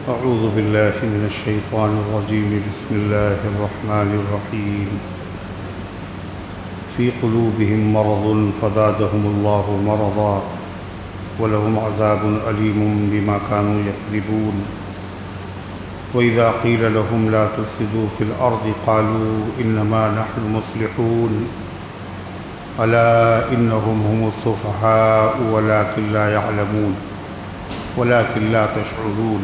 أعوذ بالله من الشيطان الرجيم. بسم الله الرحمن الرحيم. في قلوبهم مرض فزادهم الله مرضا ولهم عذاب أليم بما كانوا يكذبون. وإذا قيل لهم لا تفسدوا في الأرض قالوا إنما نحن مصلحون ألا إنهم هم السفهاء ولكن لا يعلمون ولكن لا تشعرون.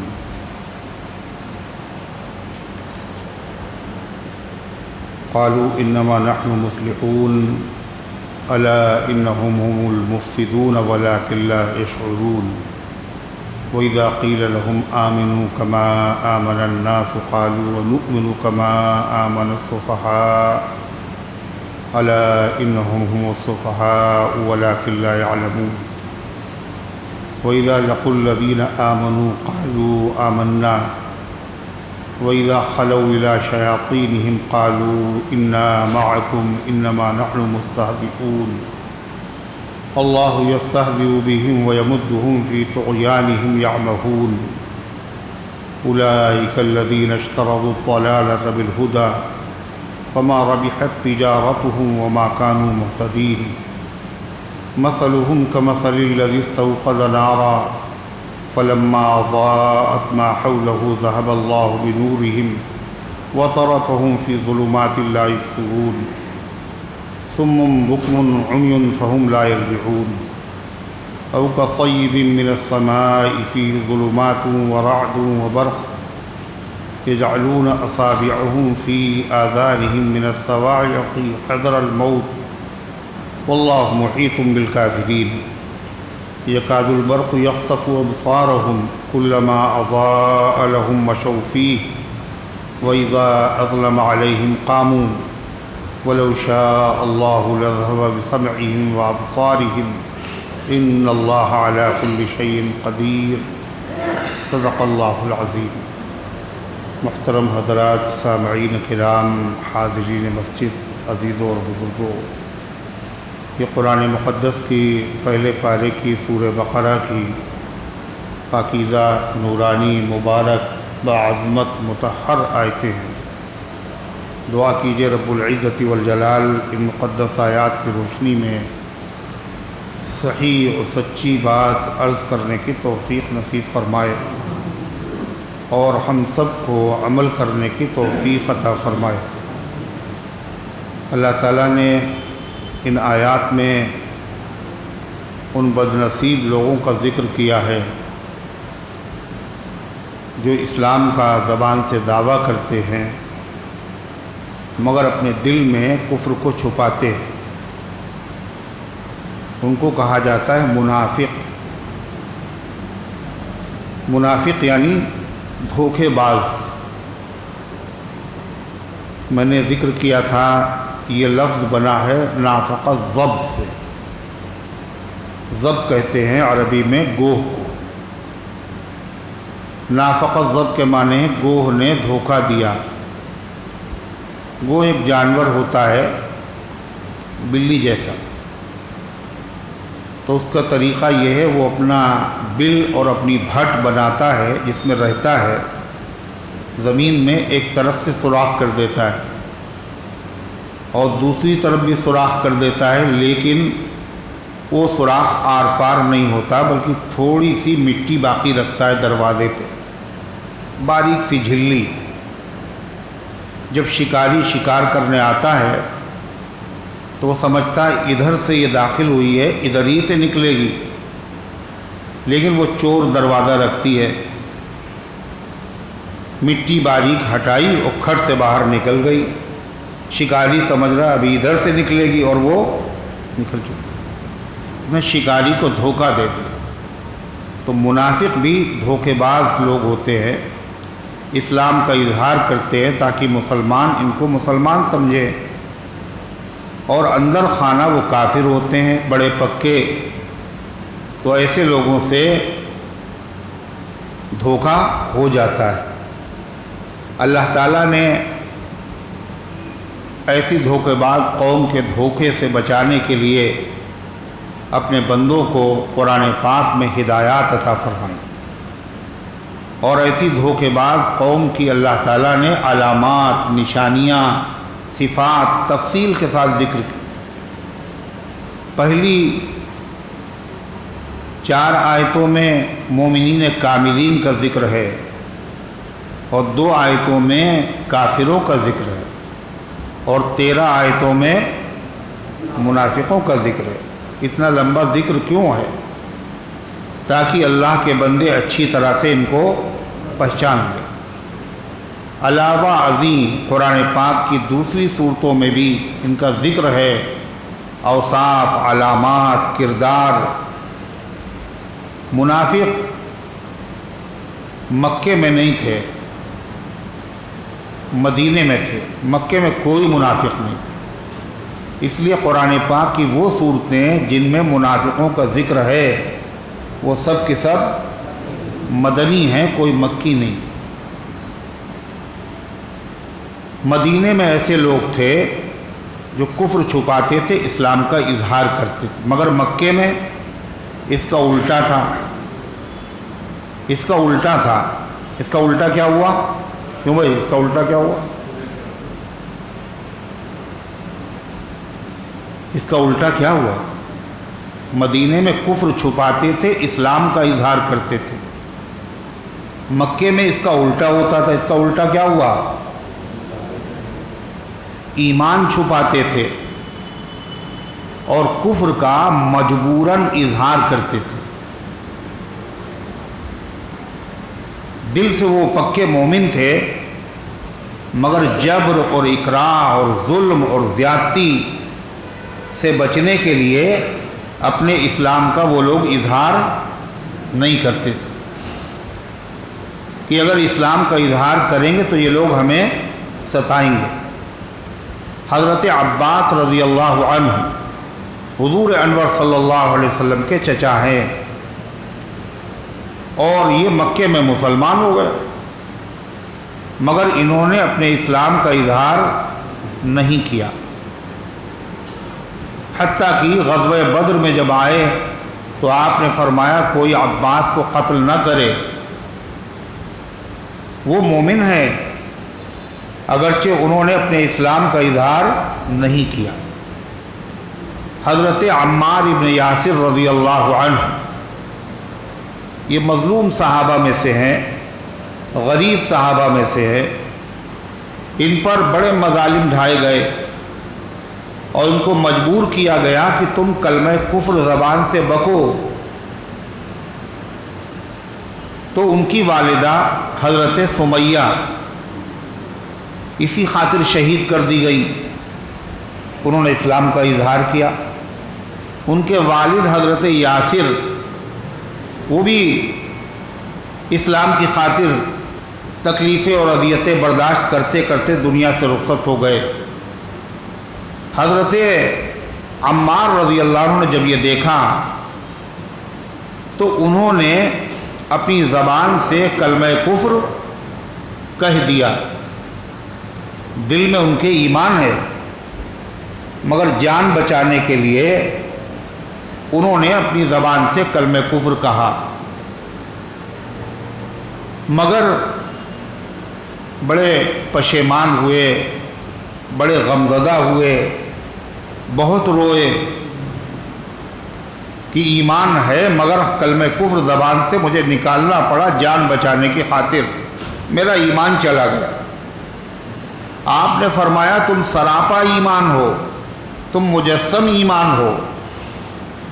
قالوا إنما نحن مصلحون ألا إنهم هم المفسدون ولكن لا يشعرون. وإذا قيل لهم آمنوا كما آمن الناس قالوا ونؤمن كما آمن السفهاء ألا إنهم هم السفهاء ولكن لا يعلمون. وإذا لقوا الذين آمنوا قالوا آمنا وإذا خلوا إلى شياطينهم قالوا إنا معكم إنما نحن مستهزئون. الله يستهزئ بهم ويمدهم في طغيانهم يعمهون. أولئك الذين اشتروا الضلالة بالهدى فما ربحت تجارتهم وما كانوا مهتدين. مثلهم كمثل الذي استوقد نارا فلما أضاءت ما حوله ذهب الله بنورهم وتركهم في ظلمات لا يبصرون. صم بكم عمي فهم لا يرجعون. أو كصيب من السماء فيه ظلمات ورعد وبرق يجعلون أصابعهم في آذانهم من الصواعق حذر الموت والله محيط بالكافرين. يكاد البرق يخطف أبصارهم كلما أضاء لهم مشوا فيه وإذا أظلم عليهم قاموا ولو شاء الله لذهب بسمعهم وأبصارهم إن الله على كل شيء قدير. صدق اللہ العظیم. محترم حضرات، سامعین کرام، حاضرین مسجد، عزیزوں اور بزرگوں، یہ قرآن مقدس کی پہلے پارے کی سورہ بقرہ کی پاکیزہ، نورانی، مبارک، باعظمت، مطہر آیتیں ہیں. دعا کیجئے رب العزت والجلال ان مقدس آیات کی روشنی میں صحیح اور سچی بات عرض کرنے کی توفیق نصیب فرمائے اور ہم سب کو عمل کرنے کی توفیق عطا فرمائے. اللہ تعالیٰ نے ان آیات میں ان بد نصیب لوگوں کا ذکر کیا ہے جو اسلام کا زبان سے دعویٰ کرتے ہیں مگر اپنے دل میں کفر کو چھپاتے ہیں. ان کو کہا جاتا ہے منافق. منافق یعنی دھوکے باز. میں نے ذکر کیا تھا یہ لفظ بنا ہے نافق الضب سے. ضب کہتے ہیں عربی میں گوہ کو. نافق الضب کے معنی ہے گوہ نے دھوکہ دیا. گوہ ایک جانور ہوتا ہے بلی جیسا، تو اس کا طریقہ یہ ہے وہ اپنا بل اور اپنی بھٹ بناتا ہے جس میں رہتا ہے، زمین میں ایک طرف سے سوراخ کر دیتا ہے اور دوسری طرف بھی سوراخ کر دیتا ہے، لیکن وہ سوراخ آر پار نہیں ہوتا بلکہ تھوڑی سی مٹی باقی رکھتا ہے دروازے پہ، باریک سی جھلی. جب شکاری شکار کرنے آتا ہے تو وہ سمجھتا ہے ادھر سے یہ داخل ہوئی ہے ادھر ہی سے نکلے گی، لیکن وہ چور دروازہ رکھتی ہے، مٹی باریک ہٹائی اور کھٹ سے باہر نکل گئی. شکاری سمجھ رہا ابھی ادھر سے نکلے گی اور وہ نکل چکی. میں شکاری کو دھوکہ دے دیا. تو منافق بھی دھوکے باز لوگ ہوتے ہیں، اسلام کا اظہار کرتے ہیں تاکہ مسلمان ان کو مسلمان سمجھے، اور اندر خانہ وہ کافر ہوتے ہیں بڑے پکے. تو ایسے لوگوں سے دھوکہ ہو جاتا ہے. اللہ تعالیٰ نے ایسی دھوکے باز قوم کے دھوکے سے بچانے کے لیے اپنے بندوں کو قرآن پاک میں ہدایات عطا فرمائیں. اور ایسی دھوکے باز قوم کی اللہ تعالیٰ نے علامات، نشانیاں، صفات تفصیل کے ساتھ ذکر کی۔ پہلی 4 آیتوں میں مومنین کاملین کا ذکر ہے اور 2 آیتوں میں کافروں کا ذکر ہے اور 13 آیتوں میں منافقوں کا ذکر ہے۔ اتنا لمبا ذکر کیوں ہے؟ تاکہ اللہ کے بندے اچھی طرح سے ان کو پہچان لیں۔ علاوہ ازیں قرآن پاک کی دوسری صورتوں میں بھی ان کا ذکر ہے، اوصاف، علامات، کردار۔ منافق مکے میں نہیں تھے، مدینے میں تھے۔ مکے میں کوئی منافق نہیں، اس لیے قرآن پاک کی وہ صورتیں جن میں منافقوں کا ذکر ہے وہ سب کے سب مدنی ہیں، کوئی مکی نہیں۔ مدینے میں ایسے لوگ تھے جو کفر چھپاتے تھے، اسلام کا اظہار کرتے تھے، مگر مکے میں اس کا الٹا تھا۔ اس کا الٹا تھا۔ اس کا الٹا کیا ہوا؟ کیوں بھائی اس کا الٹا کیا ہوا؟ اس کا الٹا کیا ہوا؟ مدینے میں کفر چھپاتے تھے، اسلام کا اظہار کرتے تھے۔ مکے میں اس کا الٹا ہوتا تھا۔ اس کا الٹا کیا ہوا؟ ایمان چھپاتے تھے اور کفر کا مجبوراً اظہار کرتے تھے۔ دل سے وہ پکے مومن تھے، مگر جبر اور اکراہ اور ظلم اور زیادتی سے بچنے کے لیے اپنے اسلام کا وہ لوگ اظہار نہیں کرتے تھے کہ اگر اسلام کا اظہار کریں گے تو یہ لوگ ہمیں ستائیں گے۔ حضرت عباس رضی اللہ عنہ حضور انور صلی اللہ علیہ وسلم کے چچا ہیں اور یہ مکے میں مسلمان ہو گئے، مگر انہوں نے اپنے اسلام کا اظہار نہیں کیا۔ حتیٰ کہ غزوہ بدر میں جب آئے تو آپ نے فرمایا کوئی عباس کو قتل نہ کرے، وہ مومن ہے، اگرچہ انہوں نے اپنے اسلام کا اظہار نہیں کیا۔ حضرت عمار ابن یاسر رضی اللہ عنہ یہ مظلوم صحابہ میں سے ہیں، غریب صحابہ میں سے ہے۔ ان پر بڑے مظالم ڈھائے گئے اور ان کو مجبور کیا گیا کہ تم کلمہ کفر زبان سے بکو۔ تو ان کی والدہ حضرت سمیہ اسی خاطر شہید کر دی گئی، انہوں نے اسلام کا اظہار کیا۔ ان کے والد حضرت یاسر وہ بھی اسلام کی خاطر تکلیفیں اور اذیتیں برداشت کرتے کرتے دنیا سے رخصت ہو گئے۔ حضرت عمار رضی اللہ عنہ نے جب یہ دیکھا تو انہوں نے اپنی زبان سے کلمہ کفر کہہ دیا۔ دل میں ان کے ایمان ہے، مگر جان بچانے کے لیے انہوں نے اپنی زبان سے کلمہ کفر کہا، مگر بڑے پشیمان ہوئے، بڑے غمزدہ ہوئے، بہت روئے کہ ایمان ہے مگر کلمہ کفر زبان سے مجھے نکالنا پڑا جان بچانے کی خاطر، میرا ایمان چلا گیا۔ آپ نے فرمایا تم سراپا ایمان ہو، تم مجسم ایمان ہو،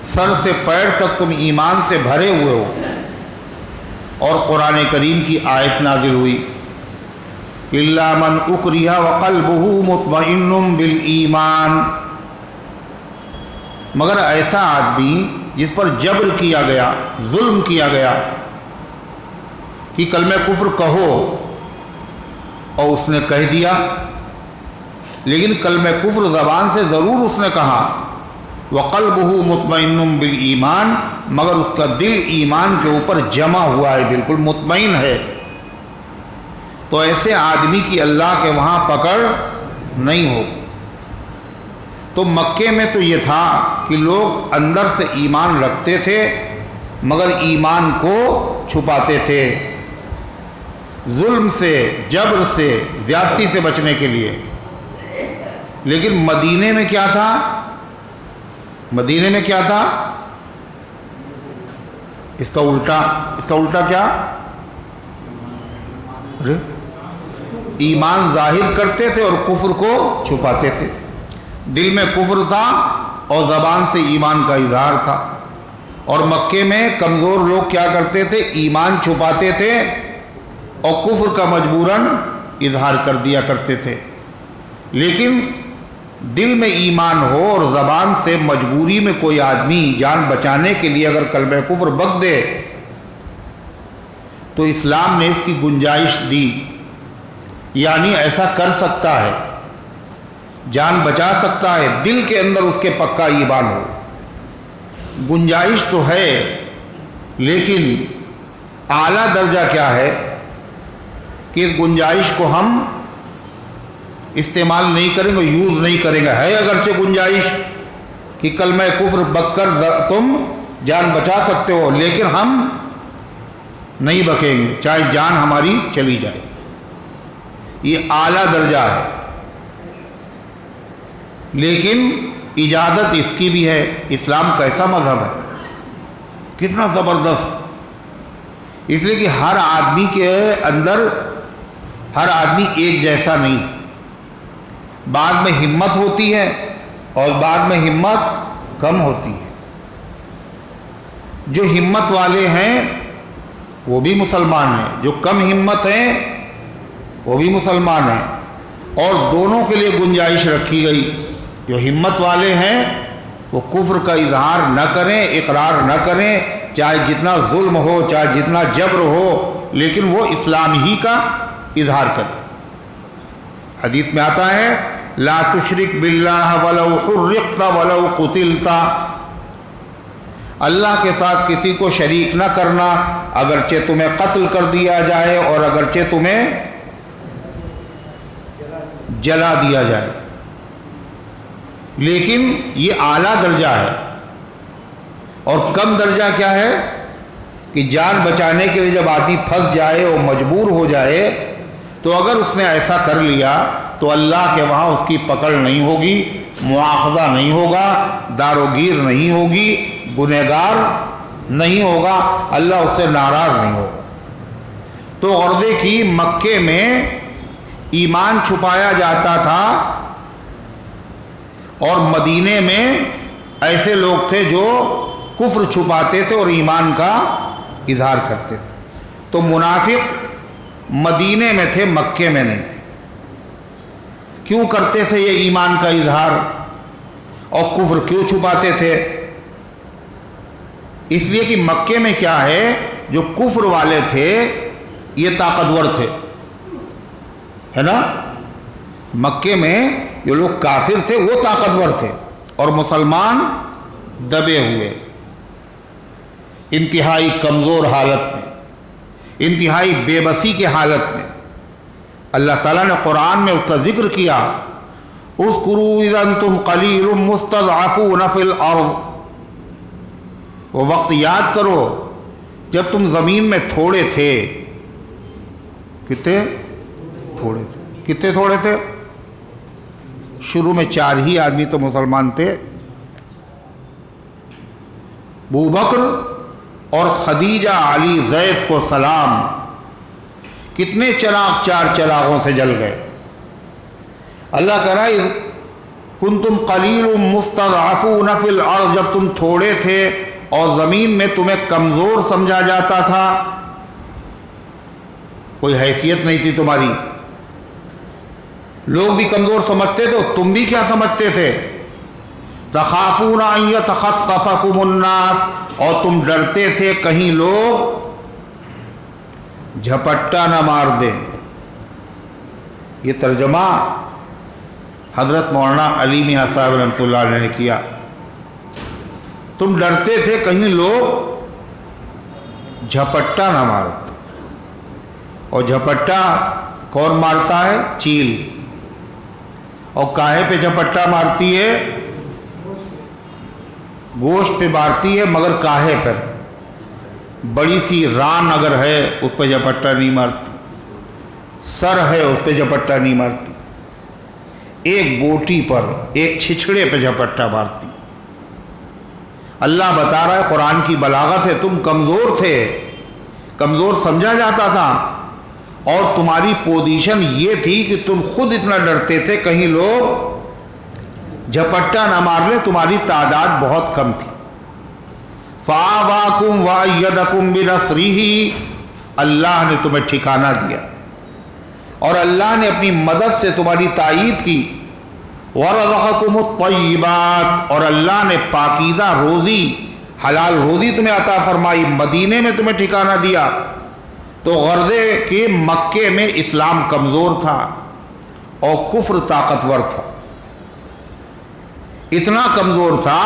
سر سے پیر تک تم ایمان سے بھرے ہوئے ہو۔ اور قرآن کریم کی آیت نازل ہوئی الا من اکرہ وقلبہ مطمئن بالایمان، مگر ایسا آدمی جس پر جبر کیا گیا، ظلم کیا گیا کہ کلمہ کفر کہو اور اس نے کہہ دیا، لیکن کلمہ کفر زبان سے ضرور اس نے کہا، وقلبہ مطمئن بالایمان، مگر اس کا دل ایمان کے اوپر جمع ہوا ہے، بالکل مطمئن ہے، تو ایسے آدمی کی اللہ کے وہاں پکڑ نہیں ہو۔ تو مکے میں تو یہ تھا کہ لوگ اندر سے ایمان رکھتے تھے مگر ایمان کو چھپاتے تھے۔ ظلم سے، جبر سے، زیادتی سے بچنے کے لیے۔ لیکن مدینے میں کیا تھا؟ مدینے میں کیا تھا؟ اس کا الٹا کیا؟ ایمان ظاہر کرتے تھے اور کفر کو چھپاتے تھے۔ دل میں کفر تھا اور زبان سے ایمان کا اظہار تھا۔ اور مکے میں کمزور لوگ کیا کرتے تھے؟ ایمان چھپاتے تھے اور کفر کا مجبوراً اظہار کر دیا کرتے تھے۔ لیکن دل میں ایمان ہو اور زبان سے مجبوری میں کوئی آدمی جان بچانے کے لیے اگر کلمہ کفر بک دے تو اسلام نے اس کی گنجائش دی، یعنی ایسا کر سکتا ہے، جان بچا سکتا ہے، دل کے اندر اس کے پکا ایمان ہو۔ گنجائش تو ہے، لیکن اعلیٰ درجہ کیا ہے کہ اس گنجائش کو ہم استعمال نہیں کریں گے، یوز نہیں کریں گے۔ ہے اگرچہ گنجائش کہ کلمہ کفر بک کر تم جان بچا سکتے ہو، لیکن ہم نہیں بکیں گے چاہے جان ہماری چلی جائے۔ یہ اعلیٰ درجہ ہے، لیکن اجازت اس کی بھی ہے۔ اسلام کیسا مذہب ہے، کتنا زبردست! اس لیے کہ ہر آدمی کے اندر ہر آدمی ایک جیسا نہیں، بعد میں ہمت ہوتی ہے اور بعد میں ہمت کم ہوتی ہے۔ جو ہمت والے ہیں وہ بھی مسلمان ہیں، جو کم ہمت ہیں وہ بھی مسلمان ہیں، اور دونوں کے لیے گنجائش رکھی گئی۔ جو ہمت والے ہیں وہ کفر کا اظہار نہ کریں، اقرار نہ کریں، چاہے جتنا ظلم ہو، چاہے جتنا جبر ہو، لیکن وہ اسلام ہی کا اظہار کریں۔ حدیث میں آتا ہے لا تشرک باللہ ولو حرقت ولو قتلت، اللہ کے ساتھ کسی کو شریک نہ کرنا، اگرچہ تمہیں قتل کر دیا جائے اور اگرچہ تمہیں جلا دیا جائے۔ لیکن یہ اعلیٰ درجہ ہے، اور کم درجہ کیا ہے کہ جان بچانے کے لیے جب آدمی پھنس جائے اور مجبور ہو جائے تو اگر اس نے ایسا کر لیا تو اللہ کے وہاں اس کی پکڑ نہیں ہوگی، مواخذہ نہیں ہوگا، داروگیر نہیں ہوگی، گنہگار نہیں ہوگا، اللہ اس سے ناراض نہیں ہوگا۔ تو غرضے کی مکے میں ایمان چھپایا جاتا تھا، اور مدینے میں ایسے لوگ تھے جو کفر چھپاتے تھے اور ایمان کا اظہار کرتے تھے۔ تو منافق مدینے میں تھے، مکے میں نہیں تھے۔ کیوں کرتے تھے یہ ایمان کا اظہار اور کفر کیوں چھپاتے تھے؟ اس لیے کہ مکے میں کیا ہے، جو کفر والے تھے یہ طاقتور تھے، ہے نا؟ مکے میں جو لوگ کافر تھے وہ طاقتور تھے، اور مسلمان دبے ہوئے، انتہائی کمزور حالت میں، انتہائی بے بسی کے حالت میں۔ اللہ تعالیٰ نے قرآن میں اس کا ذکر کیا، اذکروا اذ انتم قلیل مستضعفون فی الارض، وہ وقت یاد کرو جب تم زمین میں تھوڑے تھے۔ کتنے تھوڑے تھے؟ کتنے تھوڑے تھے؟ شروع میں 4 ہی آدمی تو مسلمان تھے، ابو بکر اور خدیجہ علی زید کو سلام، کتنے چراغ 4 چراغوں سے جل گئے۔ اللہ کہہ رہا ہے کنتم قلیل مستضعفون فی الارض، جب تم تھوڑے تھے اور زمین میں تمہیں کمزور سمجھا جاتا تھا، کوئی حیثیت نہیں تھی تمہاری، لوگ بھی کمزور سمجھتے تھے، تم بھی کیا سمجھتے تھے؟ تخافون ان یتخطفکم الناس، اور تم ڈرتے تھے کہیں لوگ جھپٹا نہ مار دیں۔ یہ ترجمہ حضرت مولانا علی میاں صاحب رحمۃ اللہ علیہ نے کیا۔ تم ڈرتے تھے کہیں لوگ جھپٹا نہ مار دیں، اور جھپٹا کون مارتا ہے؟ چیل۔ اور کاہے پہ جھپٹا مارتی ہے؟ گوشت پہ مارتی ہے، مگر کاہے پر؟ بڑی سی ران اگر ہے اس پہ جھپٹا نہیں مارتی۔ سر ہے اس پہ جھپٹا نہیں مارتی، ایک بوٹی پر، ایک چھچڑے پہ جھپٹا مارتی۔ اللہ بتا رہا ہے قرآن کی بلاغت ہے، تم کمزور تھے، کمزور سمجھا جاتا تھا، اور تمہاری پوزیشن یہ تھی کہ تم خود اتنا ڈرتے تھے کہیں لوگ جھپٹا نہ مار لے، تمہاری تعداد بہت کم تھی۔ فَآوَاكُمْ وَأَيَّدَكُمْ بِنَصْرِهِ، اللہ نے تمہیں ٹھکانہ دیا اور اللہ نے اپنی مدد سے تمہاری تائید کی۔ وَرَزَقَكُمُ الطَّيِّبَاتِ، اور اللہ نے پاکیزہ روزی، حلال روزی تمہیں عطا فرمائی، مدینے میں تمہیں ٹھکانہ دیا۔ تو غرض کہ مکے میں اسلام کمزور تھا اور کفر طاقتور تھا، اتنا کمزور تھا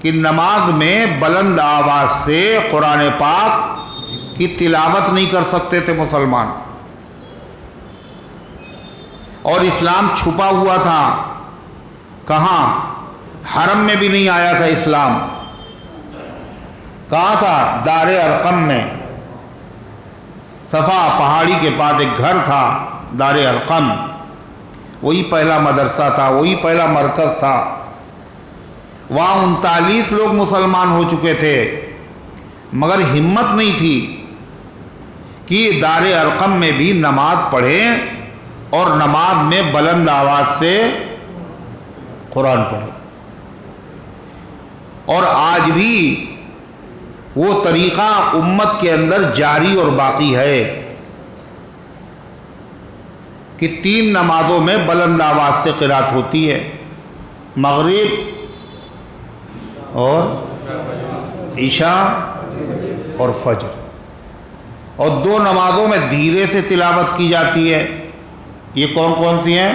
کہ نماز میں بلند آواز سے قرآن پاک کی تلاوت نہیں کر سکتے تھے مسلمان، اور اسلام چھپا ہوا تھا۔ کہاں؟ حرم میں بھی نہیں آیا تھا اسلام۔ کہاں تھا؟ دار ارقم میں، صفا پہاڑی کے پاس ایک گھر تھا دار ارقم، وہی پہلا مدرسہ تھا، وہی پہلا مرکز تھا۔ وہاں 39 لوگ مسلمان ہو چکے تھے، مگر ہمت نہیں تھی کہ دار ارقم میں بھی نماز پڑھیں اور نماز میں بلند آواز سے قرآن پڑھیں۔ اور آج بھی وہ طریقہ امت کے اندر جاری اور باقی ہے کہ 3 نمازوں میں بلند آواز سے قرات ہوتی ہے، مغرب اور عشاء اور فجر، اور 2 نمازوں میں دھیرے سے تلاوت کی جاتی ہے۔ یہ کون کون سی ہیں؟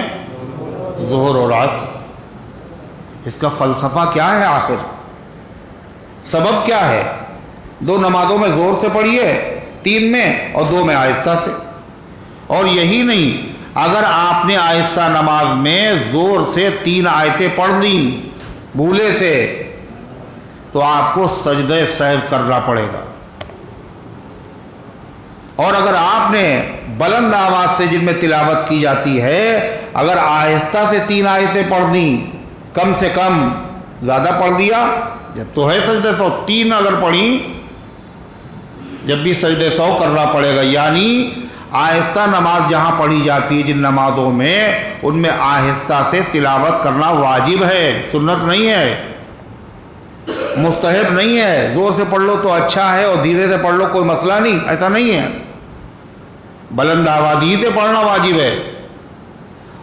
ظہر اور عصر۔ اس کا فلسفہ کیا ہے آخر؟ سبب کیا ہے؟ 2 نمازوں میں زور سے پڑھیے، 3 میں اور 2 میں آہستہ سے۔ اور یہی نہیں، اگر آپ نے آہستہ نماز میں زور سے 3 آیتیں پڑھ دیں بھولے سے، تو آپ کو سجدہ سہو کرنا پڑے گا۔ اور اگر آپ نے بلند آواز سے جن میں تلاوت کی جاتی ہے، اگر آہستہ سے 3 آیتیں پڑھ دیں، کم سے کم زیادہ پڑھ دیا، جب تو ہے سجدہ سہو، 3 اگر پڑھی جب بھی سجدہ سہو کرنا پڑے گا۔ یعنی آہستہ نماز جہاں پڑھی جاتی ہے جن نمازوں میں، ان میں آہستہ سے تلاوت کرنا واجب ہے، سنت نہیں ہے، مستحب نہیں ہے۔ زور سے پڑھ لو تو اچھا ہے اور دھیرے سے پڑھ لو کوئی مسئلہ نہیں، ایسا نہیں ہے۔ بلند آوازی سے پڑھنا واجب ہے،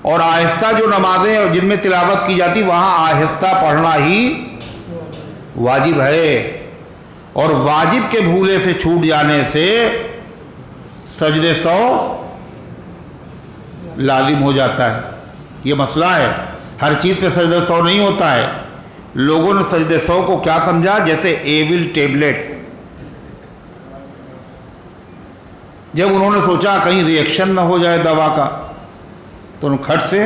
اور آہستہ جو نمازیں جن میں تلاوت کی جاتی وہاں آہستہ پڑھنا ہی واجب ہے۔ اور واجب کے بھولے سے چھوٹ جانے سے سجدہ سہو لازم ہو جاتا ہے۔ یہ مسئلہ ہے، ہر چیز پہ سجدہ سہو نہیں ہوتا ہے۔ لوگوں نے سجدہ سہو کو کیا سمجھا؟ جیسے ایول ٹیبلٹ۔ جب انہوں نے سوچا کہیں ری ایکشن نہ ہو جائے دوا کا، تو انہوں نے کھٹ سے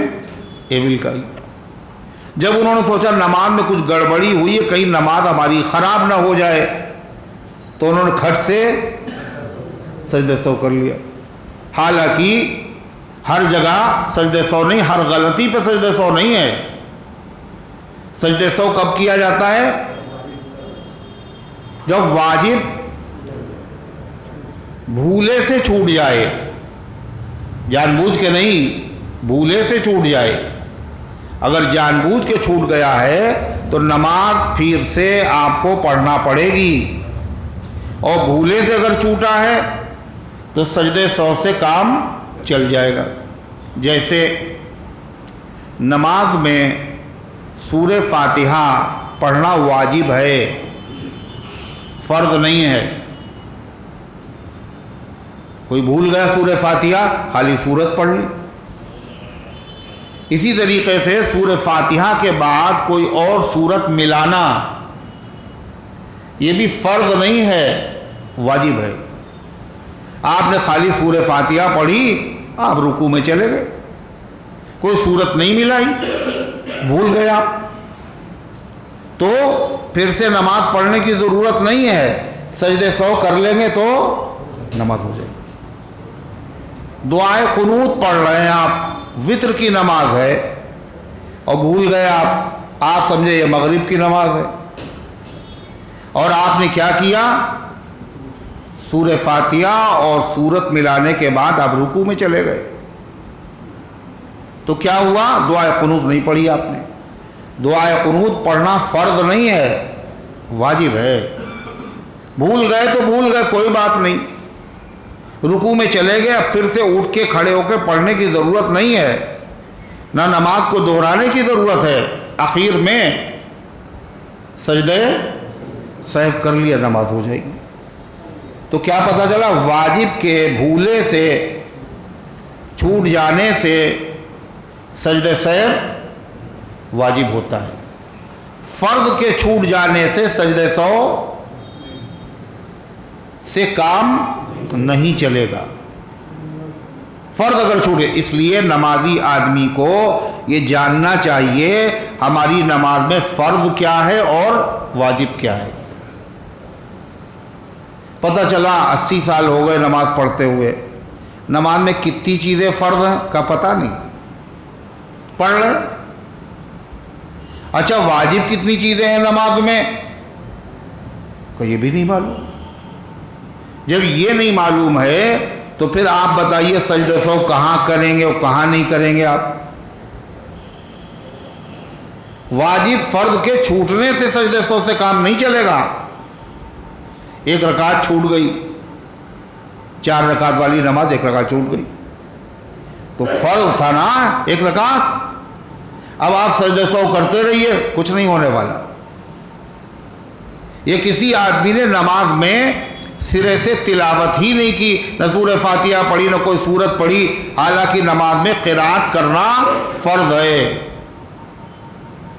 ایول کا ہی۔ جب انہوں نے سوچا نماز میں کچھ گڑبڑی ہوئی ہے، کہیں نماز ہماری خراب نہ ہو جائے، تو انہوں نے کھٹ سے سجدہ سہو کر لیا۔ حالانکہ ہر جگہ سجدہ سہو نہیں، ہر غلطی پہ سجدہ سہو نہیں ہے۔ سجدہ سہو کب کیا جاتا ہے؟ جب واجب بھولے سے چھوٹ جائے، جان بوجھ کے نہیں، بھولے سے چھوٹ جائے۔ اگر جان بوجھ کے چھوٹ گیا ہے تو نماز پھر سے آپ کو پڑھنا پڑے گی، اور بھولے سے اگر چھوٹا ہے تو سجدہ سہو سے کام چل جائے گا۔ جیسے نماز میں سورہ فاتحہ پڑھنا واجب ہے، فرض نہیں ہے۔ کوئی بھول گیا سورہ فاتحہ، خالی سورت پڑھ لی۔ اسی طریقے سے سورہ فاتحہ کے بعد کوئی اور سورت ملانا یہ بھی فرض نہیں ہے، واجب ہے۔ آپ نے خالی سورہ فاتحہ پڑھی، آپ رکوع میں چلے گئے، کوئی سورت نہیں ملائی، بھول گئے آپ، تو پھر سے نماز پڑھنے کی ضرورت نہیں ہے، سجدہ سہو کر لیں گے تو نماز ہو جائے گی۔ دعائے قنوت پڑھ رہے ہیں آپ، وطر کی نماز ہے، اور بھول گئے آپ سمجھے یہ مغرب کی نماز ہے، اور آپ نے کیا کیا؟ سورہ فاتحہ اور سورت ملانے کے بعد آپ رکوع میں چلے گئے، تو کیا ہوا؟ دعائے قنوت نہیں پڑھی آپ نے۔ دعائے قنوت پڑھنا فرض نہیں ہے، واجب ہے۔ بھول گئے تو بھول گئے، کوئی بات نہیں، رکوع میں چلے گئے، اب پھر سے اٹھ کے کھڑے ہو کے پڑھنے کی ضرورت نہیں ہے، نہ نماز کو دہرانے کی ضرورت ہے، آخر میں سجدہ سہو کر لیا، نماز ہو جائے گی۔ تو کیا پتہ چلا؟ واجب کے بھولے سے، چھوٹ جانے سے سجدہ سہو واجب ہوتا ہے، فرض کے چھوٹ جانے سے سجدہ سہو سے کام نہیں چلے گا، فرض اگر چھوٹے۔ اس لیے نمازی آدمی کو یہ جاننا چاہیے ہماری نماز میں فرض کیا ہے اور واجب کیا ہے۔ پتہ چلا 80 سال ہو گئے نماز پڑھتے ہوئے، نماز میں کتنی چیزیں فرض ہیں کا پتہ نہیں، پڑھ لیں۔ اچھا واجب کتنی چیزیں ہیں نماز میں، کہ یہ بھی نہیں معلوم۔ جب یہ نہیں معلوم ہے تو پھر آپ بتائیے سجدہ سہو کہاں کریں گے اور کہاں نہیں کریں گے آپ؟ واجب فرض کے چھوٹنے سے سجدہ سہو سے کام نہیں چلے گا۔ ایک رکعت چھوٹ گئی، 4 رکعت والی نماز 1 رکعت چھوٹ گئی، تو فرض تھا نا 1 رکعت، اب آپ سجدہ سہو کرتے رہیے، کچھ نہیں ہونے والا۔ یہ کسی آدمی نے نماز میں سرے سے تلاوت ہی نہیں کی، نہ سورہ فاتحہ پڑھی نہ کوئی سورت پڑھی، حالانکہ نماز میں قرات کرنا فرض ہے،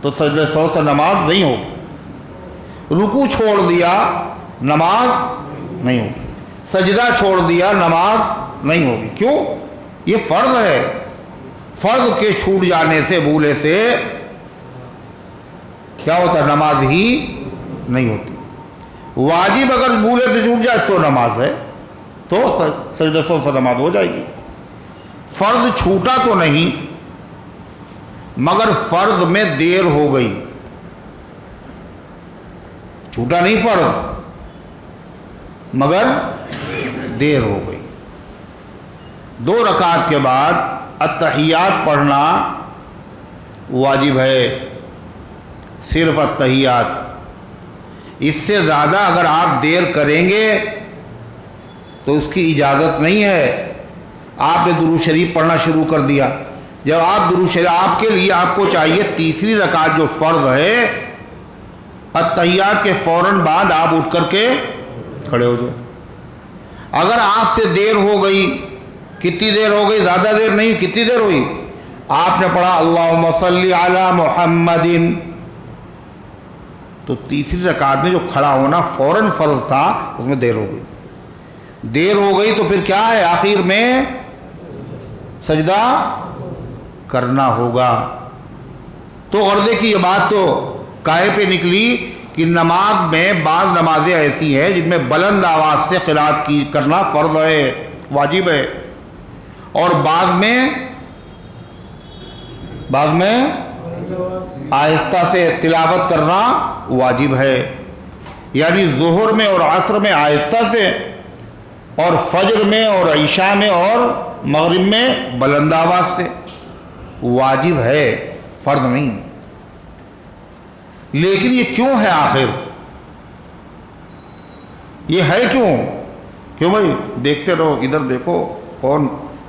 تو سجدہ سہو سے نماز نہیں ہوگی۔ رکوع چھوڑ دیا نماز نہیں ہوگی، سجدہ چھوڑ دیا نماز نہیں ہوگی۔ کیوں؟ یہ فرض ہے، فرض کے چھوٹ جانے سے، بھولے سے کیا ہوتا ہے؟ نماز ہی نہیں ہوتی۔ واجب اگر بھولے سے چھوٹ جائے تو نماز ہے، تو سجدہ سہو سے نماز ہو جائے گی۔ فرض چھوٹا تو نہیں، مگر فرض میں دیر ہو گئی، چھوٹا نہیں فرض، مگر دیر ہو گئی۔ 2 رکعت کے بعد التحیات پڑھنا واجب ہے، صرف التحیات۔ اس سے زیادہ اگر آپ دیر کریں گے تو اس کی اجازت نہیں ہے۔ آپ نے درود شریف پڑھنا شروع کر دیا، جب آپ درود شریف، آپ کے لیے آپ کو چاہیے تیسری رکعت جو فرض ہے، التحیات کے فوراً بعد آپ اٹھ کر کے کھڑے ہو جائیں۔ اگر آپ سے دیر ہو گئی، کتنی دیر ہو گئی؟ زیادہ دیر نہیں، کتنی دیر ہوئی؟ آپ نے پڑھا اللہم صلی علی محمد، تو تیسری رکعت میں جو کھڑا ہونا فوراً فرض تھا اس میں دیر ہو گئی۔ دیر ہو گئی تو پھر کیا ہے؟ آخر میں سجدہ کرنا ہوگا۔ تو غرضے کی یہ بات تو کاہے پہ نکلی کہ نماز میں بعض نمازیں ایسی ہیں جن میں بلند آواز سے قرات کرنا فرض ہے، واجب ہے، اور بعض میں آہستہ سے تلاوت کرنا واجب ہے۔ یعنی ظہر میں اور عصر میں آہستہ سے، اور فجر میں اور عشاء میں اور مغرب میں بلند آواز سے، واجب ہے، فرض نہیں۔ لیکن یہ کیوں ہے آخر؟ یہ ہے کیوں بھائی؟ دیکھتے رہو، ادھر دیکھو کون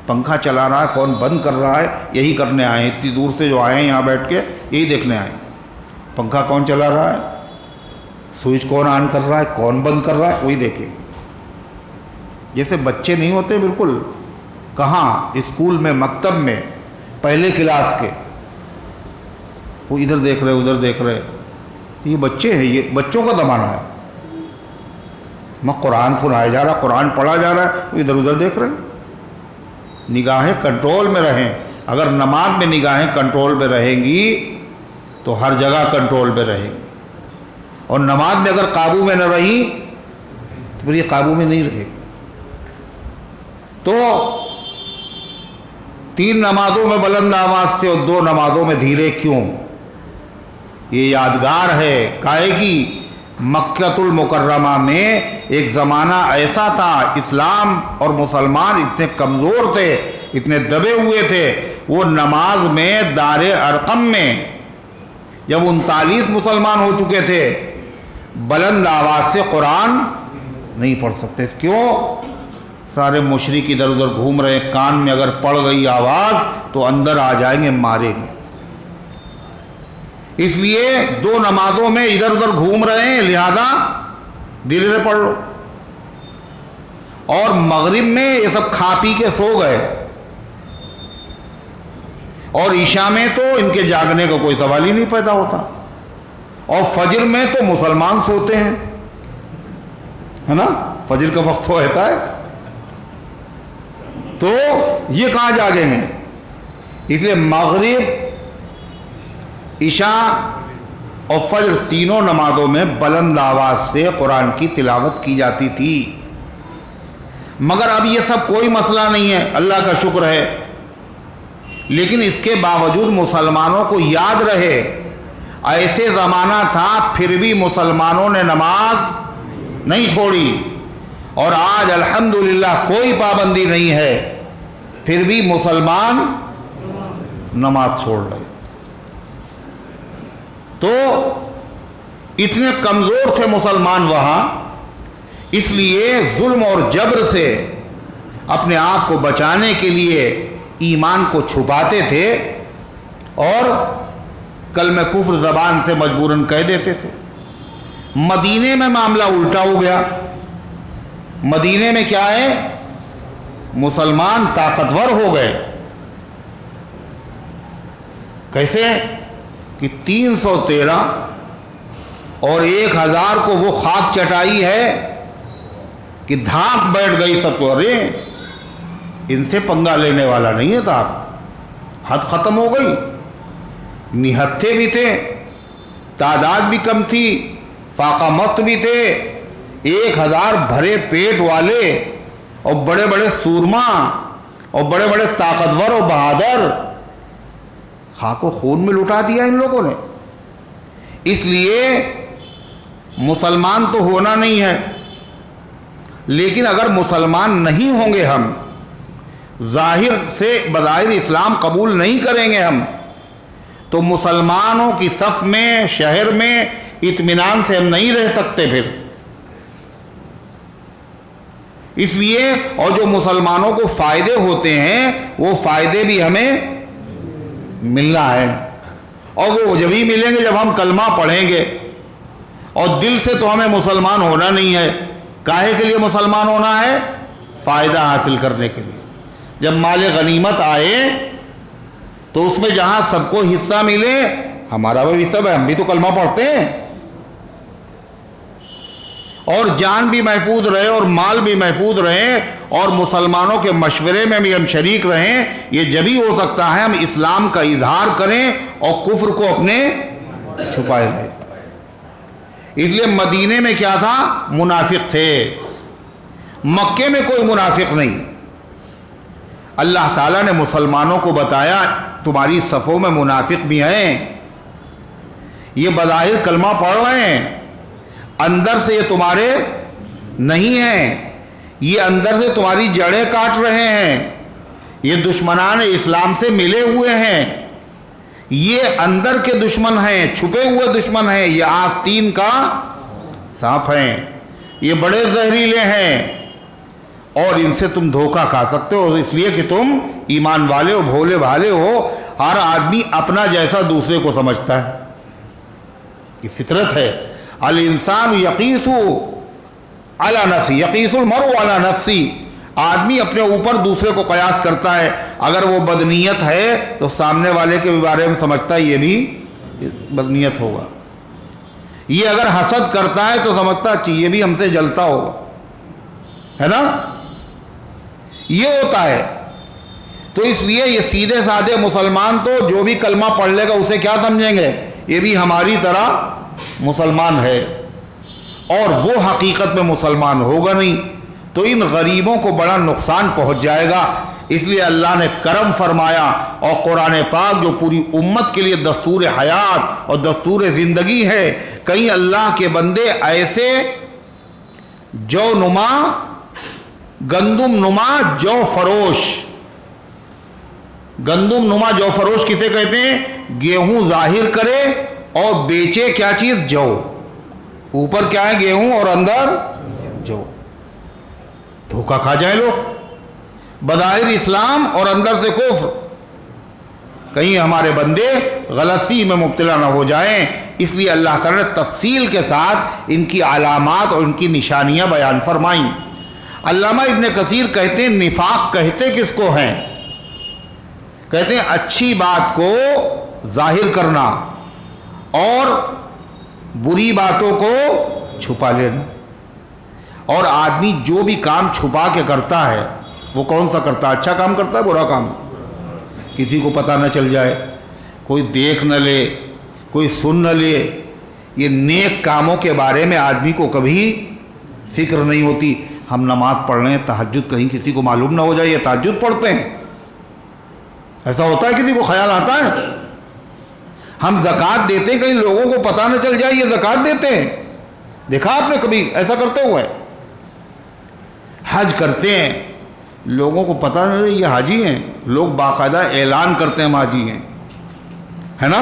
پنکھا چلا رہا ہے، کون بند کر رہا ہے، یہی کرنے آئے ہیں، اتنی دور سے جو آئے ہیں یہاں بیٹھ کے یہی دیکھنے آئے ہیں۔ پنکھا کون چلا رہا ہے، سوئچ کون آن کر رہا ہے، کون بند کر رہا ہے، وہی دیکھیں۔ جیسے بچے نہیں ہوتے بالکل، کہاں اسکول میں، مکتب میں، پہلے کلاس کے، وہ ادھر دیکھ رہے ادھر دیکھ رہے، یہ بچے ہیں، یہ بچوں کا زمانہ ہے۔ میں قرآن سنایا جا رہا، قرآن پڑھا جا رہا ہے، وہ ادھر ادھر دیکھ رہے ہیں۔ نگاہیں کنٹرول میں رہیں۔ اگر نماز میں نگاہیں کنٹرول میں رہیں گی تو ہر جگہ کنٹرول میں رہیں گی، اور نماز میں اگر قابو میں نہ رہی تو پھر یہ قابو میں نہیں رہے گی۔ تو 3 نمازوں میں بلند آواز سے اور 2 نمازوں میں دھیرے کیوں؟ یہ یادگار ہے کاہے کی مکۃ المکرمہ میں ایک زمانہ ایسا تھا، اسلام اور مسلمان اتنے کمزور تھے، اتنے دبے ہوئے تھے، وہ نماز میں دار ارقم میں جب 39 مسلمان ہو چکے تھے بلند آواز سے قرآن نہیں پڑھ سکتے۔ کیوں؟ سارے مشرک ادھر ادھر گھوم رہے، کان میں اگر پڑ گئی آواز تو اندر آ جائیں گے، ماریں گے۔ اس لیے 2 نمازوں میں ادھر ادھر گھوم رہے ہیں، لہذا دھیرے دھیرے پڑھ لو۔ اور مغرب میں یہ سب کھا پی کے سو گئے، اور عشاء میں تو ان کے جاگنے کا کوئی سوال ہی نہیں پیدا ہوتا، اور فجر میں تو مسلمان سوتے ہیں، ہے نا؟ فجر کا وقت تو ایسا ہے، تو یہ کہاں جاگیں گے؟ اس لیے مغرب، عشاء اور فجر تینوں نمازوں میں بلند آواز سے قرآن کی تلاوت کی جاتی تھی۔ مگر اب یہ سب کوئی مسئلہ نہیں ہے، اللہ کا شکر ہے، لیکن اس کے باوجود مسلمانوں کو یاد رہے ایسے زمانہ تھا پھر بھی مسلمانوں نے نماز نہیں چھوڑی، اور آج الحمدللہ کوئی پابندی نہیں ہے پھر بھی مسلمان نماز چھوڑ رہے۔ تو اتنے کمزور تھے مسلمان وہاں، اس لیے ظلم اور جبر سے اپنے آپ کو بچانے کے لیے ایمان کو چھپاتے تھے اور کلمہ کفر زبان سے مجبوراً کہہ دیتے تھے۔ مدینے میں معاملہ الٹا ہو گیا۔ مدینے میں کیا ہے؟ مسلمان طاقتور ہو گئے۔ کیسے؟ کہ 313 اور 1000 کو وہ خاک چٹائی ہے کہ دھاک بیٹھ گئی سب کو، ارے ان سے پنگا لینے والا نہیں ہے تھا، حد ختم ہو گئی۔ نہتھے بھی تھے، تعداد بھی کم تھی، فاقہ مست بھی تھے، 1000 بھرے پیٹ والے اور بڑے بڑے سورما اور بڑے بڑے طاقتور اور بہادر، خاک و خون میں لٹا دیا ان لوگوں نے۔ اس لیے مسلمان تو ہونا نہیں ہے، لیکن اگر مسلمان نہیں ہوں گے، ہم ظاہر سے بظاہر اسلام قبول نہیں کریں گے ہم، تو مسلمانوں کی صف میں شہر میں اطمینان سے ہم نہیں رہ سکتے پھر۔ اس لیے اور جو مسلمانوں کو فائدے ہوتے ہیں وہ فائدے بھی ہمیں ملنا ہے، اور وہ جب ہی ملیں گے جب ہم کلمہ پڑھیں گے۔ اور دل سے تو ہمیں مسلمان ہونا نہیں ہے، کاہے کے لیے مسلمان ہونا ہے؟ فائدہ حاصل کرنے کے لیے۔ جب مال غنیمت آئے تو اس میں جہاں سب کو حصہ ملے، ہمارا بھی حصہ ہے، ہم بھی تو کلمہ پڑھتے ہیں، اور جان بھی محفوظ رہے اور مال بھی محفوظ رہے اور مسلمانوں کے مشورے میں بھی ہم شریک رہیں۔ یہ جبھی ہو سکتا ہے ہم اسلام کا اظہار کریں اور کفر کو اپنے چھپائے رہے۔ اس لیے مدینے میں کیا تھا؟ منافق تھے، مکے میں کوئی منافق نہیں۔ اللہ تعالیٰ نے مسلمانوں کو بتایا تمہاری صفوں میں منافق بھی ہیں، یہ بظاہر کلمہ پڑھ رہے ہیں، اندر سے یہ تمہارے نہیں ہیں، یہ اندر سے تمہاری جڑیں کاٹ رہے ہیں، یہ دشمنان اسلام سے ملے ہوئے ہیں، یہ اندر کے دشمن ہیں، چھپے ہوئے دشمن ہیں، یہ آستین کا سانپ ہیں، یہ بڑے زہریلے ہیں، اور ان سے تم دھوکہ کھا سکتے ہو، اس لیے کہ تم ایمان والے ہو، بھولے بھالے ہو۔ ہر آدمی اپنا جیسا دوسرے کو سمجھتا ہے، یہ فطرت ہے۔ الانسان یقیس علی نفسی، یقیس المرء علی نفسی، آدمی اپنے اوپر دوسرے کو قیاس کرتا ہے۔ اگر وہ بدنیت ہے تو سامنے والے کے بارے میں سمجھتا ہے یہ بھی بدنیت ہوگا، یہ اگر حسد کرتا ہے تو سمجھتا ہے یہ بھی ہم سے جلتا ہوگا، ہے نا؟ یہ ہوتا ہے۔ تو اس لیے یہ سیدھے سادھے مسلمان تو جو بھی کلمہ پڑھ لے گا اسے کیا سمجھیں گے؟ یہ بھی ہماری طرح مسلمان ہے، اور وہ حقیقت میں مسلمان ہوگا نہیں۔ تو ان غریبوں کو بڑا نقصان پہنچ جائے گا۔ اس لیے اللہ نے کرم فرمایا اور قرآن پاک جو پوری امت کے لیے دستور حیات اور دستور زندگی ہے، کہیں اللہ کے بندے ایسے جو نما گندم نما جو فروش، گندم نما جو فروش کسے کہتے ہیں؟ گیہوں ظاہر کرے اور بیچے کیا چیز؟ جو۔ اوپر کیا ہے؟ گیہوں اور اندر جو۔ دھوکہ کھا جائیں لوگ، بظاہر اسلام اور اندر سے کفر، کہیں ہمارے بندے غلط فہمی میں مبتلا نہ ہو جائیں۔ اس لیے اللہ تعالیٰ نے تفصیل کے ساتھ ان کی علامات اور ان کی نشانیاں بیان فرمائیں۔ علامہ ابن کثیر کہتے ہیں نفاق کہتے کس کو ہیں؟ کہتے ہیں اچھی بات کو ظاہر کرنا اور بری باتوں کو چھپا لینا۔ اور آدمی جو بھی کام چھپا کے کرتا ہے وہ کون سا کرتا ہے؟ اچھا کام کرتا ہے برا کام؟ کسی کو پتہ نہ چل جائے، کوئی دیکھ نہ لے، کوئی سن نہ لے۔ یہ نیک کاموں کے بارے میں آدمی کو کبھی فکر نہیں ہوتی۔ ہم نماز پڑھ رہے ہیں، تہجد کہیں کسی کو معلوم نہ ہو جائے یہ تہجد پڑھتے ہیں، ایسا ہوتا ہے؟ کسی کو خیال آتا ہے؟ ہم زکوٰۃ دیتے ہیں، کہیں لوگوں کو پتہ نہ چل جائے یہ زکوٰۃ دیتے ہیں؟ دیکھا آپ نے کبھی ایسا کرتے ہوئے؟ حج کرتے ہیں، لوگوں کو پتہ نہیں یہ حاجی ہیں، لوگ باقاعدہ اعلان کرتے ہیں ہم حاجی ہیں، ہے نا؟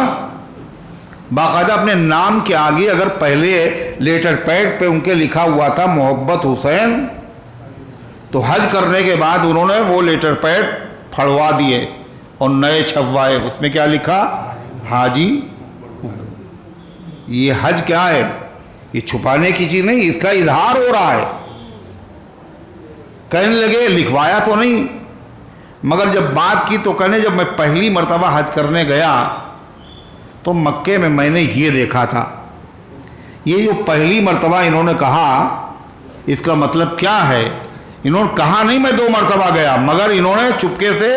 باقاعدہ اپنے نام کے آگے اگر پہلے لیٹر پیڈ پہ ان کے لکھا ہوا تھا محبت حسین، تو حج کرنے کے بعد انہوں نے وہ لیٹر پیڈ پھڑوا دیے اور نئے چھپوائے، اس میں کیا لکھا؟ حاجی۔ یہ حج کیا ہے؟ یہ چھپانے کی چیز نہیں، اس کا اظہار ہو رہا ہے۔ کہنے لگے لکھوایا تو نہیں، مگر جب بات کی تو کہنے جب میں پہلی مرتبہ حج کرنے گیا تو مکے میں نے یہ دیکھا تھا۔ یہ جو پہلی مرتبہ انہوں نے کہا اس کا مطلب کیا ہے؟ انہوں نے کہا نہیں میں 2 مرتبہ گیا، مگر انہوں نے چپکے سے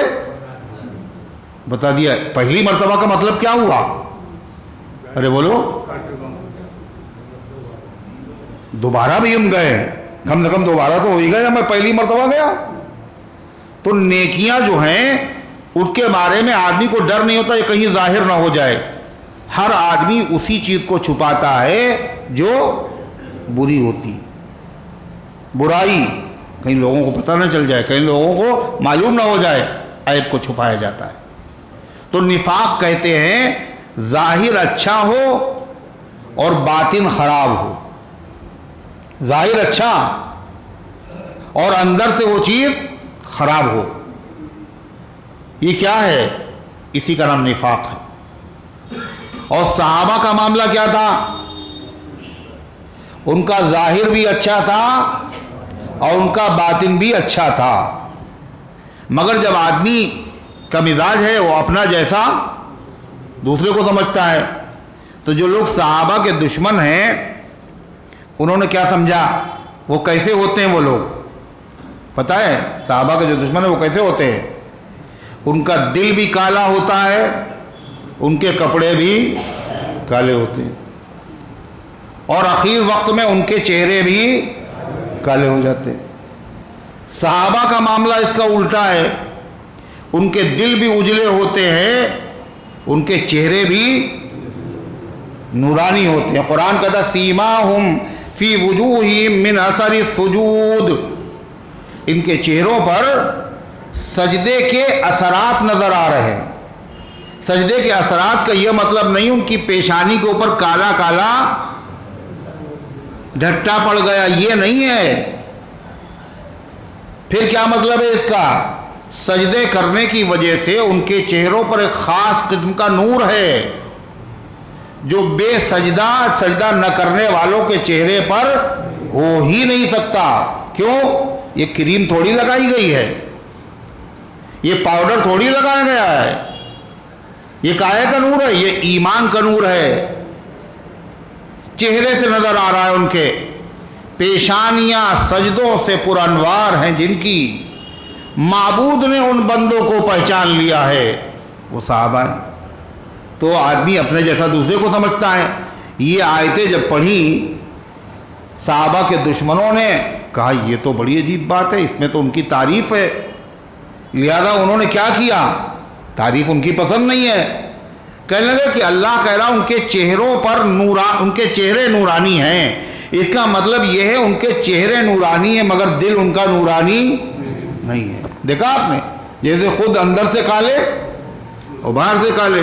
بتا دیا پہلی مرتبہ کا مطلب کیا ہوا۔ ارے بولو، دوبارہ بھی ہم گئے، کم سے کم دوبارہ تو ہو ہی گیا، میں پہلی مرتبہ گیا۔ تو نیکیاں جو ہیں اس کے بارے میں آدمی کو ڈر نہیں ہوتا یہ کہیں ظاہر نہ ہو جائے، ہر آدمی اسی چیز کو چھپاتا ہے جو بری ہوتی، برائی کہیں لوگوں کو پتہ نہ چل جائے، کہیں لوگوں کو معلوم نہ ہو جائے، عیب کو چھپایا جاتا ہے۔ تو نفاق کہتے ہیں ظاہر اچھا ہو اور باطن خراب ہو، ظاہر اچھا اور اندر سے وہ چیز خراب ہو، یہ کیا ہے؟ اسی کا نام نفاق ہے۔ اور صحابہ کا معاملہ کیا تھا؟ ان کا ظاہر بھی اچھا تھا اور ان کا باطن بھی اچھا تھا، مگر جب آدمی کا مزاج ہے وہ اپنا جیسا دوسرے کو سمجھتا ہے، تو جو لوگ صحابہ کے دشمن ہیں انہوں نے کیا سمجھا؟ وہ کیسے ہوتے ہیں وہ لوگ؟ پتہ ہے صحابہ کے جو دشمن ہیں وہ کیسے ہوتے ہیں؟ ان کا دل بھی کالا ہوتا ہے، ان کے کپڑے بھی کالے ہوتے ہیں، اور اخیر وقت میں ان کے چہرے بھی کالے ہو جاتے ہیں۔ صحابہ کا معاملہ اس کا الٹا ہے، ان کے دل بھی اجلے ہوتے ہیں، ان کے چہرے بھی نورانی ہوتے ہیں۔ قرآن کہتا ہے سیماہم فی وجوہہم من اثر السجود، ان کے چہروں پر سجدے کے اثرات نظر آ رہے ہیں۔ سجدے کے اثرات کا یہ مطلب نہیں ان کی پیشانی کے اوپر کالا کالا ڈھٹا پڑ گیا، یہ نہیں ہے۔ پھر کیا مطلب ہے اس کا؟ سجدے کرنے کی وجہ سے ان کے چہروں پر ایک خاص قسم کا نور ہے جو بے سجدہ نہ کرنے والوں کے چہرے پر ہو ہی نہیں سکتا۔ کیوں؟ یہ کریم تھوڑی لگائی گئی ہے، یہ پاؤڈر تھوڑی لگایا گیا ہے، یہ کائے کا نور ہے، یہ ایمان کا نور ہے۔ چہرے سے نظر آ رہا ہے ان کے، پیشانیاں سجدوں سے پر انوار ہیں جن کی، معبود نے ان بندوں کو پہچان لیا ہے، وہ صحابہ ہیں۔ تو آدمی اپنے جیسا دوسرے کو سمجھتا ہے۔ یہ آیتیں جب پڑھی صحابہ کے دشمنوں نے کہا یہ تو بڑی عجیب بات ہے، اس میں تو ان کی تعریف ہے، لہذا انہوں نے کیا کیا؟ تعریف ان کی پسند نہیں ہے. کہنے لگے کہ اللہ کہہ رہا ان کے چہروں پر ان کے چہرے نورانی ہیں. اس کا مطلب یہ ہے ان کے چہرے نورانی ہیں مگر دل ان کا نورانی نہیں ہے. دیکھا آپ نے، جیسے خود اندر سے کالے اور باہر سے کالے،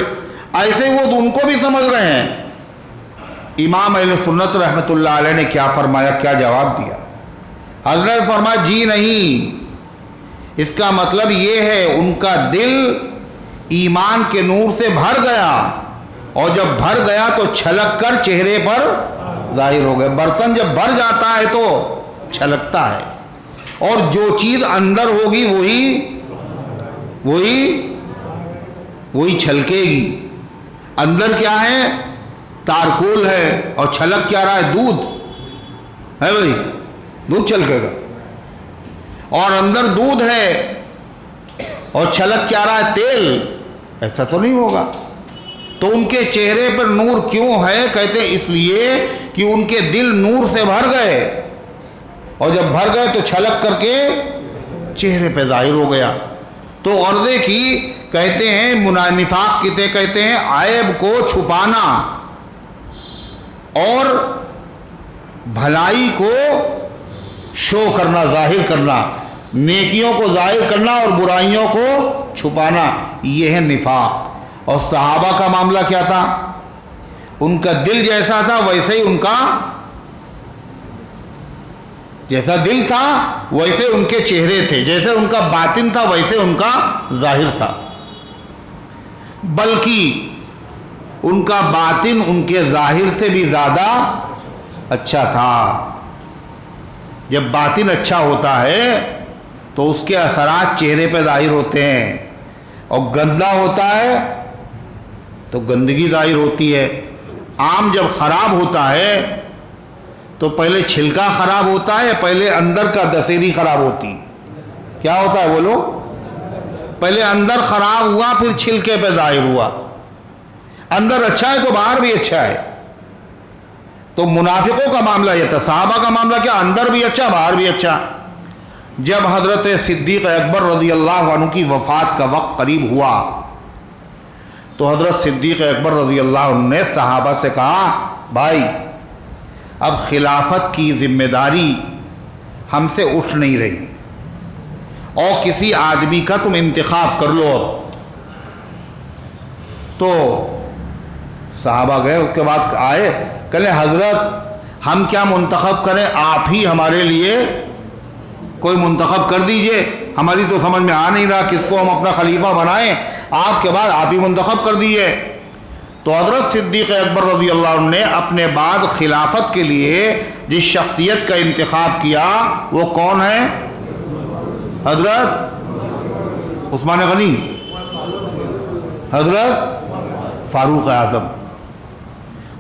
ایسے وہ ان کو بھی سمجھ رہے ہیں. امام اہل سنت رحمۃ اللہ علیہ نے کیا فرمایا، کیا جواب دیا؟ حضرت نے فرمایا جی نہیں، اس کا مطلب یہ ہے ان کا دل ایمان کے نور سے بھر گیا، اور جب بھر گیا تو چھلک کر چہرے پر ظاہر ہو گئے. برتن جب بھر جاتا ہے تو چھلکتا ہے، اور جو چیز اندر ہوگی وہی چھلکے گی. اندر کیا ہے؟ تارکول ہے، اور چھلک کیا رہا ہے؟ دودھ ہے بھائی، دودھ چھلکے گا. اور اندر دودھ ہے اور چھلک کیا رہا ہے؟ تیل. ایسا تو نہیں ہوگا. تو ان کے چہرے پر نور کیوں ہے؟ کہتے ہیں اس لیے کہ ان کے دل نور سے بھر گئے، اور جب بھر گئے تو چھلک کر کے چہرے پہ ظاہر ہو گیا. تو عرضے کی کہتے ہیں نفاق کتے کہتے ہیں عیب کو چھپانا اور بھلائی کو شو کرنا، ظاہر کرنا، نیکیوں کو ظاہر کرنا اور برائیوں کو چھپانا، یہ ہے نفاق. اور صحابہ کا معاملہ کیا تھا؟ ان کا دل جیسا تھا ویسے ہی ان کا، جیسا دل تھا ویسے ان کے چہرے تھے، جیسے ان کا باطن تھا ویسے ان کا ظاہر تھا. بلکہ ان کا باطن ان کے ظاہر سے بھی زیادہ اچھا تھا. جب باطن اچھا ہوتا ہے تو اس کے اثرات چہرے پہ ظاہر ہوتے ہیں، اور گندا ہوتا ہے تو گندگی ظاہر ہوتی ہے. آم جب خراب ہوتا ہے تو پہلے چھلکا خراب ہوتا ہے، پہلے اندر کا دسیری خراب ہوتی. کیا ہوتا ہے بولو؟ پہلے اندر خراب ہوا پھر چھلکے پہ ظاہر ہوا. اندر اچھا ہے تو باہر بھی اچھا ہے. تو منافقوں کا معاملہ یہ تھا. صحابہ کا معاملہ کیا؟ اندر بھی اچھا باہر بھی اچھا. جب حضرت صدیق اکبر رضی اللہ عنہ کی وفات کا وقت قریب ہوا تو حضرت صدیق اکبر رضی اللہ عنہ نے صحابہ سے کہا بھائی اب خلافت کی ذمہ داری ہم سے اٹھ نہیں رہی، اور کسی آدمی کا تم انتخاب کر لو. تو صحابہ گئے، اس کے بعد آئے، کہلے حضرت ہم کیا منتخب کریں، آپ ہی ہمارے لیے کوئی منتخب کر دیجئے، ہماری تو سمجھ میں آ نہیں رہا کس کو ہم اپنا خلیفہ بنائیں، آپ کے بعد آپ ہی منتخب کر دیجئے. تو حضرت صدیق اکبر رضی اللہ عنہ نے اپنے بعد خلافت کے لیے جس شخصیت کا انتخاب کیا وہ کون ہے؟ حضرت عثمان غنی، حضرت فاروق اعظم.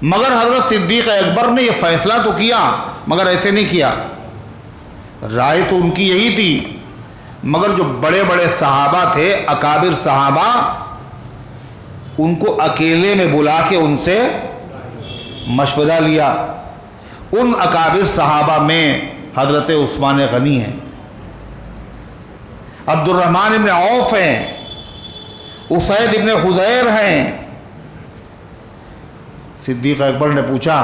مگر حضرت صدیق اکبر نے یہ فیصلہ تو کیا مگر ایسے نہیں کیا. رائے تو ان کی یہی تھی، مگر جو بڑے بڑے صحابہ تھے، اکابر صحابہ، ان کو اکیلے میں بلا کے ان سے مشورہ لیا. ان اکابر صحابہ میں حضرت عثمان غنی ہیں، عبد الرحمن ابن عوف ہیں، اسید ابن حضیر ہیں. صدیق اکبر نے پوچھا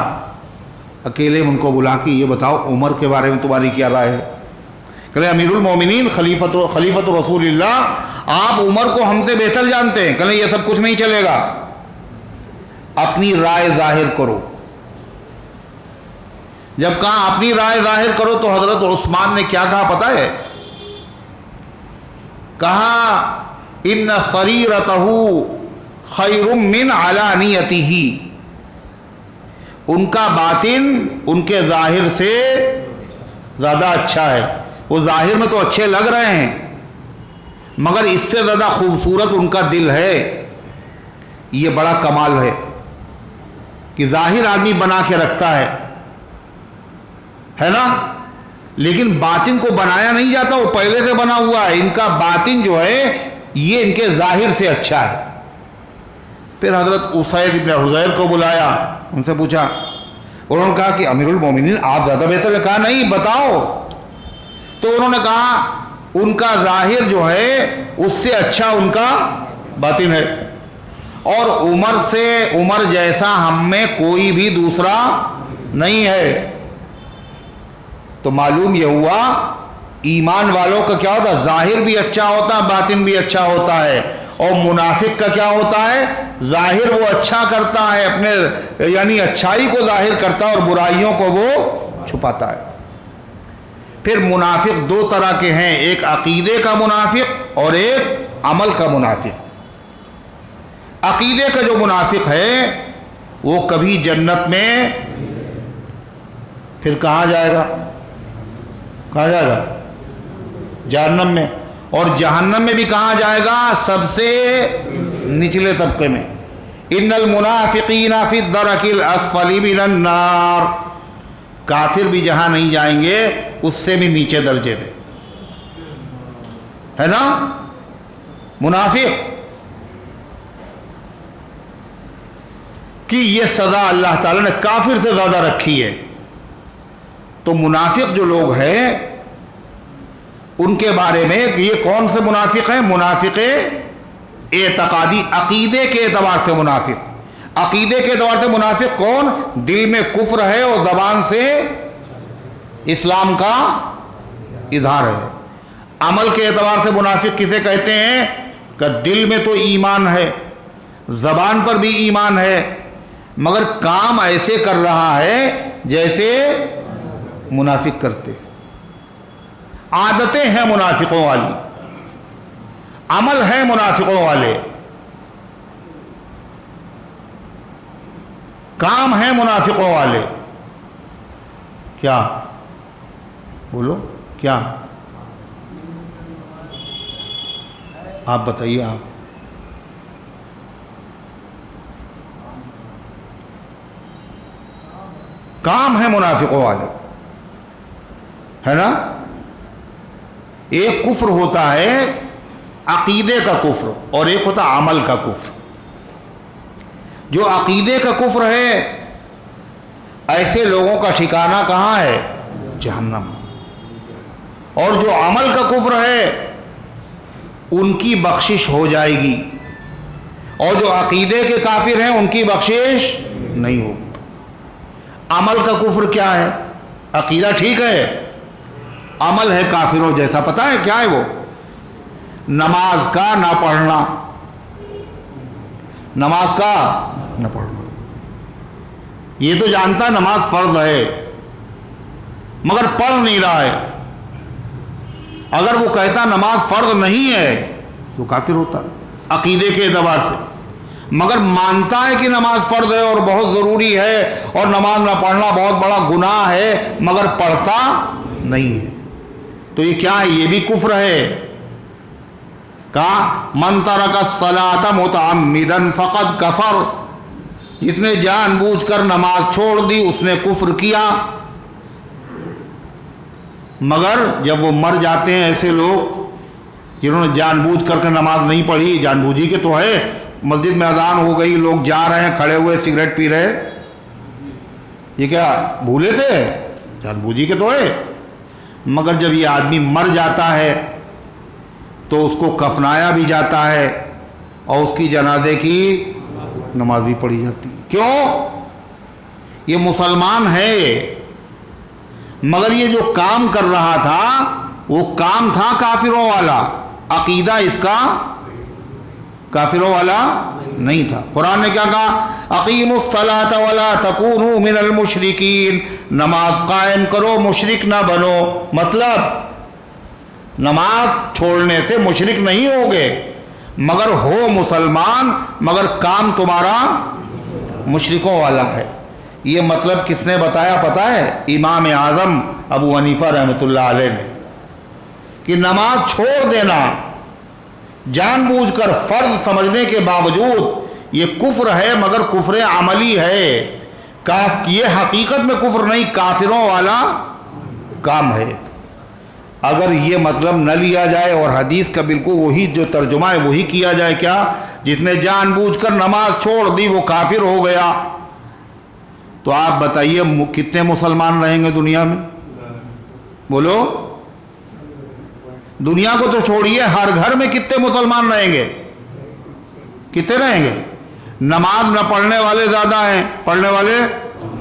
اکیلے ان کو بلا کے یہ بتاؤ عمر کے بارے میں تمہاری کیا رائے ہے؟ کہلے امیر المومنین خلیفۃ رسول اللہ، آپ عمر کو ہم سے بہتر جانتے ہیں. کہلے یہ سب کچھ نہیں چلے گا، اپنی رائے ظاہر کرو. جب کہا اپنی رائے ظاہر کرو تو حضرت عثمان نے کیا کہا پتہ ہے؟ کہا ان سریرتہ خیر من علانیتہ، ان کا باطن ان کے ظاہر سے زیادہ اچھا ہے. وہ ظاہر میں تو اچھے لگ رہے ہیں مگر اس سے زیادہ خوبصورت ان کا دل ہے. یہ بڑا کمال ہے کہ ظاہر آدمی بنا کے رکھتا ہے نا، لیکن باطن کو بنایا نہیں جاتا، وہ پہلے سے بنا ہوا ہے. ان کا باطن جو ہے یہ ان کے ظاہر سے اچھا ہے. پھر حضرت اسید ابن حضیر کو بلایا، ان سے پوچھا، انہوں نے کہا کہ امیر المومنین آپ زیادہ بہتر ہے. کہا نہیں بتاؤ. تو انہوں نے کہا ان کا ظاہر جو ہے اس سے اچھا ان کا باطن ہے، اور عمر جیسا ہم میں کوئی بھی دوسرا نہیں ہے۔ تو معلوم یہ ہوا ایمان والوں کا کیا ہوتا ہے، ظاہر بھی اچھا ہوتا ہے، باطن بھی اچھا ہوتا ہے۔ اور منافق کا کیا ہوتا ہے، ظاہر وہ اچھا کرتا ہے، اپنے یعنی اچھائی کو ظاہر کرتا ہے اور برائیوں کو وہ چھپاتا ہے۔ پھر منافق دو طرح کے ہیں، ایک عقیدے کا منافق اور ایک عمل کا منافق۔ عقیدے کا جو منافق ہے وہ کبھی جنت میں، پھر کہاں جائے گا، کہاں جائے گا، جہنم میں، اور جہنم میں بھی کہاں جائے گا، سب سے نچلے طبقے میں۔ ان المنافقین فی الدرک الاسفل من النار، کافر بھی جہاں نہیں جائیں گے اس سے بھی نیچے درجے پہ ہے نا منافق کی یہ سزا اللہ تعالیٰ نے کافر سے زیادہ رکھی ہے۔ تو منافق جو لوگ ہیں ان کے بارے میں یہ کون سے منافق ہیں، منافق اعتقادی، عقیدے کے اعتبار سے منافق۔ عقیدے کے اعتبار سے منافق کون، دل میں کفر ہے اور زبان سے اسلام کا اظہار ہے۔ عمل کے اعتبار سے منافق کسے کہتے ہیں کہ دل میں تو ایمان ہے، زبان پر بھی ایمان ہے، مگر کام ایسے کر رہا ہے جیسے منافق کرتے، عادتیں ہیں منافقوں والی، عمل ہیں منافقوں والے، کام ہیں منافقوں والے۔ کیا بولو، کیا آپ بتائیے، آپ کام ہے منافقوں والے، ہے نا۔ ایک کفر ہوتا ہے عقیدے کا کفر اور ایک ہوتا ہے عمل کا کفر۔ جو عقیدے کا کفر ہے ایسے لوگوں کا ٹھکانہ کہاں ہے، جہنم۔ اور جو عمل کا کفر ہے ان کی بخشش ہو جائے گی، اور جو عقیدے کے کافر ہیں ان کی بخشش نہیں ہوگی۔ عمل کا کفر کیا ہے، عقیدہ ٹھیک ہے، عمل ہے کافروں جیسا۔ پتہ ہے کیا ہے وہ، نماز کا نہ پڑھنا، نماز کا نہ پڑھنا۔ یہ تو جانتا نماز فرض ہے مگر پڑھ نہیں رہا ہے۔ اگر وہ کہتا نماز فرض نہیں ہے تو کافر ہوتا عقیدے کے اعتبار سے، مگر مانتا ہے کہ نماز فرض ہے اور بہت ضروری ہے اور نماز نہ پڑھنا بہت بڑا گناہ ہے، مگر پڑھتا نہیں ہے، تو یہ کیا ہے، یہ بھی کفر ہے۔ کہا من ترک الصلاۃ متعمدا فقد کفر، جس نے جان بوجھ کر نماز چھوڑ دی اس نے کفر کیا۔ مگر جب وہ مر جاتے ہیں ایسے لوگ جنہوں نے جان بوجھ کر کے نماز نہیں پڑھی، جان بوجھی کے تو ہے، مسجد میں اذان ہو گئی، لوگ جا رہے ہیں کھڑے ہوئے سگریٹ پی رہے، یہ کیا بھولے سے، جان بوجھی کے تو ہے۔ مگر جب یہ آدمی مر جاتا ہے تو اس کو کفنایا بھی جاتا ہے اور اس کی جنازے کی نماز بھی پڑھی جاتی ہے۔ کیوں، یہ مسلمان ہے مگر یہ جو کام کر رہا تھا وہ کام تھا کافروں والا، عقیدہ اس کا کافروں والا نہیں تھا۔ قرآن نے کیا کہا، اقیموا الصلاۃ ولا تکونوا من المشرکین، نماز قائم کرو مشرک نہ بنو۔ مطلب نماز چھوڑنے سے مشرک نہیں ہوگے، مگر ہو مسلمان، مگر کام تمہارا مشرکوں والا ہے۔ یہ مطلب کس نے بتایا پتہ ہے، امام اعظم ابو حنیفہ رحمۃ اللہ علیہ نے، کہ نماز چھوڑ دینا جان بوجھ کر فرض سمجھنے کے باوجود یہ کفر ہے، مگر کفر عملی ہے، یہ حقیقت میں کفر نہیں، کافروں والا کام ہے۔ اگر یہ مطلب نہ لیا جائے اور حدیث کا بالکل وہی جو ترجمہ ہے وہی کیا جائے، کیا جس نے جان بوجھ کر نماز چھوڑ دی وہ کافر ہو گیا، تو آپ بتائیے کتنے مسلمان رہیں گے دنیا میں، بولو دنیا کو تو چھوڑیے، ہر گھر میں کتنے مسلمان رہیں گے؟ کتنے رہیں گے؟ نماز نہ پڑھنے والے زیادہ ہیں، پڑھنے والے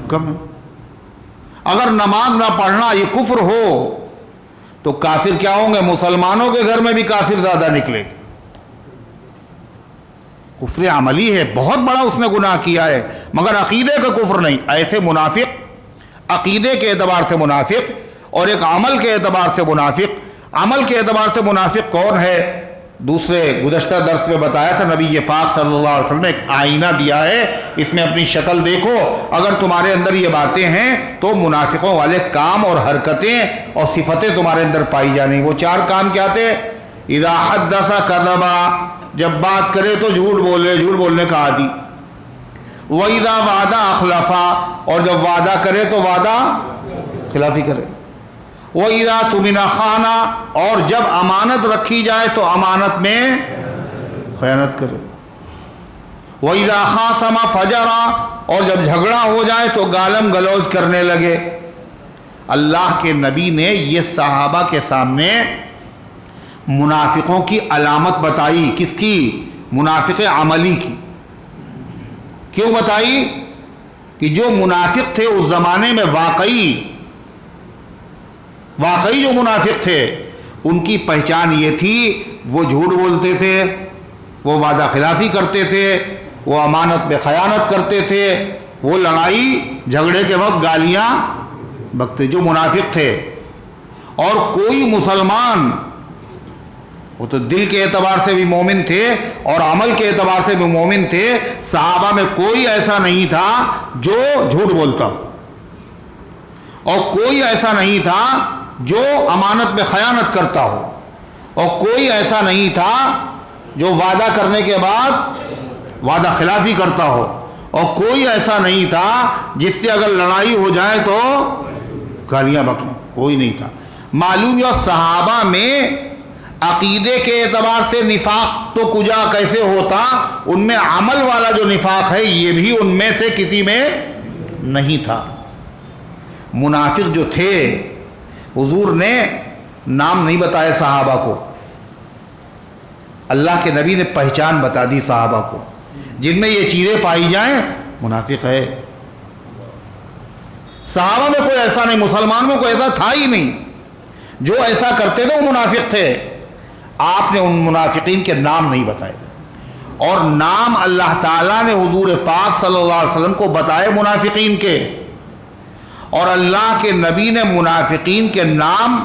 کم ہیں۔ اگر نماز نہ پڑھنا یہ کفر ہو تو کافر کیا ہوں گے؟ مسلمانوں کے گھر میں بھی کافر زیادہ نکلے گے۔ کفر عملی ہے، بہت بڑا اس نے گناہ کیا ہے، مگر عقیدے کا کفر نہیں۔ ایسے منافق عقیدے کے اعتبار سے منافق اور ایک عمل کے اعتبار سے منافق۔ عمل کے اعتبار سے منافق کون ہے؟ دوسرے گزشتہ درس میں بتایا تھا، نبی پاک صلی اللہ علیہ وسلم نے ایک آئینہ دیا ہے، اس میں اپنی شکل دیکھو، اگر تمہارے اندر یہ باتیں ہیں تو منافقوں والے کام اور حرکتیں اور صفتیں تمہارے اندر پائی جانی۔ وہ 4 کام کیا تھے؟ اذا حدث کذب، جب بات کرے تو جھوٹ بولے، جھوٹ بولنے کا عادی۔ وَإِذَا وَعَدَ أَخْلَفَ، اور جب وعدہ کرے تو وعدہ خلافی کرے۔ وَإِذَا اؤْتُمِنَ خَانَ، اور جب امانت رکھی جائے تو امانت میں خیانت کرے۔ وَإِذَا خَاصَمَ فَجَرَ، اور جب جھگڑا ہو جائے تو گالم گلوچ کرنے لگے۔ اللہ کے نبی نے یہ صحابہ کے سامنے منافقوں کی علامت بتائی۔ کس کی؟ منافق عملی کی۔ کیوں بتائی؟ کہ جو منافق تھے اس زمانے میں واقعی جو منافق تھے ان کی پہچان یہ تھی، وہ جھوٹ بولتے تھے، وہ وعدہ خلافی کرتے تھے، وہ امانت میں خیانت کرتے تھے، وہ لڑائی جھگڑے کے وقت گالیاں بکتے، جو منافق تھے۔ اور کوئی مسلمان، وہ تو دل کے اعتبار سے بھی مومن تھے اور عمل کے اعتبار سے بھی مومن تھے، صحابہ میں کوئی ایسا نہیں تھا جو جھوٹ بولتا ہو، اور کوئی ایسا نہیں تھا جو امانت میں خیانت کرتا ہو، اور کوئی ایسا نہیں تھا جو وعدہ کرنے کے بعد وعدہ خلافی کرتا ہو، اور کوئی ایسا نہیں تھا جس سے اگر لڑائی ہو جائے تو گالیاں بکنا، کوئی نہیں تھا۔ معلوم یہ صحابہ میں عقیدے کے اعتبار سے نفاق تو کجا کیسے ہوتا، ان میں عمل والا جو نفاق ہے یہ بھی ان میں سے کسی میں نہیں تھا۔ منافق جو تھے حضور نے نام نہیں بتائے صحابہ کو، اللہ کے نبی نے پہچان بتا دی صحابہ کو، جن میں یہ چیزیں پائی جائیں منافق ہے۔ صحابہ میں کوئی ایسا نہیں، مسلمان میں کوئی ایسا تھا ہی نہیں، جو ایسا کرتے تھے وہ منافق تھے۔ آپ نے ان منافقین کے نام نہیں بتائے، اور نام اللہ تعالیٰ نے حضور پاک صلی اللہ علیہ وسلم کو بتائے منافقین کے، اور اللہ کے نبی نے منافقین کے نام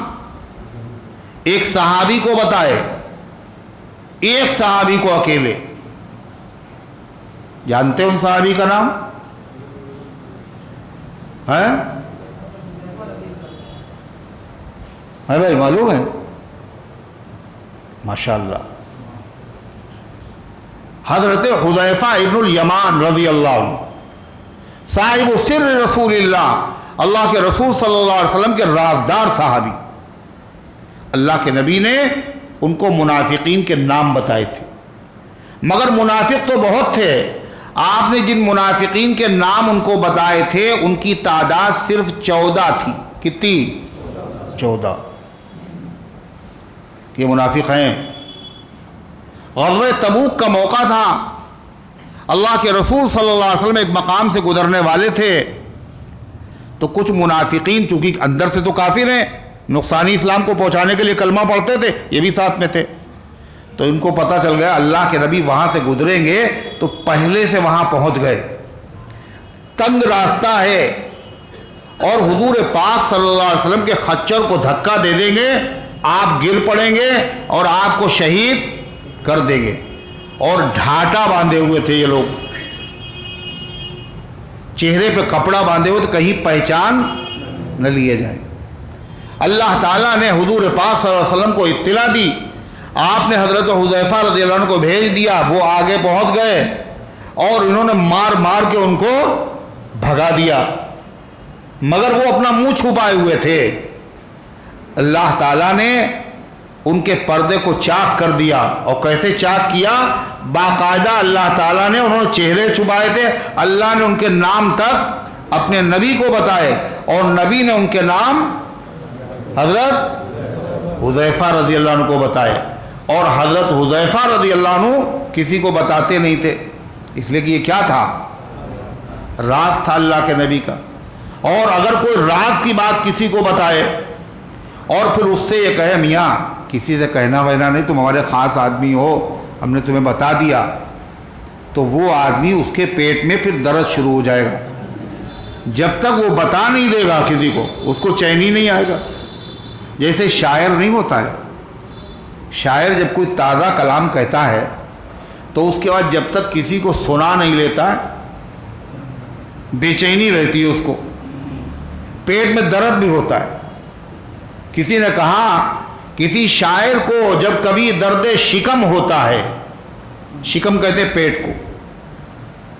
ایک صحابی کو بتائے، ایک صحابی کو اکیلے۔ جانتے ہیں ان صحابی کا نام ہے بھائی؟ معلوم ہے؟ ماشاءاللہ، حضرت حذیفہ ابن الیمان رضی اللہ عنہ، صاحب سر رسول اللہ، اللہ کے رسول صلی اللہ علیہ وسلم کے رازدار صحابی۔ اللہ کے نبی نے ان کو منافقین کے نام بتائے تھے، مگر منافق تو بہت تھے۔ آپ نے جن منافقین کے نام ان کو بتائے تھے ان کی تعداد صرف 14 تھی۔ کتنی؟ 14۔ یہ منافق ہیں۔ غزوہ تبوک کا موقع تھا، اللہ کے رسول صلی اللہ علیہ وسلم ایک مقام سے گزرنے والے تھے، تو کچھ منافقین چونکہ اندر سے تو کافر ہیں، نقصانی اسلام کو پہنچانے کے لیے کلمہ پڑھتے تھے، یہ بھی ساتھ میں تھے، تو ان کو پتہ چل گیا اللہ کے نبی وہاں سے گزریں گے تو پہلے سے وہاں پہنچ گئے، تنگ راستہ ہے، اور حضور پاک صلی اللہ علیہ وسلم کے خچر کو دھکا دے دیں گے، آپ گر پڑیں گے اور آپ کو شہید کر دیں گے۔ اور ڈھاٹا باندھے ہوئے تھے یہ لوگ، چہرے پہ کپڑا باندھے ہوئے تو کہیں پہچان نہ لیے جائیں۔ اللہ تعالیٰ نے حضور پاک صلی اللہ علیہ وسلم کو اطلاع دی، آپ نے حضرت حذیفہ رضی اللہ عنہ کو بھیج دیا، وہ آگے پہنچ گئے اور انہوں نے مار مار کے ان کو بھگا دیا، مگر وہ اپنا منہ چھپائے ہوئے تھے۔ اللہ تعالیٰ نے ان کے پردے کو چاک کر دیا، اور کیسے چاک کیا؟ باقاعدہ اللہ تعالیٰ نے، انہوں نے چہرے چھپائے تھے، اللہ نے ان کے نام تک اپنے نبی کو بتائے، اور نبی نے ان کے نام حضرت حذیفہ رضی اللہ عنہ کو بتائے، اور حضرت حذیفہ رضی اللہ عنہ کسی کو بتاتے نہیں تھے، اس لیے کہ یہ کیا تھا؟ راز تھا اللہ کے نبی کا۔ اور اگر کوئی راز کی بات کسی کو بتائے اور پھر اس سے یہ کہے میاں کسی سے کہنا وہنا نہیں، تم ہمارے خاص آدمی ہو، ہم نے تمہیں بتا دیا، تو وہ آدمی اس کے پیٹ میں پھر درد شروع ہو جائے گا۔ جب تک وہ بتا نہیں دے گا کسی کو، اس کو چین ہی نہیں آئے گا۔ جیسے شاعر نہیں ہوتا ہے، شاعر جب کوئی تازہ کلام کہتا ہے تو اس کے بعد جب تک کسی کو سنا نہیں لیتا ہے بے چینی رہتی ہے، اس کو پیٹ میں درد بھی ہوتا ہے۔ کسی نے کہا کسی شاعر کو جب کبھی درد شکم ہوتا ہے، شکم کہتے ہیں پیٹ کو،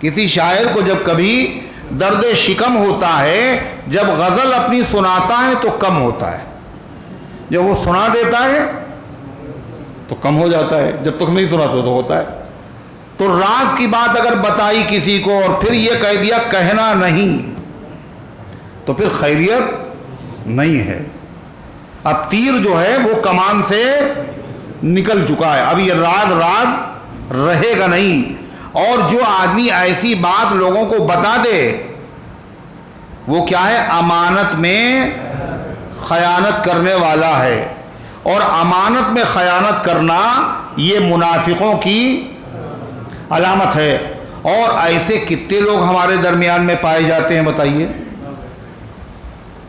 کسی شاعر کو جب کبھی درد شکم ہوتا ہے، جب غزل اپنی سناتا ہے تو کم ہوتا ہے، جب وہ سنا دیتا ہے تو کم ہو جاتا ہے، جب تک نہیں سناتا تو ہوتا ہے۔ تو راز کی بات اگر بتائی کسی کو اور پھر یہ کہہ دیا کہنا نہیں، تو پھر خیریت نہیں ہے۔ اب تیر جو ہے وہ کمان سے نکل چکا ہے، اب یہ راز رہے گا نہیں۔ اور جو آدمی ایسی بات لوگوں کو بتا دے وہ کیا ہے؟ امانت میں خیانت کرنے والا ہے، اور امانت میں خیانت کرنا یہ منافقوں کی علامت ہے۔ اور ایسے کتنے لوگ ہمارے درمیان میں پائے جاتے ہیں بتائیے،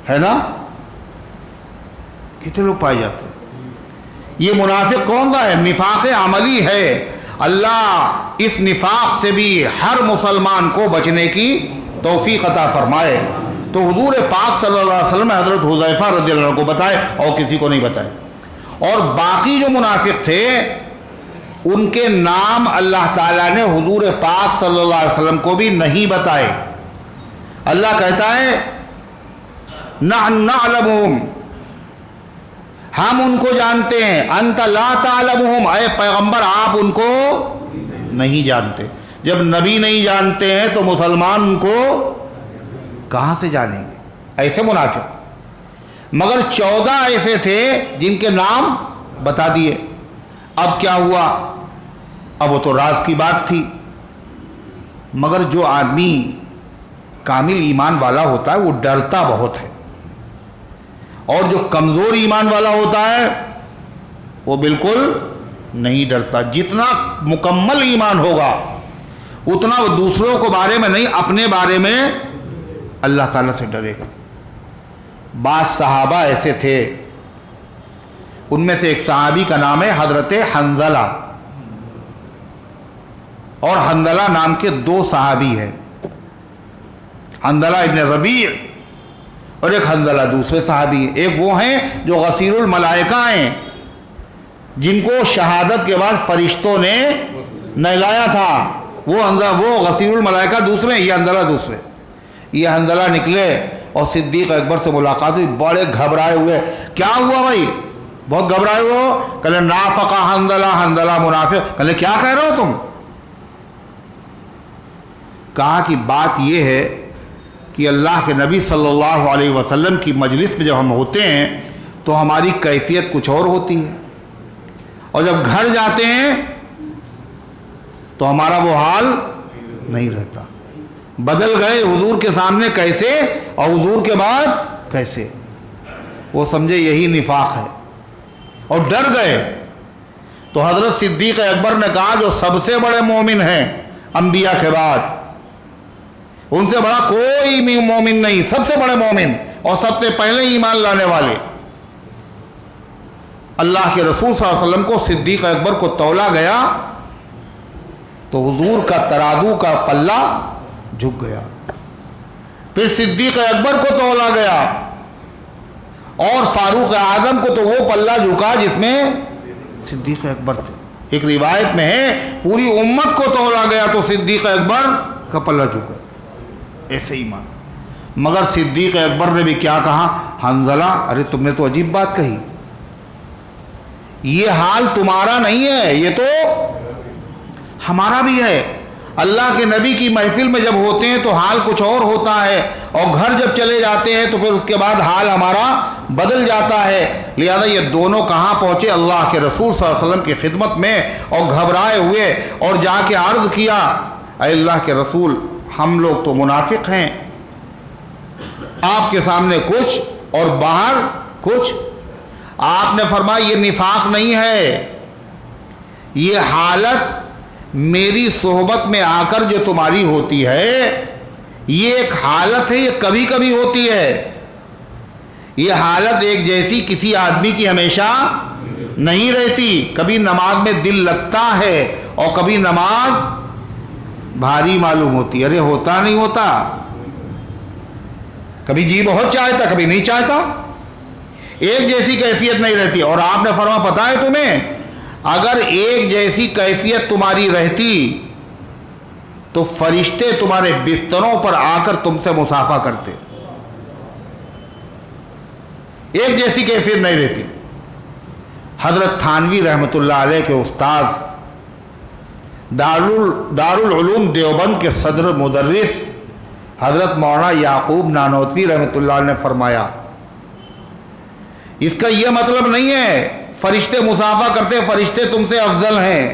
ہے نا؟ کتنے لوگ پائے جاتے ہیں؟ یہ منافق کون سا ہے؟ نفاق عملی ہے۔ اللہ اس نفاق سے بھی ہر مسلمان کو بچنے کی توفیق عطا فرمائے۔ تو حضور پاک صلی اللہ علیہ وسلم حضرت حذیفہ رضی اللہ عنہ کو بتائے اور کسی کو نہیں بتائے۔ اور باقی جو منافق تھے ان کے نام اللہ تعالیٰ نے حضور پاک صلی اللہ علیہ وسلم کو بھی نہیں بتائے۔ اللہ کہتا ہے نعلمہم، ہم ان کو جانتے ہیں، انت لا تعلمہم، اے پیغمبر آپ ان کو نہیں جانتے۔ جب نبی نہیں جانتے ہیں تو مسلمان ان کو کہاں سے جانیں گے؟ ایسے منافق۔ مگر 14 ایسے تھے جن کے نام بتا دیے۔ اب کیا ہوا؟ اب وہ تو راز کی بات تھی، مگر جو آدمی کامل ایمان والا ہوتا ہے وہ ڈرتا بہت ہے، اور جو کمزور ایمان والا ہوتا ہے وہ بالکل نہیں ڈرتا۔ جتنا مکمل ایمان ہوگا اتنا وہ دوسروں کو بارے میں نہیں، اپنے بارے میں اللہ تعالیٰ سے ڈرے گا۔ بعض صحابہ ایسے تھے، ان میں سے ایک صحابی کا نام ہے حضرت حنظلہ، اور حنظلہ نام کے 2 صحابی ہیں، حنظلہ ابن ربیع اور ایک حنظلہ دوسرے صحابی ہیں۔ ایک وہ ہیں جو غسیل الملائکہ ہیں، جن کو شہادت کے بعد فرشتوں نے نہلایا تھا، وہ غسیل الملائکہ دوسرے، یہ حنظلہ دوسرے۔ یہ حنظلہ نکلے اور صدیق اکبر سے ملاقات ہوئی، بڑے گھبرائے ہوئے۔ کیا ہوا بھائی؟ بہت گھبرائے ہوئے۔ کہلے نافقہ حنظلہ، حنظلہ منافق۔ کہلے کیا کہہ رہے ہو تم؟ کہا کہ بات یہ ہے کہ اللہ کے نبی صلی اللہ علیہ وسلم کی مجلس میں جب ہم ہوتے ہیں تو ہماری کیفیت کچھ اور ہوتی ہے، اور جب گھر جاتے ہیں تو ہمارا وہ حال نہیں رہتا۔ بدل گئے حضور کے سامنے کیسے اور حضور کے بعد کیسے۔ وہ سمجھے یہی نفاق ہے اور ڈر گئے۔ تو حضرت صدیق اکبر نے کہا جو سب سے بڑے مومن ہیں انبیاء کے بعد، ان سے بڑا کوئی مومن نہیں، سب سے بڑے مومن اور سب سے پہلے ایمان لانے والے، اللہ کے رسول صلی اللہ علیہ وسلم کو صدیق اکبر کو تولا گیا تو حضور کا ترازو کا پلہ جھک گیا۔ پھر صدیق اکبر کو تولا گیا اور فاروق اعظم کو تو وہ پلہ جھکا جس میں صدیق اکبر تھے۔ ایک روایت میں ہے پوری امت کو تولا گیا تو صدیق اکبر کا پلہ جھک گیا۔ ایسے ایمان۔ مگر صدیق اکبر نے بھی کیا کہا؟ حنظلہ ارے تم نے تو عجیب بات کہی، یہ حال تمہارا نہیں ہے، یہ تو ہمارا بھی ہے۔ اللہ کے نبی کی محفل میں جب ہوتے ہیں تو حال کچھ اور ہوتا ہے، اور گھر جب چلے جاتے ہیں تو پھر اس کے بعد حال ہمارا بدل جاتا ہے۔ لہذا یہ دونوں کہاں پہنچے؟ اللہ کے رسول صلی اللہ علیہ وسلم کی خدمت میں، اور گھبرائے ہوئے اور جا کے عرض کیا، اے اللہ کے رسول، ہم لوگ تو منافق ہیں، آپ کے سامنے کچھ اور باہر کچھ۔ آپ نے فرمایا یہ نفاق نہیں ہے، یہ حالت میری صحبت میں آ کر جو تمہاری ہوتی ہے یہ ایک حالت ہے، یہ کبھی کبھی ہوتی ہے۔ یہ حالت ایک جیسی کسی آدمی کی ہمیشہ نہیں رہتی۔ کبھی نماز میں دل لگتا ہے اور کبھی نماز بھاری معلوم ہوتی ہے۔ ارے ہوتا نہیں ہوتا، کبھی جی بہت چاہتا کبھی نہیں چاہتا، ایک جیسی کیفیت نہیں رہتی۔ اور آپ نے فرمایا پتہ ہے تمہیں، اگر ایک جیسی کیفیت تمہاری رہتی تو فرشتے تمہارے بستروں پر آ کر تم سے مصافحہ کرتے۔ ایک جیسی کیفیت نہیں رہتی۔ حضرت تھانوی رحمۃ اللہ علیہ کے استاذ، دارالعلوم دیوبند کے صدر مدرس حضرت مولانا یعقوب نانوتوی رحمۃ اللہ علیہ نے فرمایا، اس کا یہ مطلب نہیں ہے فرشتے مصافحہ کرتے فرشتے تم سے افضل ہیں،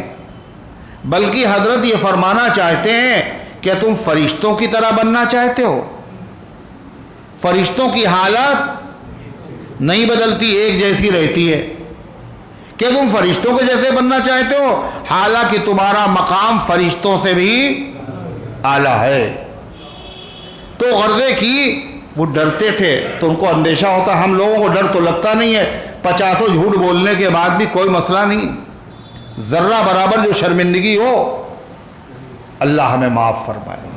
بلکہ حضرت یہ فرمانا چاہتے ہیں کہ تم فرشتوں کی طرح بننا چاہتے ہو؟ فرشتوں کی حالت نہیں بدلتی، ایک جیسی رہتی ہے۔ کہ تم فرشتوں کے جیسے بننا چاہتے ہو، حالانکہ تمہارا مقام فرشتوں سے بھی اعلیٰ ہے۔ تو غرضے کی وہ ڈرتے تھے تو ان کو اندیشہ ہوتا، ہم لوگوں کو ڈر تو لگتا نہیں ہے، 50 جھوٹ بولنے کے بعد بھی کوئی مسئلہ نہیں، ذرہ برابر جو شرمندگی ہو، اللہ ہمیں معاف فرمائے۔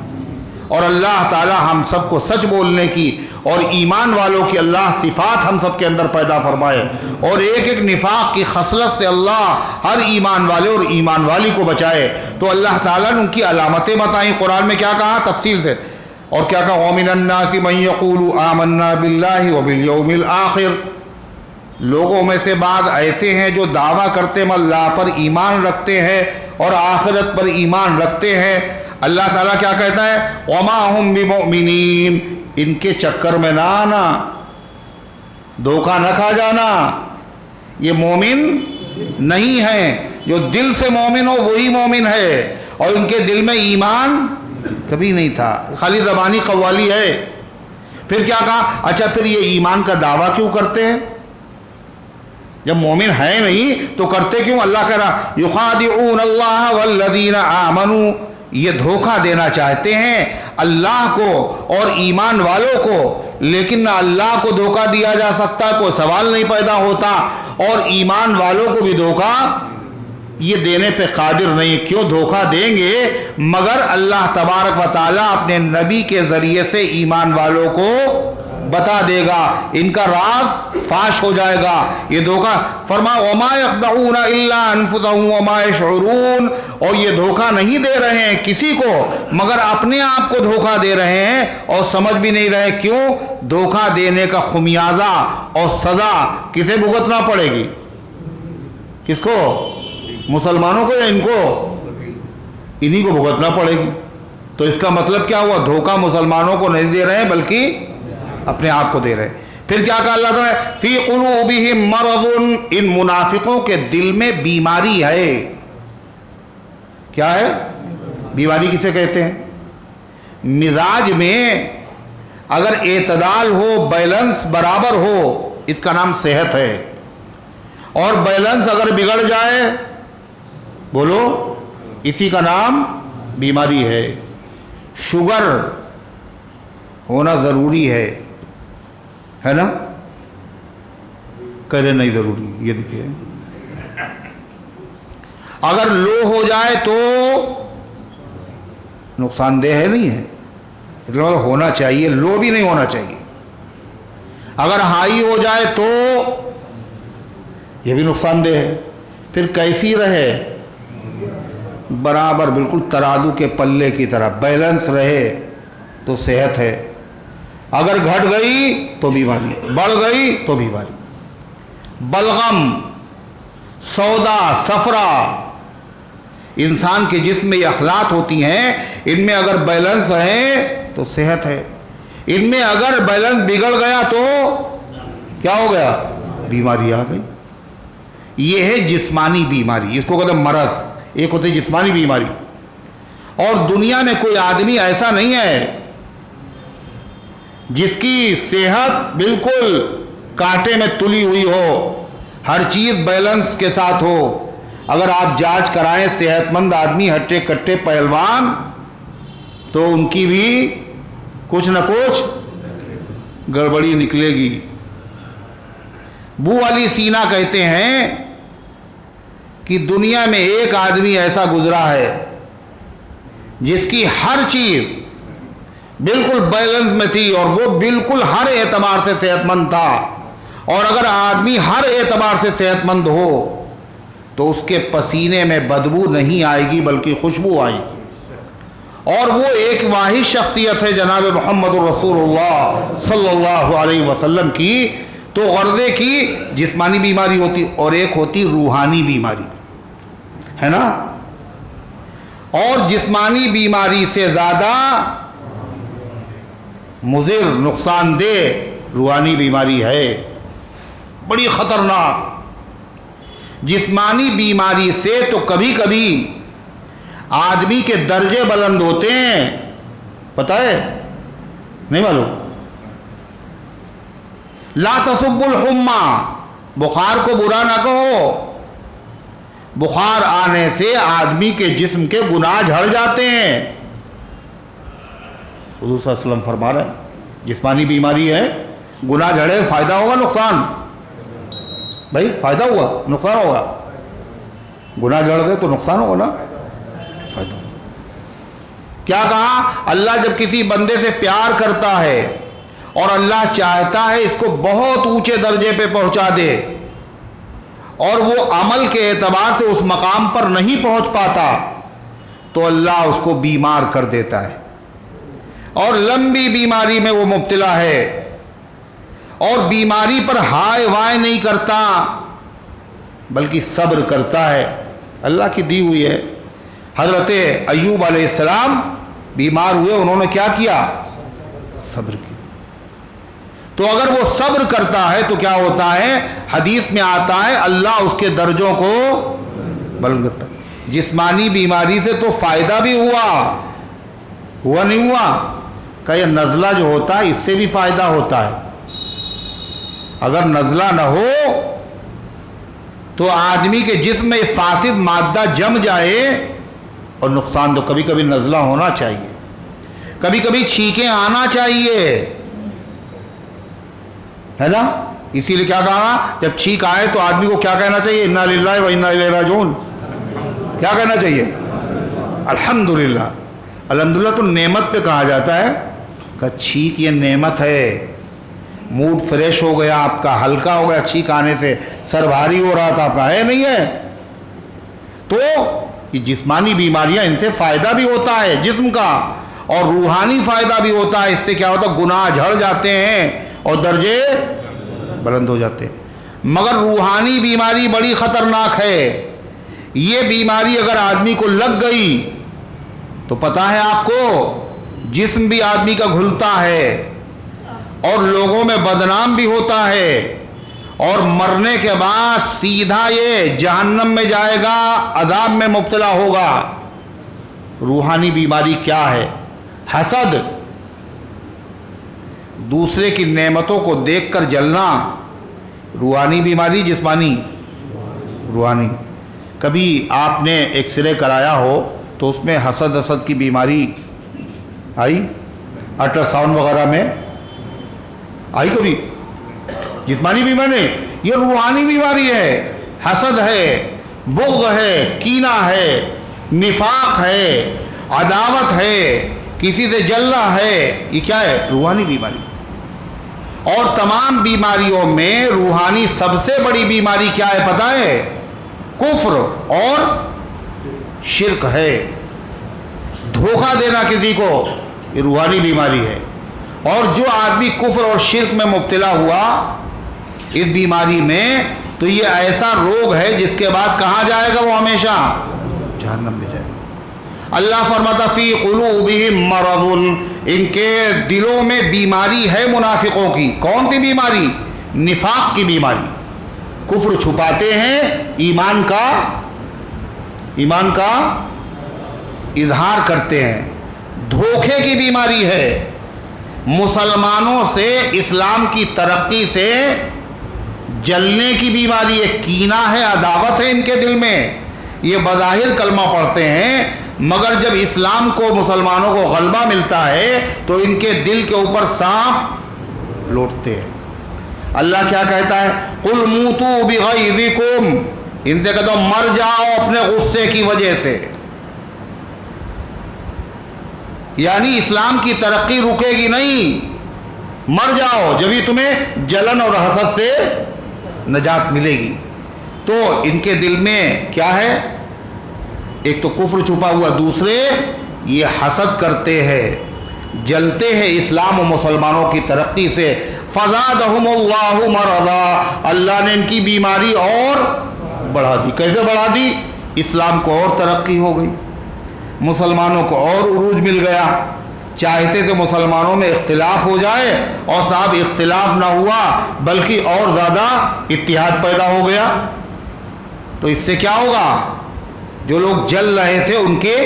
اور اللہ تعالی ہم سب کو سچ بولنے کی اور ایمان والوں کی اللہ صفات ہم سب کے اندر پیدا فرمائے، اور ایک ایک نفاق کی خصلت سے اللہ ہر ایمان والے اور ایمان والی کو بچائے۔ تو اللہ تعالیٰ نے ان کی علامتیں بتائیں، قرآن میں کیا کہا تفصیل سے، اور کیا کہا وَمِنَ النَّاسِ مَن يَقُولُ آمَنَّا بِاللَّهِ وَبِالْيَوْمِ الْآخِرِ، لوگوں میں سے بعض ایسے ہیں جو دعویٰ کرتے ہیں اللہ پر ایمان رکھتے ہیں اور آخرت پر ایمان رکھتے ہیں۔ اللہ تعالیٰ کیا کہتا ہے وَمَا هُمْ بِمُؤْمِنِينَ، ان کے چکر میں نہ آنا، دھوکہ نہ کھا جانا، یہ مومن نہیں ہیں۔ جو دل سے مومن ہو وہی مومن ہے، اور ان کے دل میں ایمان کبھی نہیں تھا، خالی زبانی قوالی ہے۔ پھر کیا کہا، اچھا پھر یہ ایمان کا دعویٰ کیوں کرتے ہیں؟ جب مومن ہے نہیں تو کرتے کیوں؟ اللہ کہہ رہا یخادعون اللہ والذین آمنوا، یہ دھوکہ دینا چاہتے ہیں اللہ کو اور ایمان والوں کو، لیکن نہ اللہ کو دھوکہ دیا جا سکتا، کوئی سوال نہیں پیدا ہوتا، اور ایمان والوں کو بھی دھوکہ یہ دینے پہ قادر نہیں۔ کیوں دھوکہ دیں گے؟ مگر اللہ تبارک و تعالیٰ اپنے نبی کے ذریعے سے ایمان والوں کو بتا دے گا، ان کا راز فاش ہو جائے گا۔ یہ دھوکہ فرمایا وَمَا يَخْدَعُونَ إِلَّا أَنفُسَهُمْ وَمَا يَشْعُرُونَ، اور یہ دھوکہ نہیں دے رہے ہیں کسی کو مگر اپنے آپ کو دھوکہ دے رہے ہیں اور سمجھ بھی نہیں رہے۔ کیوں؟ دھوکہ دینے کا خمیازہ اور سزا کسے بھگتنا پڑے گی؟ کس کو؟ مسلمانوں کو یا ان کو؟ انہی کو بھگتنا پڑے گی۔ تو اس کا مطلب کیا ہوا؟ دھوکہ مسلمانوں کو نہیں دے رہے ہیں بلکہ اپنے آپ کو دے رہے ہیں۔ پھر کیا کہا اللہ تعالیٰ فی قلوبہم مرض، ان منافقوں کے دل میں بیماری ہے۔ کیا ہے بیماری؟ کسے کہتے ہیں؟ مزاج میں اگر اعتدال ہو، بیلنس برابر ہو، اس کا نام صحت ہے، اور بیلنس اگر بگڑ جائے بولو اسی کا نام بیماری ہے۔ شوگر ہونا ضروری ہے نا؟ کرے نہیں ضروری، یہ دیکھیے اگر لو ہو جائے تو نقصان دہ ہے، نہیں ہے، مطلب ہونا چاہیے، لو بھی نہیں ہونا چاہیے۔ اگر ہائی ہو جائے تو یہ بھی نقصان دہ ہے۔ پھر کیسی رہے؟ برابر، بالکل ترازو کے پلے کی طرح بیلنس رہے تو صحت ہے۔ اگر گھٹ گئی تو بیماری، بڑھ گئی تو بیماری۔ بلغم، سودا، صفرا، انسان کے جسم میں یہ اخلاق ہوتی ہیں، ان میں اگر بیلنس ہے تو صحت ہے، ان میں اگر بیلنس بگڑ گیا تو کیا ہو گیا؟ بیماری آ گئی. یہ ہے جسمانی بیماری، اس کو کہتے ہیں مرض. ایک ہوتی ہے جسمانی بیماری. اور دنیا میں کوئی آدمی ایسا نہیں ہے جس کی صحت بالکل کانٹے میں تلی ہوئی ہو، ہر چیز بیلنس کے ساتھ ہو. اگر آپ جانچ کرائیں صحت مند آدمی، ہٹے کٹے پہلوان، تو ان کی بھی کچھ نہ کچھ گڑبڑی نکلے گی. بو علی سینا کہتے ہیں کہ دنیا میں ایک آدمی ایسا گزرا ہے جس کی ہر چیز بالکل بیلنس میں تھی اور وہ بالکل ہر اعتبار سے صحت مند تھا. اور اگر آدمی ہر اعتبار سے صحت مند ہو تو اس کے پسینے میں بدبو نہیں آئے گی بلکہ خوشبو آئے گی. اور وہ ایک واحد شخصیت ہے جناب محمد رسول اللہ صلی اللہ علیہ وسلم کی. تو غرضے کی جسمانی بیماری ہوتی اور ایک ہوتی روحانی بیماری، ہے نا. اور جسمانی بیماری سے زیادہ مضر، نقصان دہ روحانی بیماری ہے، بڑی خطرناک. جسمانی بیماری سے تو کبھی کبھی آدمی کے درجے بلند ہوتے ہیں، پتہ ہے؟ نہیں معلوم؟ لا تسب الحمى، بخار کو برا نہ کہو. بخار آنے سے آدمی کے جسم کے گناہ جھڑ جاتے ہیں. حضور صلی اللہ علیہ وسلم فرما رہے ہیں جسمانی بیماری ہے، گناہ جھڑے، فائدہ ہوگا نقصان؟ بھائی فائدہ ہوا نقصان ہوگا؟ گناہ جھڑ گئے تو نقصان ہوگا نا، فائدہ ہوگا. کیا کہا؟ اللہ جب کسی بندے سے پیار کرتا ہے اور اللہ چاہتا ہے اس کو بہت اونچے درجے پہ پہنچا دے اور وہ عمل کے اعتبار سے اس مقام پر نہیں پہنچ پاتا تو اللہ اس کو بیمار کر دیتا ہے اور لمبی بیماری میں وہ مبتلا ہے اور بیماری پر ہائے وائے نہیں کرتا بلکہ صبر کرتا ہے. اللہ کی دی ہوئی ہے. حضرت ایوب علیہ السلام بیمار ہوئے، انہوں نے کیا کیا؟ صبر کیا. تو اگر وہ صبر کرتا ہے تو کیا ہوتا ہے؟ حدیث میں آتا ہے اللہ اس کے درجوں کو بلند کرتا ہے. جسمانی بیماری سے تو فائدہ بھی ہوا نہیں ہوا؟ کہ یہ نزلہ جو ہوتا ہے اس سے بھی فائدہ ہوتا ہے. اگر نزلہ نہ ہو تو آدمی کے جسم میں فاسد مادہ جم جائے اور نقصان. تو کبھی کبھی نزلہ ہونا چاہیے، کبھی کبھی چھینکیں آنا چاہیے، ہے نا. اسی لیے کیا کہا؟ جب چھینک آئے تو آدمی کو کیا کہنا چاہیے؟ انا للہ و انا الیہ راجعون. کیا کہنا چاہیے؟ الحمدللہ. الحمدللہ تو نعمت پہ کہا جاتا ہے کہ چھینک یہ نعمت ہے. موڈ فریش ہو گیا آپ کا، ہلکا ہو گیا چھینک آنے سے، سر بھاری ہو رہا تھا آپ کا، ہے نہیں ہے؟ تو یہ جسمانی بیماریاں، ان سے فائدہ بھی ہوتا ہے جسم کا اور روحانی فائدہ بھی ہوتا ہے. اس سے کیا ہوتا ہے؟ گناہ جھڑ جاتے ہیں اور درجے بلند ہو جاتے ہیں. مگر روحانی بیماری بڑی خطرناک ہے. یہ بیماری اگر آدمی کو لگ گئی تو پتہ ہے آپ کو، جسم بھی آدمی کا گھلتا ہے اور لوگوں میں بدنام بھی ہوتا ہے اور مرنے کے بعد سیدھا یہ جہنم میں جائے گا، عذاب میں مبتلا ہوگا. روحانی بیماری کیا ہے؟ حسد، دوسرے کی نعمتوں کو دیکھ کر جلنا. روحانی بیماری، جسمانی؟ روحانی. کبھی آپ نے ایکس رے کرایا ہو تو اس میں حسد کی بیماری آئی؟ الٹرا ساؤنڈ وغیرہ میں آئی کبھی؟ جسمانی بیماری، یہ روحانی بیماری ہے. حسد ہے، بغض ہے، کینہ ہے، نفاق ہے، عداوت ہے، کسی سے جلنا ہے. یہ کیا ہے؟ روحانی بیماری. اور تمام بیماریوں میں روحانی سب سے بڑی بیماری کیا ہے پتہ ہے؟ کفر اور شرک ہے. دھوکہ دینا کسی کو، یہ روحانی بیماری ہے. اور جو آدمی کفر اور شرک میں مبتلا ہوا اس بیماری میں، تو یہ ایسا روگ ہے جس کے بعد کہاں جائے گا؟ وہ ہمیشہ جہنم میں جائے گا. اللہ فرماتا فی قلوبہم مرض، ان کے دلوں میں بیماری ہے منافقوں کی. کون سی بیماری؟ نفاق کی بیماری، کفر چھپاتے ہیں، ایمان کا اظہار کرتے ہیں۔ دھوکے کی بیماری ہے، مسلمانوں سے، اسلام کی ترقی سے جلنے کی بیماری ہے، کینہ ہے، عداوت ہے ان کے دل میں۔ یہ بظاہر کلمہ پڑھتے ہیں مگر جب اسلام کو، مسلمانوں کو غلبہ ملتا ہے تو ان کے دل کے اوپر سانپ لوٹتے ہیں۔ اللہ کیا کہتا ہے؟ قُلْ مُوتُوا بِغَيْظِكُمْ، ان سے کہتا ہوں مر جاؤ اپنے غصے کی وجہ سے۔ یعنی اسلام کی ترقی رکے گی نہیں، مر جاؤ جبھی تمہیں جلن اور حسد سے نجات ملے گی۔ تو ان کے دل میں کیا ہے؟ ایک تو کفر چھپا ہوا، دوسرے یہ حسد کرتے ہیں، جلتے ہیں اسلام و مسلمانوں کی ترقی سے۔ فزادہم اللہ مرضا، اللہ نے ان کی بیماری اور بڑھا دی۔ کیسے بڑھا دی؟ اسلام کو اور ترقی ہو گئی، مسلمانوں کو اور عروج مل گیا۔ چاہتے تھے مسلمانوں میں اختلاف ہو جائے، اور صاحب اختلاف نہ ہوا بلکہ اور زیادہ اتحاد پیدا ہو گیا۔ تو اس سے کیا ہوگا؟ جو لوگ جل رہے تھے ان کے،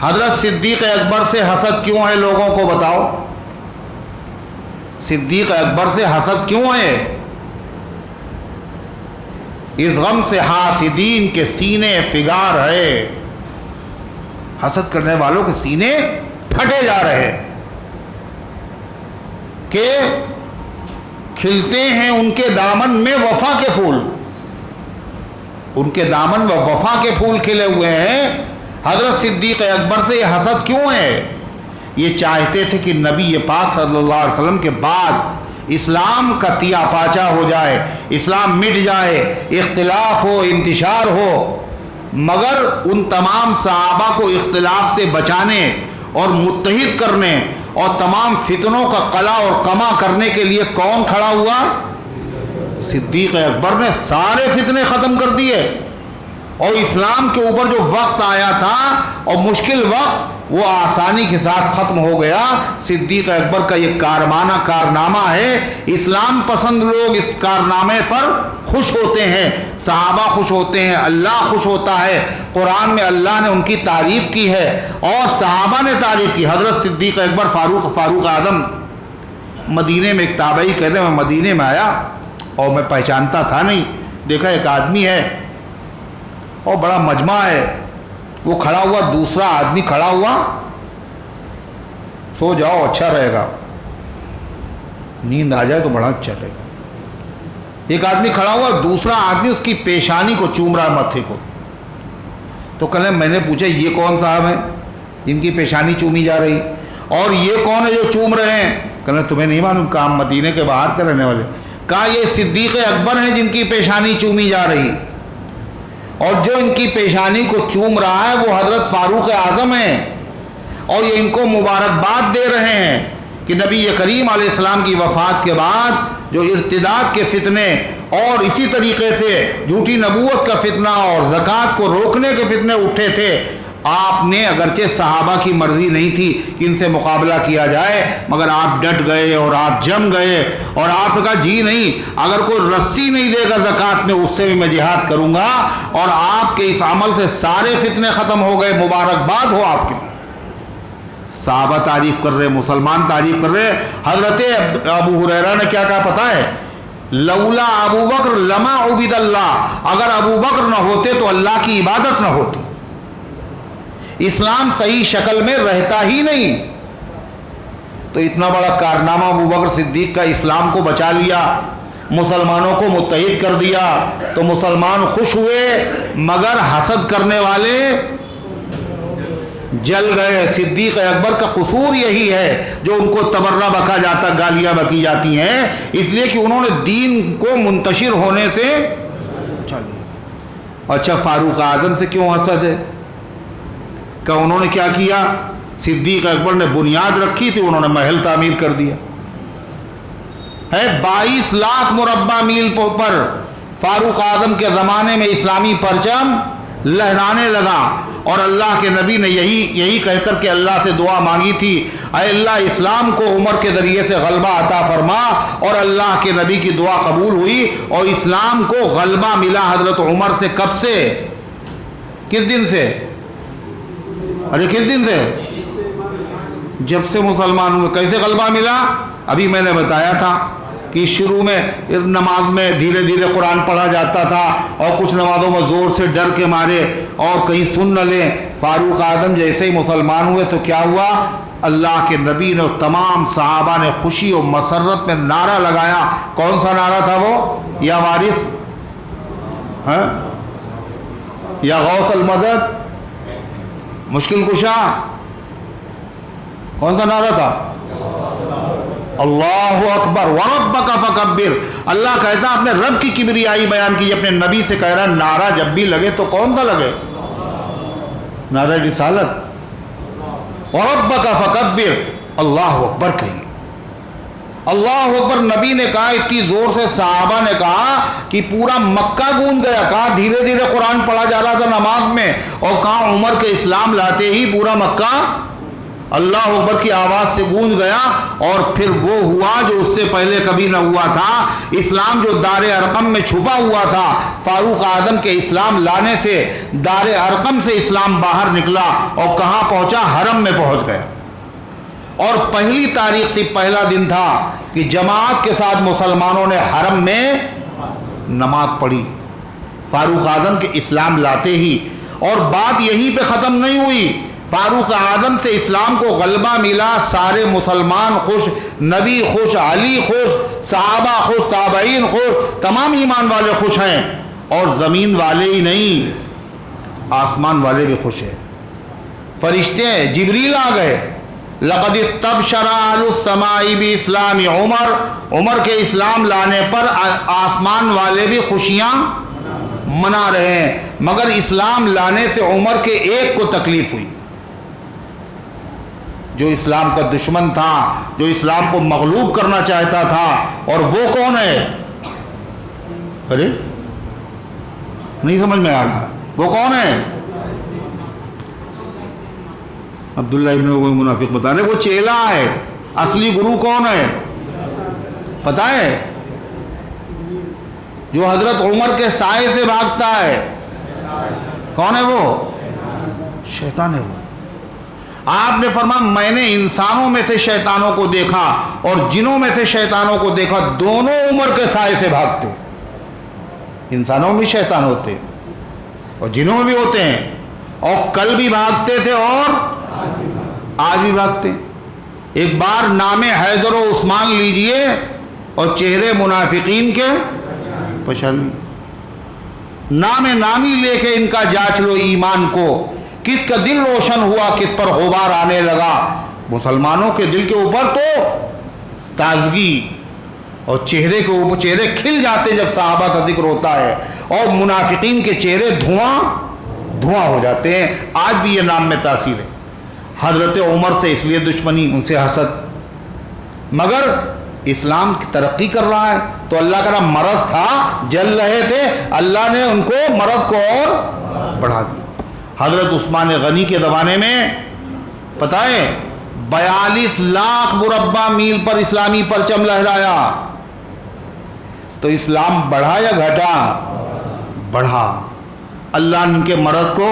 حضرت صدیق اکبر سے حسد کیوں ہے لوگوں کو بتاؤ؟ صدیق اکبر سے حسد کیوں ہے؟ اس غم سے حاسدین کے سینے فگار ہے، حسد کرنے والوں کے سینے پھٹے جا رہے ہیں کہ کھلتے ہیں ان کے دامن میں وفا کے پھول، ان کے دامن میں وفا کے پھول کھلے ہوئے ہیں۔ حضرت صدیق اکبر سے یہ حسد کیوں ہے؟ یہ چاہتے تھے کہ نبی پاک صلی اللہ علیہ وسلم کے بعد اسلام کا تیا پاچا ہو جائے، اسلام مٹ جائے، اختلاف ہو، انتشار ہو، مگر ان تمام صحابہ کو اختلاف سے بچانے اور متحد کرنے اور تمام فتنوں کا قلع اور قمع کرنے کے لیے کون کھڑا ہوا؟ صدیق اکبر نے سارے فتنے ختم کر دیے، اور اسلام کے اوپر جو وقت آیا تھا اور مشکل وقت، وہ آسانی کے ساتھ ختم ہو گیا۔ صدیق اکبر کا یہ کارنامہ ہے۔ اسلام پسند لوگ اس کارنامے پر خوش ہوتے ہیں، صحابہ خوش ہوتے ہیں، اللہ خوش ہوتا ہے۔ قرآن میں اللہ نے ان کی تعریف کی ہے اور صحابہ نے تعریف کی۔ حضرت صدیق اکبر فاروق اعظم، مدینے میں ایک تابعی کہتے ہیں میں مدینے میں آیا اور میں پہچانتا تھا نہیں، دیکھا ایک آدمی ہے اور بڑا مجمع ہے، وہ کھڑا ہوا، دوسرا آدمی کھڑا ہوا، سو جاؤ اچھا رہے گا، نیند آ جائے تو بڑا اچھا رہے گا۔ ایک آدمی کھڑا ہوا، دوسرا آدمی اس کی پیشانی کو چوم رہا ہے، ماتھے کو۔ تو کل میں نے پوچھا یہ کون صاحب ہیں جن کی پیشانی چومی جا رہی، اور یہ کون ہے جو چوم رہے ہیں؟ کہنے تمہیں نہیں معلوم، کام مدینے کے باہر کے رہنے والے۔ کہا یہ صدیق اکبر ہیں جن کی پیشانی چومی جا رہی، اور جو ان کی پیشانی کو چوم رہا ہے وہ حضرت فاروق اعظم ہیں، اور یہ ان کو مبارکباد دے رہے ہیں کہ نبی کریم علیہ السلام کی وفات کے بعد جو ارتداد کے فتنے اور اسی طریقے سے جھوٹی نبوت کا فتنہ اور زکوٰۃ کو روکنے کے فتنے اٹھے تھے، آپ نے، اگرچہ صحابہ کی مرضی نہیں تھی کہ ان سے مقابلہ کیا جائے، مگر آپ ڈٹ گئے اور آپ جم گئے، اور آپ نے کہا جی نہیں، اگر کوئی رسی نہیں دے گا زکوٰۃ میں اس سے بھی میں جہاد کروں گا، اور آپ کے اس عمل سے سارے فتنے ختم ہو گئے۔ مبارکباد ہو آپ کے لیے۔ صحابہ تعریف کر رہے، مسلمان تعریف کر رہے۔ حضرت ابو ہریرہ نے کیا کہا پتہ ہے؟ لولا ابو بکر لما عبد اللہ، اگر ابو بکر نہ ہوتے تو اللہ کی عبادت نہ ہوتی، اسلام صحیح شکل میں رہتا ہی نہیں۔ تو اتنا بڑا کارنامہ ابو بکر صدیق کا، اسلام کو بچا لیا، مسلمانوں کو متحد کر دیا، تو مسلمان خوش ہوئے، مگر حسد کرنے والے جل گئے۔ صدیق اکبر کا قصور یہی ہے جو ان کو تبرہ بکا جاتا، گالیاں بکی جاتی ہیں، اس لیے کہ انہوں نے دین کو منتشر ہونے سے بچا لیا۔ اچھا فاروق اعظم سے کیوں حسد ہے؟ کہ انہوں نے کیا کیا؟ صدیق اکبر نے بنیاد رکھی تھی، انہوں نے محل تعمیر کر دیا ہے۔ 22 لاکھ مربع میل پر فاروق اعظم کے زمانے میں اسلامی پرچم لہرانے لگا، اور اللہ کے نبی نے یہی کہہ کر کے اللہ سے دعا مانگی تھی، اے اللہ اسلام کو عمر کے ذریعے سے غلبہ عطا فرما، اور اللہ کے نبی کی دعا قبول ہوئی اور اسلام کو غلبہ ملا حضرت عمر سے۔ کب سے؟ کس دن سے؟ ارے کس دن سے؟ جب سے مسلمان ہوئے۔ کیسے غلبہ ملا؟ ابھی میں نے بتایا تھا کہ شروع میں نماز میں دھیرے دھیرے قرآن پڑھا جاتا تھا، اور کچھ نمازوں میں زور سے ڈر کے مارے اور کہیں سن نہ لیں۔ فاروق اعظم جیسے ہی مسلمان ہوئے تو کیا ہوا؟ اللہ کے نبی نے، تمام صحابہ نے خوشی اور مسرت میں نعرہ لگایا۔ کون سا نعرہ تھا وہ؟ یا وارث، یا غوث المدد، مشکل کشا، کون سا نعرہ تھا؟ اللہ اکبر وربک فکبر۔ اللہ کہتا ہے اپنے رب کی کبریائی بیان کی، اپنے نبی سے کہہ رہا ہے نعرہ جب بھی لگے تو کون سا لگے؟ نعرہ رسالت۔ وربک فکبر، اللہ اکبر کہیے، اللہ اکبر نبی نے کہا، اتنی زور سے صحابہ نے کہا کہ پورا مکہ گونج گیا۔ کہا دھیرے دھیرے قرآن پڑھا جا رہا تھا نماز میں، اور کہا عمر کے اسلام لاتے ہی پورا مکہ اللہ اکبر کی آواز سے گونج گیا۔ اور پھر وہ ہوا جو اس سے پہلے کبھی نہ ہوا تھا، اسلام جو دار ارقم میں چھپا ہوا تھا، فاروق اعظم کے اسلام لانے سے دار ارقم سے اسلام باہر نکلا اور کہاں پہنچا؟ حرم میں پہنچ گیا۔ اور پہلی تاریخ تھی، پہلا دن تھا کہ جماعت کے ساتھ مسلمانوں نے حرم میں نماز پڑھی فاروق اعظم کے اسلام لاتے ہی۔ اور بات یہیں پہ ختم نہیں ہوئی، فاروق اعظم سے اسلام کو غلبہ ملا، سارے مسلمان خوش، نبی خوش، علی خوش، صحابہ خوش، تابعین خوش، تمام ایمان والے خوش ہیں۔ اور زمین والے ہی نہیں، آسمان والے بھی خوش ہیں۔ فرشتے جبریل آ گئے، لقد استبشر اہل السماء باسلام عمر، عمر کے اسلام لانے پر آسمان والے بھی خوشیاں منا رہے ہیں، مگر اسلام لانے سے عمر کے ایک کو تکلیف ہوئی، جو اسلام کا دشمن تھا، جو اسلام کو مغلوب کرنا چاہتا تھا۔ اور وہ کون ہے؟ ارے نہیں سمجھ میں آ رہا، وہ کون ہے؟ عبداللہ ابن ابی منافق بتا رہے، وہ چیلا ہے، اصلی گرو کون ہے پتہ ہے؟ جو حضرت عمر کے سائے سے بھاگتا ہے، کون ہے وہ؟ شیطان ہے وہ۔ آپ نے فرمایا میں نے انسانوں میں سے شیطانوں کو دیکھا اور جنوں میں سے شیطانوں کو دیکھا، دونوں عمر کے سائے سے بھاگتے۔ انسانوں میں شیطان ہوتے اور جنوں میں بھی ہوتے ہیں، اور کل بھی بھاگتے تھے اور آج بھی بھاگتے ہیں۔ ایک بار نام حیدر و عثمان لیجئے اور چہرے منافقین کے پہچان لیجئے، نام نامی لے کے ان کا جانچ لو ایمان کو، کس کا دل روشن ہوا، کس پر غبار آنے لگا۔ مسلمانوں کے دل کے اوپر تو تازگی اور چہرے کے اوپر چہرے کھل جاتے جب صحابہ کا ذکر ہوتا ہے، اور منافقین کے چہرے دھواں ہو جاتے ہیں۔ آج بھی یہ نام میں تاثیر ہے۔ حضرت عمر سے اس لیے دشمنی، ان سے حسد، مگر اسلام کی ترقی کر رہا ہے تو اللہ کا نام مرض تھا، جل رہے تھے، اللہ نے ان کو مرض کو اور بڑھا دیا۔ حضرت عثمان غنی کے زمانے میں پتہ ہے 42 لاکھ مربع میل پر اسلامی پرچم لہرایا، تو اسلام بڑھا یا گھٹا؟ بڑھا۔ اللہ نے ان کے مرض کو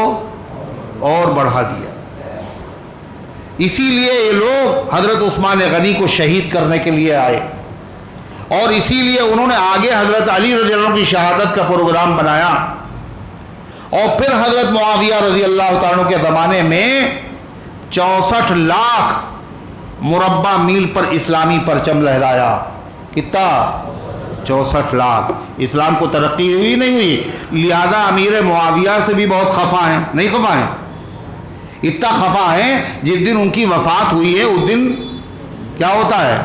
اور بڑھا دیا۔ اسی لیے یہ لوگ حضرت عثمان غنی کو شہید کرنے کے لیے آئے، اور اسی لیے انہوں نے آگے حضرت علی رضی اللہ عنہ کی شہادت کا پروگرام بنایا، اور پھر حضرت معاویہ رضی اللہ تعالیٰ عنہ کے زمانے میں 64 لاکھ مربع میل پر اسلامی پرچم لہرایا۔ کتنا؟ 64 لاکھ۔ اسلام کو ترقی ہوئی نہیں ہوئی؟ لہذا امیر معاویہ سے بھی بہت خفا ہیں، نہیں خفا ہیں؟ اتنا خفا ہیں جس دن ان کی وفات ہوئی ہے اس دن کیا ہوتا ہے؟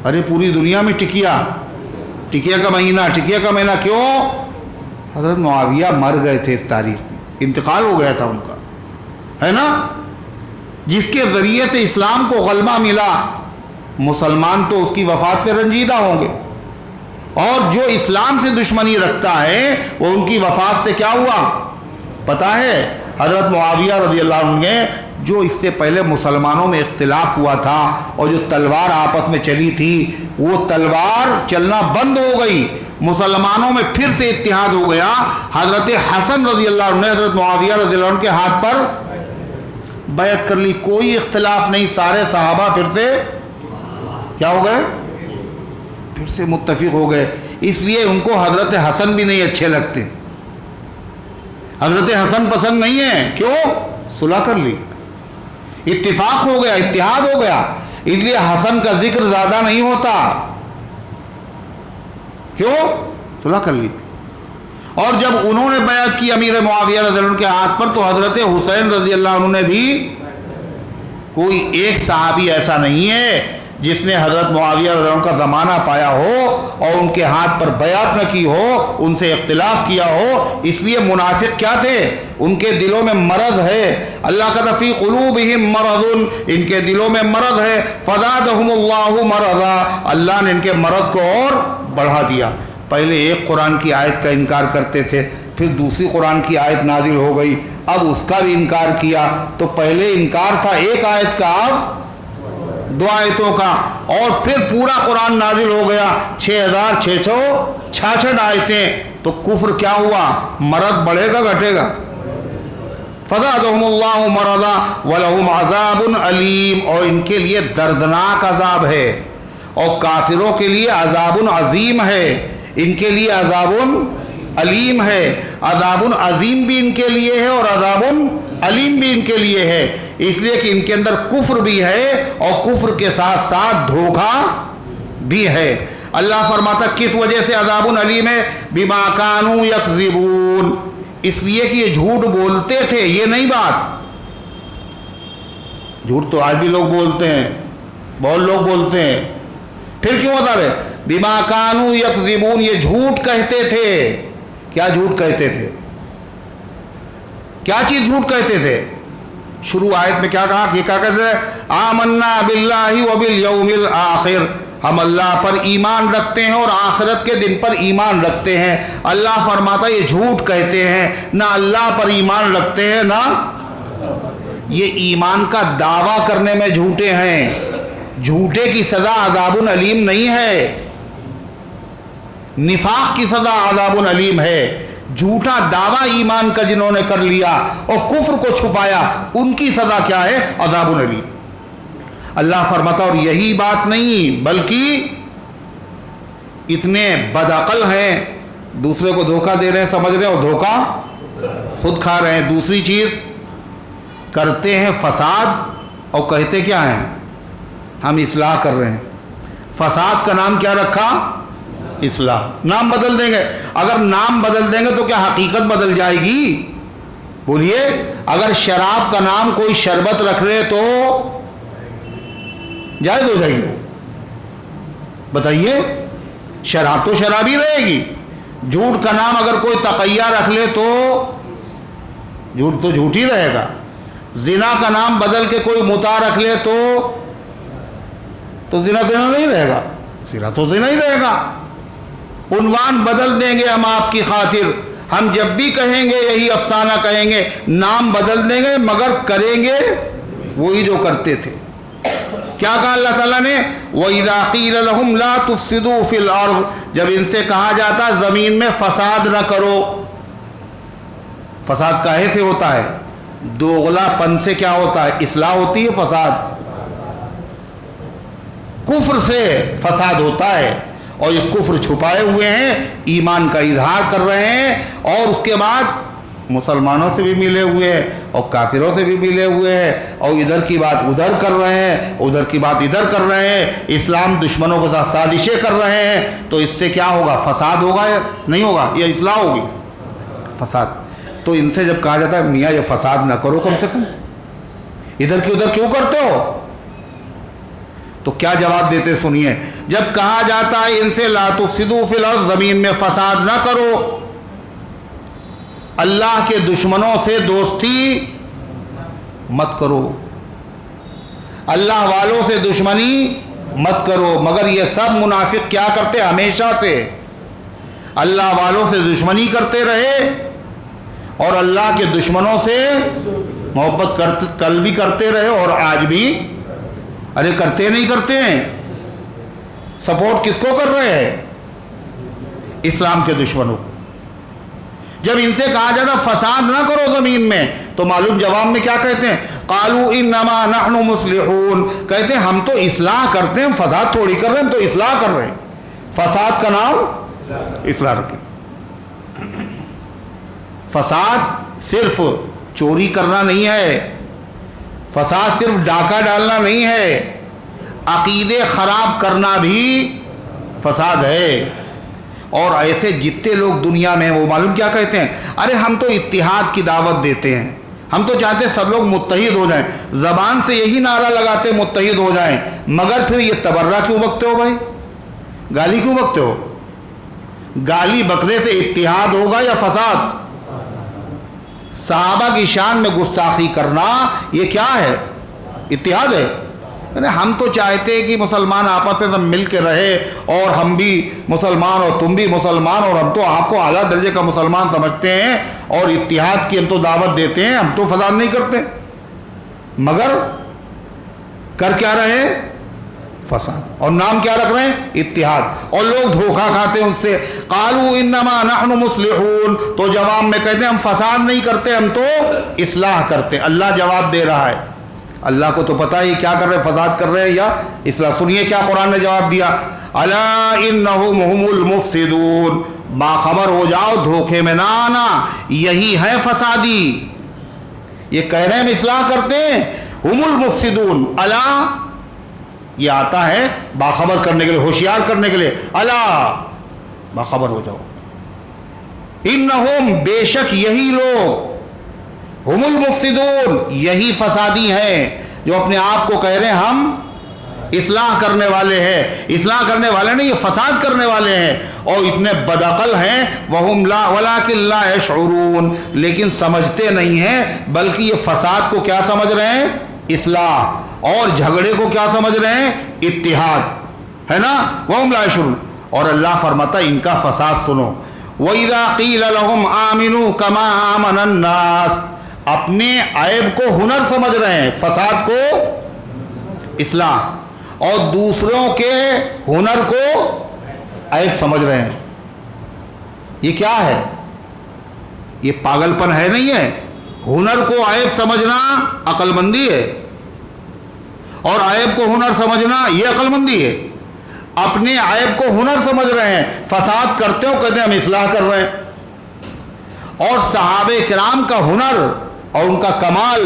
ارے پوری دنیا میں ٹکیا کا مہینہ، کیوں؟ حضرت معاویہ مر گئے تھے، اس تاریخ میں انتقال ہو گیا تھا ان کا، ہے نا؟ جس کے ذریعے سے اسلام کو غلبہ ملا، مسلمان تو اس کی وفات پہ رنجیدہ ہوں گے، اور جو اسلام سے دشمنی رکھتا ہے وہ ان کی وفات سے کیا ہوا پتہ ہے؟ حضرت معاویہ رضی اللہ عنہ نے جو اس سے پہلے مسلمانوں میں اختلاف ہوا تھا اور جو تلوار آپس میں چلی تھی وہ تلوار چلنا بند ہو گئی، مسلمانوں میں پھر سے اتحاد ہو گیا۔ حضرت حسن رضی اللہ عنہ نے حضرت معاویہ رضی اللہ عنہ کے ہاتھ پر بیعت کر لی، کوئی اختلاف نہیں، سارے صحابہ پھر سے کیا ہو گئے؟ پھر سے متفق ہو گئے۔ اس لیے ان کو حضرت حسن بھی نہیں اچھے لگتے، حضرت حسن پسند نہیں ہے، کیوں؟ صلح کر لی، اتفاق ہو گیا، اتحاد ہو گیا، اس لیے حسن کا ذکر زیادہ نہیں ہوتا، کیوں؟ صلح کر لی تھی۔ اور جب انہوں نے بیعت کی امیر معاویہ رضی اللہ عنہ کے ہاتھ پر تو حضرت حسین رضی اللہ عنہ نے بھی، کوئی ایک صحابی ایسا نہیں ہے جس نے حضرت معاویہ رضی اللہ عنہ کا زمانہ پایا ہو اور ان کے ہاتھ پر بیعت نہ کی ہو، ان سے اختلاف کیا ہو۔ اس لیے منافق کیا تھے؟ ان کے دلوں میں مرض ہے، اللہ کا فی قلوبہم مرض، ان کے دلوں میں مرض ہے، فزادہم اللہ مرضا، اللہ نے ان کے مرض کو اور بڑھا دیا۔ پہلے ایک قرآن کی آیت کا انکار کرتے تھے، پھر دوسری قرآن کی آیت نازل ہو گئی، اب اس کا بھی انکار کیا۔ تو پہلے انکار تھا ایک آیت کا، اب 2 آیتوں کا، اور پھر پورا قرآن نازل ہو گیا 6666 آیتیں۔ تو کفر کیا ہوا؟ مرض بڑھے گا گھٹے گا؟ فزادہم اللہ مرضا ولہم عذاب علیم، اور ان کے لیے دردناک عذاب ہے، اور کافروں کے لیے عذاب عظیم ہے، ان کے لیے عذاب علیم ہے۔ عذاب عظیم بھی ان کے لیے ہے اور عذاب علیم بھی ان کے لیے ہے، اس لیے کہ ان کے اندر کفر بھی ہے اور کفر کے ساتھ ساتھ دھوکہ بھی ہے۔ اللہ فرماتا کس وجہ سے عذاب علیم ہے؟ بما کانوا یکذبون، اس لیے کہ یہ جھوٹ بولتے تھے، یہ نہیں بات، جھوٹ تو آج بھی لوگ بولتے ہیں، بہت لوگ بولتے ہیں، پھر کیوں ہوتا ہے؟ بما کانوا یکذبون، یہ جھوٹ کہتے تھے۔ کیا جھوٹ کہتے تھے؟ کیا چیز جھوٹ کہتے تھے؟ شروع آیت میں کیا کہا؟ یہ کیا کہتے ہیں؟ آمنا باللہ وبالیوم الآخر، ہم اللہ پر ایمان رکھتے ہیں اور آخرت کے دن پر ایمان رکھتے ہیں۔ اللہ فرماتا یہ جھوٹ کہتے ہیں، نہ اللہ پر ایمان رکھتے ہیں، نہ یہ ایمان کا دعویٰ کرنے میں جھوٹے ہیں۔ جھوٹے کی سزا عذاب علیم نہیں ہے، نفاق کی سزا عذاب علیم ہے۔ جھوٹا دعویٰ ایمان کا جنہوں نے کر لیا اور کفر کو چھپایا، ان کی سزا کیا ہے؟ عذاب علیم۔ اللہ فرماتا اور یہی بات نہیں بلکہ اتنے بدعقل ہیں، دوسرے کو دھوکہ دے رہے ہیں، سمجھ رہے ہیں، اور دھوکہ خود کھا رہے ہیں۔ دوسری چیز کرتے ہیں فساد اور کہتے کیا ہیں؟ ہم اصلاح کر رہے ہیں۔ فساد کا نام کیا رکھا؟ اصلاح۔ نام بدل دیں گے، اگر نام بدل دیں گے تو کیا حقیقت بدل جائے گی؟ بولیے، اگر شراب کا نام کوئی شربت رکھ لے تو جائز ہو جائے گی؟ بتائیے، شراب تو شراب ہی رہے گی۔ جھوٹ کا نام اگر کوئی تقیہ رکھ لے تو جھوٹ تو جھوٹ ہی رہے گا۔ زنا کا نام بدل کے کوئی متا رکھ لے تو زنا نہیں رہے گا، زنا تو زنا ہی رہے گا۔ عنوان بدل دیں گے ہم آپ کی خاطر، ہم جب بھی کہیں گے یہی افسانہ کہیں گے، نام بدل دیں گے مگر کریں گے وہی جو کرتے تھے۔ کیا کہا اللہ تعالیٰ نے؟ وَإِذَا قِيلَ لَهُمْ لَا تُفْسِدُوا فِي الْأَرْضِ، جب ان سے کہا جاتا زمین میں فساد نہ کرو۔ فساد کاہے سے ہوتا ہے؟ دوغلا پن سے کیا ہوتا ہے؟ اصلاح ہوتی ہے، فساد کفر سے فساد ہوتا ہے، اور یہ کفر چھپائے ہوئے ہیں، ایمان کا اظہار کر رہے ہیں، اور اس کے بعد مسلمانوں سے بھی ملے ہوئے ہیں اور کافروں سے بھی ملے ہوئے ہیں، اور ادھر کی بات ادھر کر رہے ہیں، ادھر کی بات ادھر کر رہے ہیں، اسلام دشمنوں کے ساتھ سازشیں کر رہے ہیں۔ تو اس سے کیا ہوگا؟ فساد ہوگا یا نہیں ہوگا؟ یہ اصلاح ہوگی؟ فساد۔ تو ان سے جب کہا جاتا ہے میاں یہ فساد نہ کرو، کم سے کم ادھر کی ادھر کیوں کرتے ہو؟ تو کیا جواب دیتے سنیے۔ جب کہا جاتا ہے ان سے لا تفسدوا فی الارض، زمین میں فساد نہ کرو، اللہ کے دشمنوں سے دوستی مت کرو، اللہ والوں سے دشمنی مت کرو۔ مگر یہ سب منافق کیا کرتے؟ ہمیشہ سے اللہ والوں سے دشمنی کرتے رہے اور اللہ کے دشمنوں سے محبت کل بھی کرتے رہے اور آج بھی. ارے کرتے نہیں کرتے ہیں؟ سپورٹ کس کو کر رہے ہیں؟ اسلام کے دشمنوں. جب ان سے کہا جاتا فساد نہ کرو زمین میں تو معلوم جواب میں کیا کہتے ہیں؟ قالوا انما نحن مصلحون. کہتے ہیں ہم تو اصلاح کرتے ہیں، ہم فساد تھوڑی کر رہے ہیں، ہم تو اصلاح کر رہے ہیں. فساد کا نام اصلاح رکھیں. فساد صرف چوری کرنا نہیں ہے، فساد صرف ڈاکہ ڈالنا نہیں ہے، عقیدے خراب کرنا بھی فساد ہے. اور ایسے جتنے لوگ دنیا میں ہیں وہ معلوم کیا کہتے ہیں؟ ارے ہم تو اتحاد کی دعوت دیتے ہیں، ہم تو چاہتے ہیں سب لوگ متحد ہو جائیں. زبان سے یہی نعرہ لگاتے متحد ہو جائیں، مگر پھر یہ تبرہ کیوں بکتے ہو بھائی؟ گالی کیوں بکتے ہو؟ گالی بکنے سے اتحاد ہوگا یا فساد؟ صحابہ کی شان میں گستاخی کرنا یہ کیا ہے؟ اتحاد ہے. ہم تو چاہتے ہیں کہ مسلمان آپس میں سب مل کے رہے، اور ہم بھی مسلمان اور تم بھی مسلمان، اور ہم تو آپ کو اعلیٰ درجے کا مسلمان سمجھتے ہیں اور اتحاد کی ہم تو دعوت دیتے ہیں، ہم تو فساد نہیں کرتے. مگر کر کیا رہے؟ فساد. اور نام کیا رکھ رہے ہیں؟ اتحاد. اور لوگ دھوکہ کھاتے ہیں اس سے. قالوا انما نحن مصلحون. تو جواب میں کہتے ہیں ہم فساد نہیں کرتے، ہم تو اصلاح کرتے. اللہ جواب دے رہا ہے. اللہ کو تو پتہ ہی کیا کر رہے، فساد کر رہے یا اصلاح. سنیے کیا قرآن نے جواب دیا. الا انہم هم المفسدون. باخبر ہو جاؤ، دھوکے میں نہ آنا، یہی ہے فسادی. یہ کہہ رہے ہیں ہم اصلاح کرتے ہیں، هم المفسدون. الا یہ آتا ہے باخبر کرنے کے لیے، ہوشیار کرنے کے لیے. الا باخبر ہو جاؤ. انہم بے شک یہی لوگ، ہم المفسدون یہی فسادی ہیں جو اپنے آپ کو کہہ رہے ہیں ہم اصلاح کرنے والے ہیں. اصلاح کرنے والے نہیں، یہ فساد کرنے والے ہیں. اور اتنے بدعقل ہیں وہم لا ولکن لا یشعرون، لیکن سمجھتے نہیں ہیں، بلکہ یہ فساد کو کیا سمجھ رہے ہیں؟ اصلاح. اور جھگڑے کو کیا سمجھ رہے ہیں؟ اتحاد. ہے نا؟ وہم لا یشعرون. اور اللہ فرماتا ہے ان کا فساد سنو. وَإِذَا قِيلَ لَهُمْ آمِنُوا كَمَا آمَنَ النَّاسِ. اپنے عیب کو ہنر سمجھ رہے ہیں، فساد کو اصلاح، اور دوسروں کے ہنر کو عیب سمجھ رہے ہیں. یہ کیا ہے؟ یہ پاگل پن ہے نہیں ہے؟ ہنر کو عیب سمجھنا عقل مندی ہے، اور عیب کو ہنر سمجھنا یہ عقل مندی ہے. اپنے عیب کو ہنر سمجھ رہے ہیں، فساد کرتے ہو کہتے ہیں ہم اصلاح کر رہے ہیں. اور صحابہ کرام کا ہنر اور ان کا کمال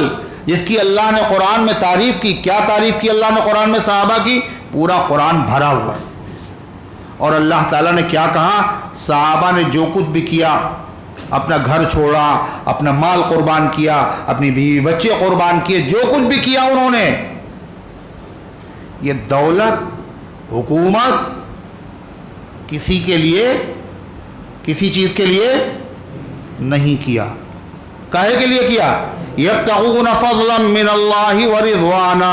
جس کی اللہ نے قرآن میں تعریف کی، کیا تعریف کی اللہ نے قرآن میں صحابہ کی؟ پورا قرآن بھرا ہوا ہے. اور اللہ تعالیٰ نے کیا کہا؟ صحابہ نے جو کچھ بھی کیا، اپنا گھر چھوڑا، اپنا مال قربان کیا، اپنی بیوی بچے قربان کیے، جو کچھ بھی کیا انہوں نے، یہ دولت حکومت کسی کے لیے، کسی چیز کے لیے نہیں کیا. کاہے کے لیے کیا؟ یبتغون فضلا من اللہ ورضوانا.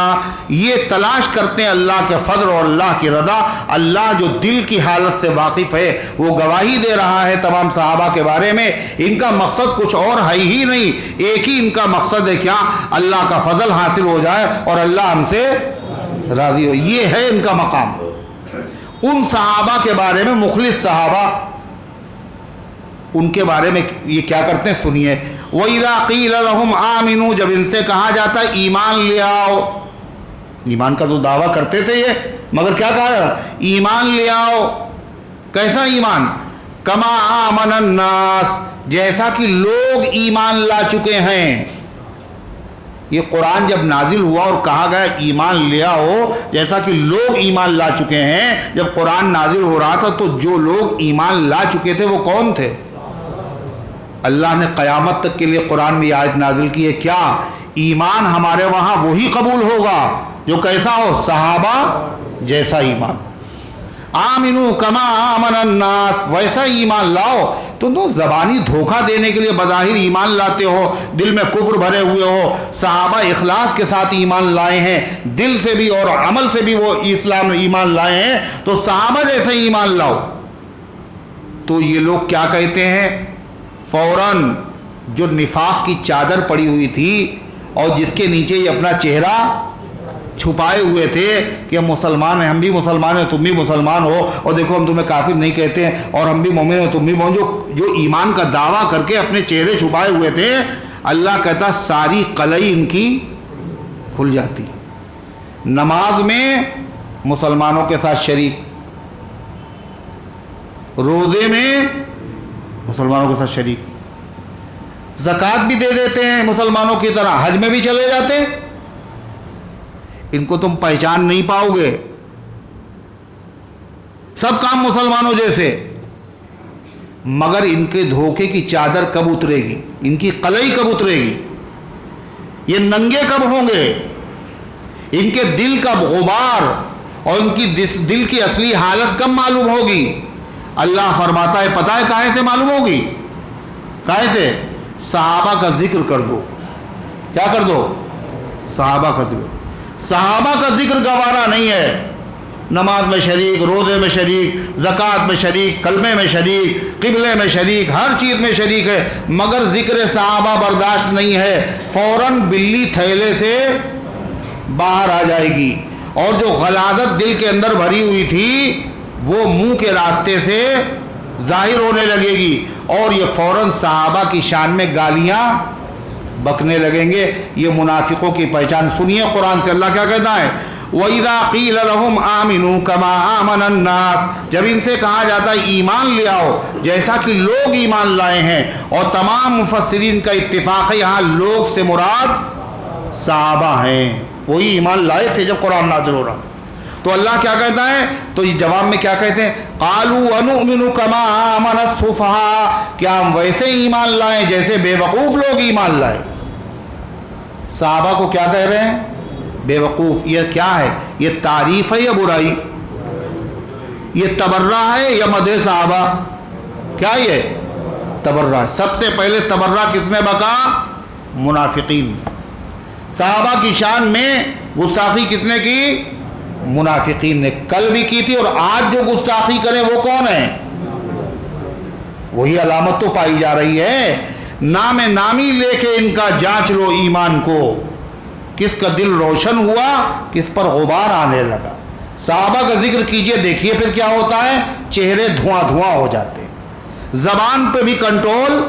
یہ تلاش کرتے ہیں اللہ کے فضل اور اللہ کی رضا. اللہ جو دل کی حالت سے واقف ہے وہ گواہی دے رہا ہے تمام صحابہ کے بارے میں. ان کا مقصد کچھ اور ہے ہی نہیں، ایک ہی ان کا مقصد ہے، کیا؟ اللہ کا فضل حاصل ہو جائے اور اللہ ہم سے راضی ہو. یہ ہے ان کا مقام. ان صحابہ کے بارے میں، مخلص صحابہ، ان کے بارے میں یہ کیا کرتے ہیں؟ سنیے. وَإِذَا قِيلَ لَهُمْ آمِنُوا. جب ان سے کہا جاتا ہے ایمان لے آؤ. ایمان کا تو دعویٰ کرتے تھے یہ، مگر کیا کہا؟ ایمان لے آؤ. کیسا ایمان؟ كَمَا آمَنَ النَّاسِ. جیسا کہ لوگ ایمان لا چکے ہیں. یہ قرآن جب نازل ہوا اور کہا گیا ایمان لے آؤ جیسا کہ لوگ ایمان لا چکے ہیں، جب قرآن نازل ہو رہا تھا تو جو لوگ ایمان لا چکے تھے وہ کون تھے؟ اللہ نے قیامت تک کے لیے قرآن میں یہ آیت نازل کی ہے. کیا ایمان ہمارے وہاں وہی قبول ہوگا جو کیسا ہو؟ صحابہ جیسا ایمان. آمنو کما آمن الناس. ویسا ایمان لاؤ. تم تو زبانی دھوکہ دینے کے لیے بظاہر ایمان لاتے ہو، دل میں کفر بھرے ہوئے ہو. صحابہ اخلاص کے ساتھ ایمان لائے ہیں، دل سے بھی اور عمل سے بھی وہ اسلام ایمان لائے ہیں. تو صحابہ جیسا ایمان لاؤ. تو یہ لوگ کیا کہتے ہیں؟ فوراً جو نفاق کی چادر پڑی ہوئی تھی اور جس کے نیچے یہ اپنا چہرہ چھپائے ہوئے تھے کہ ہم مسلمان ہیں، ہم بھی مسلمان ہیں، تم بھی مسلمان ہو، اور دیکھو ہم تمہیں کافر نہیں کہتے ہیں، اور ہم بھی مومن ہیں تم بھی مومن، جو ایمان کا دعویٰ کر کے اپنے چہرے چھپائے ہوئے تھے، اللہ کہتا ساری قلعی ان کی کھل جاتی. نماز میں مسلمانوں کے ساتھ شریک، روزے میں مسلمانوں کے ساتھ شریک، زکوٰۃ بھی دے دیتے ہیں مسلمانوں کی طرح، حج میں بھی چلے جاتے ہیں. ان کو تم پہچان نہیں پاؤ گے، سب کام مسلمانوں جیسے، مگر ان کے دھوکے کی چادر کب اترے گی، ان کی قلعی کب اترے گی، یہ ننگے کب ہوں گے، ان کے دل کا غبار اور ان کی دل کی اصلی حالت کب معلوم ہوگی. اللہ فرماتا ہے پتہ ہے کاہے سے معلوم ہوگی، کاہے سے؟ صحابہ کا ذکر کر دو. کیا کر دو؟ صحابہ کا ذکر. صحابہ کا ذکر گوارا نہیں ہے. نماز میں شریک، روزے میں شریک، زکوٰۃ میں شریک، کلمے میں شریک، قبلے میں شریک، ہر چیز میں شریک ہے، مگر ذکر صحابہ برداشت نہیں ہے. فوراً بلی تھیلے سے باہر آ جائے گی، اور جو غلاظت دل کے اندر بھری ہوئی تھی وہ منہ کے راستے سے ظاہر ہونے لگے گی، اور یہ فوراً صحابہ کی شان میں گالیاں بکنے لگیں گے. یہ منافقوں کی پہچان. سنیے قرآن سے اللہ کیا کہتا ہے، وَإِذَا قِيلَ لَهُمْ آمِنُوا كَمَا آمَنَ النَّاسِ، جب ان سے کہا جاتا ہے ایمان لے آؤ جیسا کہ لوگ ایمان لائے ہیں. اور تمام مفسرین کا اتفاق ہے یہاں لوگ سے مراد صحابہ ہیں، وہی ایمان لائے تھے جب قرآن نازل ہو رہا. تو اللہ کیا کہتا ہے، تو یہ جواب میں کیا کہتے ہیں، قَالُوا وَنُؤْمِنُ كَمَا آمَنَ السُّفَهَاءُ، کیا ہم ویسے ایمان لائیں جیسے بے وقوف لوگ ایمان لائے. صحابہ کو کیا کہہ رہے ہیں؟ بے وقوف. یہ کیا ہے؟ یہ تعریف ہے یا برائی؟ یہ تبرہ ہے یا مدح صحابہ؟ کیا یہ تبرہ ہے؟ سب سے پہلے تبرہ کس نے بکا؟ منافقین. صحابہ کی شان میں گستاخی کس نے کی؟ منافقین نے. کل بھی کی تھی، اور آج جو گستاخی کریں وہ کون ہیں؟ وہی علامت تو پائی جا رہی ہے. نام نامی لے کے ان کا جانچ لو ایمان کو، کس کا دل روشن ہوا، کس پر غبار آنے لگا. صحابہ کا ذکر کیجئے، دیکھیے پھر کیا ہوتا ہے، چہرے دھواں دھواں ہو جاتے ہیں، زبان پہ بھی کنٹرول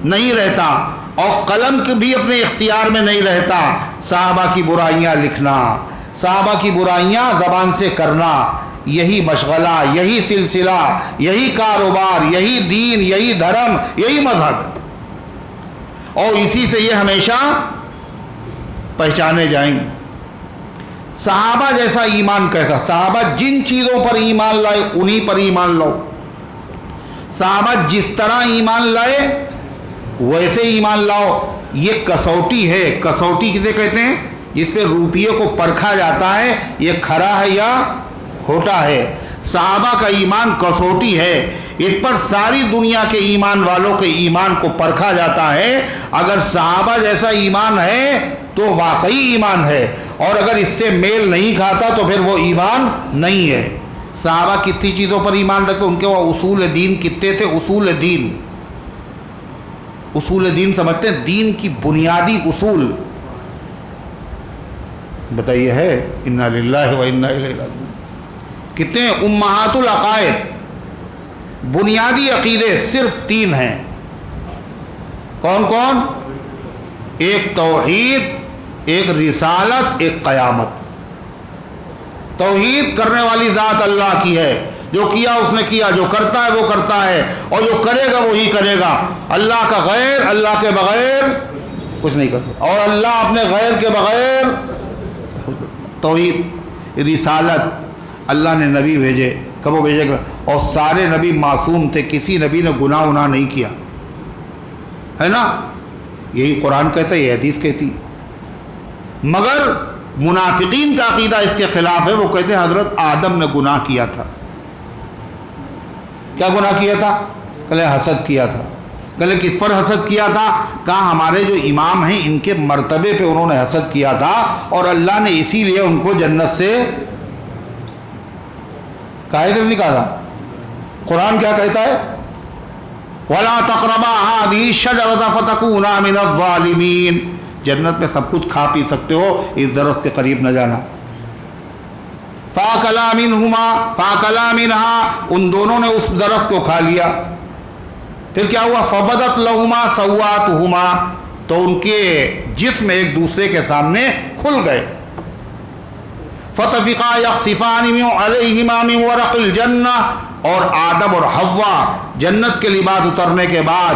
نہیں رہتا، اور قلم بھی اپنے اختیار میں نہیں رہتا. صحابہ کی برائیاں لکھنا، صحابہ کی برائیاں زبان سے کرنا، یہی مشغلہ، یہی سلسلہ، یہی کاروبار، یہی دین، یہی دھرم، یہی مذہب، اور اسی سے یہ ہمیشہ پہچانے جائیں گے. صحابہ جیسا ایمان کیسا؟ صحابہ جن چیزوں پر ایمان لائے انہی پر ایمان لاؤ. صحابہ جس طرح ایمان لائے ویسے ایمان لاؤ. یہ کسوٹی ہے. کسوٹی کسے کہتے ہیں؟ جس پہ روپیے کو پرکھا جاتا ہے یہ کھرا ہے یا کھوٹا ہے. صحابہ کا ایمان کسوٹی ہے، اس پر ساری دنیا کے ایمان والوں کے ایمان کو پرکھا جاتا ہے. اگر صحابہ جیسا ایمان ہے تو واقعی ایمان ہے، اور اگر اس سے میل نہیں کھاتا تو پھر وہ ایمان نہیں ہے. صحابہ کتنی چیزوں پر ایمان رکھتے؟ ان کے وہ اصول دین کتنے تھے؟ اصول دین، اصول دین سمجھتے ہیں؟ دین کی بنیادی اصول. بتائیے ہے انا للہ و انا الیہ راجعون. کتنے ہیں؟ امہات العقائد، بنیادی عقیدے صرف 3 ہیں. کون کون؟ ایک توحید، ایک رسالت، ایک قیامت. توحید کرنے والی ذات اللہ کی ہے، جو کیا اس نے کیا، جو کرتا ہے وہ کرتا ہے، اور جو کرے گا وہی کرے گا. اللہ کا غیر، اللہ کے بغیر کچھ نہیں کر سکتا، اور اللہ اپنے غیر کے بغیر. توحید. رسالت، اللہ نے نبی بھیجے، کب وہ بھیجے گا، اور سارے نبی معصوم تھے، کسی نبی نے گناہ نہیں کیا، ہے نا؟ یہی قرآن کہتا ہے، یہ حدیث کہتی. مگر منافقین کا عقیدہ اس کے خلاف ہے. وہ کہتے ہیں حضرت آدم نے گناہ کیا تھا. کیا گناہ کیا تھا؟ کہلے حسد کیا تھا. کہلے کس پر حسد کیا تھا؟ کہا ہمارے جو امام ہیں ان کے مرتبے پہ انہوں نے حسد کیا تھا، اور اللہ نے اسی لیے ان کو جنت سے کاہے دل نکالا. قرآن کیا کہتا ہے؟ وَلَا تَقْرَبَا هَٰذِهِ الشَّجَرَةَ فَتَكُونَا مِنَ الظَّالِمِينَ، جنت میں سب کچھ کھا پی سکتے ہو، اس درخت کے قریب نہ جانا۔ فَأَكَلَا مِنْهَا، ان دونوں نے اس درخت کو کھا لیا۔ پھر کیا ہوا؟ فَبَدَتْ لَهُمَا سَوْآتُهُمَا، تو ان کے جسم ایک دوسرے کے سامنے کھل گئے۔ فَطَفِقَا يَخْصِفَانِ عَلَيْهِمَا مِنْ وَرَقِ الْجَنَّةِ، اور آدم اور حوا جنت کے لباس اترنے کے بعد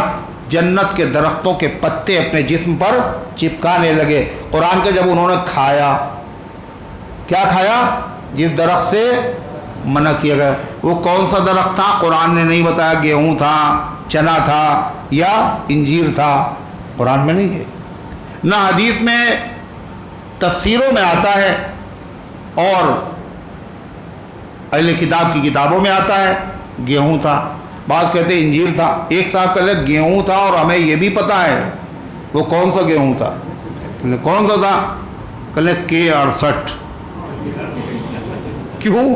جنت کے درختوں کے پتے اپنے جسم پر چپکانے لگے۔ قرآن کے جب انہوں نے کھایا، کیا کھایا؟ جس درخت سے منع کیا گیا۔ وہ کون سا درخت تھا؟ قرآن نے نہیں بتایا، گیہوں تھا، چنا تھا یا انجیر تھا، قرآن میں نہیں ہے، نہ حدیث میں، تفسیروں میں آتا ہے، اور اہل کتاب کی کتابوں میں آتا ہے گیہوں تھا، بعض کہتے ہیں انجیر تھا۔ ایک صاحب کہتے ہیں گیہوں تھا اور ہمیں یہ بھی پتا ہے وہ کون سا گیہوں تھا۔ کون سا تھا؟ کہتے K68۔ کیوں؟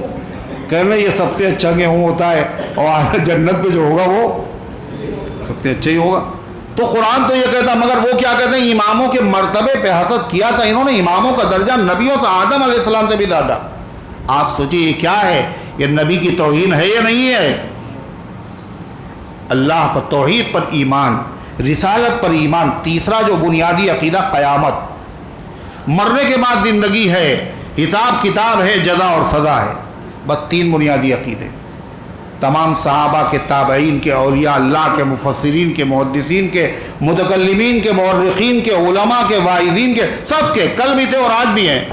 کہنے یہ سب سے اچھا گیہوں ہوتا ہے، اور جنت میں جو ہوگا وہ سب سے اچھا ہی ہوگا۔ تو قرآن تو یہ کہتا، مگر وہ کیا کہتے ہیں؟ اماموں کے مرتبے پہ حسد کیا تھا انہوں نے، اماموں کا درجہ نبیوں سے آدم علیہ السلام سے بھی زیادہ۔ آپ سوچئے یہ کیا ہے؟ یہ نبی کی توہین ہے یا نہیں ہے؟ اللہ پر، توحید پر ایمان، رسالت پر ایمان۔ تیسرا جو بنیادی عقیدہ، قیامت، مرنے کے بعد زندگی ہے، حساب کتاب ہے، جزا اور سزا ہے، بس تین بنیادی عقیدے۔ تمام صحابہ کے، تابعین کے، اولیاء اللہ کے، مفسرین کے، محدثین کے، متکلمین کے، مورخین کے، علماء کے، واعظین کے، سب کے، کل بھی تھے اور آج بھی ہیں،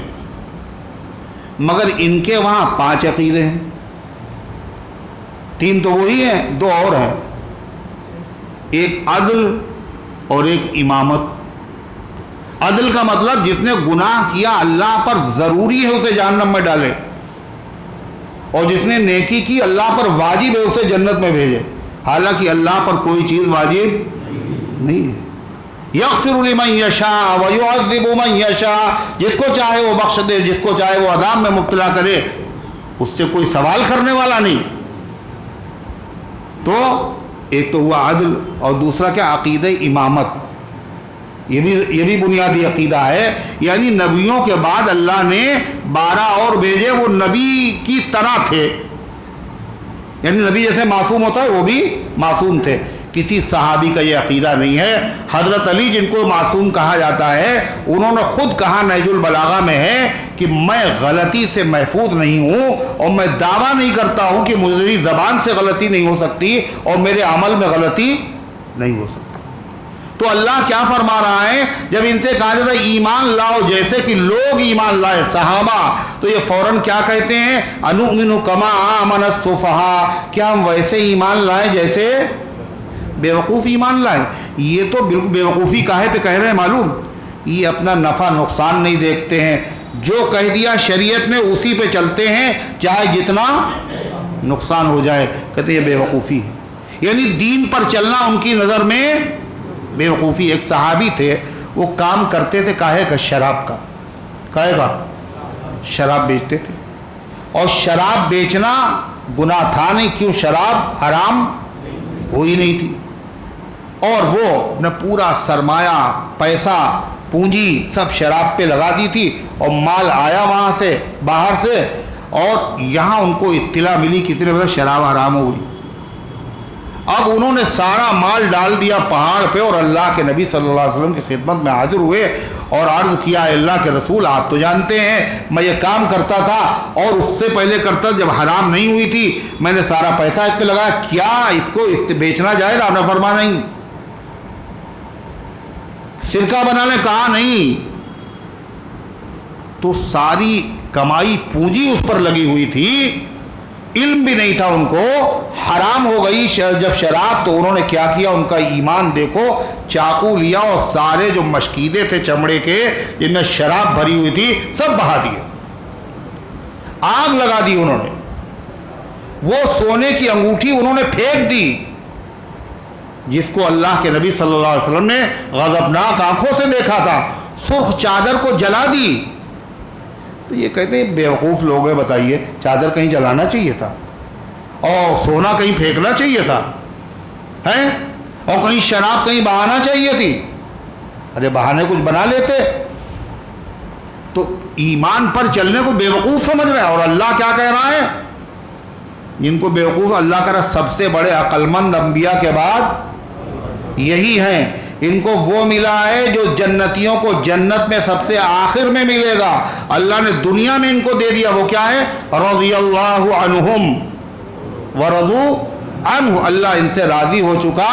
مگر ان کے وہاں 5 عقیدے ہیں۔ 3 تو وہی ہیں، 2 اور ہیں، ایک عدل اور ایک امامت۔ عدل کا مطلب جس نے گناہ کیا اللہ پر ضروری ہے اسے جہنم میں ڈالے، اور جس نے نیکی کی اللہ پر واجب ہے اسے جنت میں بھیجے، حالانکہ اللہ پر کوئی چیز واجب نہیں ہے۔ یغفر لمن یشاء ویعذب من یشاء، جس کو چاہے وہ بخش دے، جس کو چاہے وہ عذاب میں مبتلا کرے، اس سے کوئی سوال کرنے والا نہیں۔ تو ایک تو ہوا عدل، اور دوسرا کیا؟ عقیدہ امامت۔ یہ بھی بنیادی عقیدہ ہے، یعنی نبیوں کے بعد اللہ نے 12 اور بھیجے، وہ نبی کی طرح تھے، یعنی نبی جیسے معصوم ہوتا ہے وہ بھی معصوم تھے۔ کسی صحابی کا یہ عقیدہ نہیں ہے۔ حضرت علی جن کو معصوم کہا جاتا ہے، انہوں نے خود کہا نہج البلاغہ میں ہے کہ میں غلطی سے محفوظ نہیں ہوں، اور میں دعویٰ نہیں کرتا ہوں کہ میری زبان سے غلطی نہیں ہو سکتی اور میرے عمل میں غلطی نہیں ہو سکتی۔ تو اللہ کیا فرما رہا ہے؟ جب ان سے کہا جاتا ہے ایمان لاؤ جیسے کہ لوگ ایمان لائے صحابہ، تو یہ فوراً کیا کہتے ہیں؟ انؤمن کما آمن السفہاء، کیا ہم ویسے ایمان لائیں جیسے بیوقوف ایمان لائیں؟ یہ تو بالکل بیوقوفی کاہے پہ کہہ رہے ہیں معلوم؟ یہ اپنا نفع نقصان نہیں دیکھتے ہیں، جو کہہ دیا شریعت نے اسی پہ چلتے ہیں، چاہے جتنا نقصان ہو جائے، کہتے ہیں یہ بیوقوفی ہے، یعنی دین پر چلنا ان کی نظر میں بیوقوفی۔ ایک صحابی تھے، وہ کام کرتے تھے کاہے کا؟ شراب کا۔ کاہے کا؟ شراب بیچتے تھے، اور شراب بیچنا گناہ تھا نہیں، کیوں؟ شراب حرام ہوئی نہیں تھی، اور وہ نے پورا سرمایہ، پیسہ، پونجی سب شراب پہ لگا دی تھی، اور مال آیا وہاں سے باہر سے، اور یہاں ان کو اطلاع ملی کسی نے بتا شراب حرام ہو گئی۔ اب انہوں نے سارا مال ڈال دیا پہاڑ پہ، اور اللہ کے نبی صلی اللہ علیہ وسلم کی خدمت میں حاضر ہوئے اور عرض کیا، اے اللہ کے رسول آپ تو جانتے ہیں میں یہ کام کرتا تھا، اور اس سے پہلے کرتا جب حرام نہیں ہوئی تھی، میں نے سارا پیسہ اس پہ لگایا، کیا اس کو بیچنا جائز؟ آپ نے فرمایا نہیں۔ سرکہ بنانے کہا نہیں۔ تو ساری کمائی پونجی اس پر لگی ہوئی تھی، علم بھی نہیں تھا ان کو، حرام ہو گئی جب شراب، تو انہوں نے کیا کیا؟ ان کا ایمان دیکھو، چاقو لیا اور سارے جو مشکیدے تھے چمڑے کے جن میں شراب بھری ہوئی تھی سب بہا دیے، آگ لگا دی انہوں نے۔ وہ سونے کی انگوٹھی انہوں نے پھینک دی، جس کو اللہ کے نبی صلی اللہ علیہ وسلم نے غضبناک آنکھوں سے دیکھا تھا، سرخ چادر کو جلا دی۔ تو یہ کہتے ہیں بیوقوف لوگ ہیں، بتائیے چادر کہیں جلانا چاہیے تھا اور سونا کہیں پھینکنا چاہیے تھا؟ ہیں اور کہیں شراب کہیں بہانا چاہیے تھی، ارے بہانے کچھ بنا لیتے. تو ایمان پر چلنے کو بیوقوف سمجھ رہے ہیں. اور اللہ کیا کہہ رہا ہے؟ جن کو بیوقوف اللہ کا سب سے بڑے عقل مند انبیاء کے بعد یہی ہیں. ان کو وہ ملا ہے جو جنتیوں کو جنت میں سب سے آخر میں ملے گا. اللہ نے دنیا میں ان کو دے دیا. وہ کیا ہے؟ رضی اللہ عنہم ورضوا عنہ. اللہ ان سے راضی ہو چکا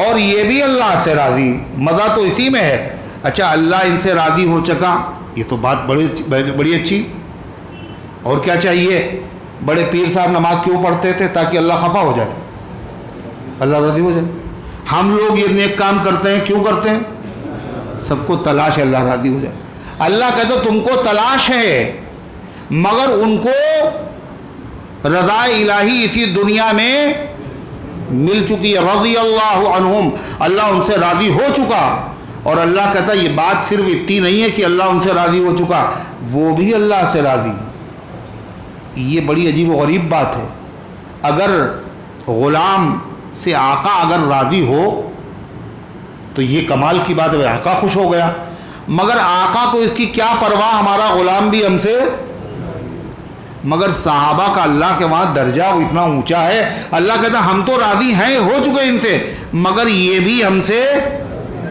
اور یہ بھی اللہ سے راضی. مزہ تو اسی میں ہے. اچھا اللہ ان سے راضی ہو چکا، یہ تو بات بڑی اچھی. اور کیا چاہیے؟ بڑے پیر صاحب نماز کیوں پڑھتے تھے؟ تاکہ اللہ خفا ہو جائے، اللہ راضی ہو جائے. ہم لوگ یہ نیک کام کرتے ہیں کیوں کرتے ہیں؟ سب کو تلاش ہے اللہ راضی ہو جائے. اللہ کہتے تم کو تلاش ہے، مگر ان کو رضا الہی اسی دنیا میں مل چکی ہے. رضی اللہ عنہم، اللہ ان سے راضی ہو چکا. اور اللہ کہتا ہے یہ بات صرف اتنی نہیں ہے کہ اللہ ان سے راضی ہو چکا، وہ بھی اللہ سے راضی. یہ بڑی عجیب و غریب بات ہے. اگر غلام سے آقا اگر راضی ہو تو یہ کمال کی بات ہے، آقا خوش ہو گیا. مگر آقا کو اس کی کیا پرواہ، ہمارا غلام بھی ہم سے. مگر صحابہ کا اللہ کے وہاں درجہ وہ اتنا اونچا ہے، اللہ کہتا ہم تو راضی ہیں، ہو چکے ان سے، مگر یہ بھی ہم سے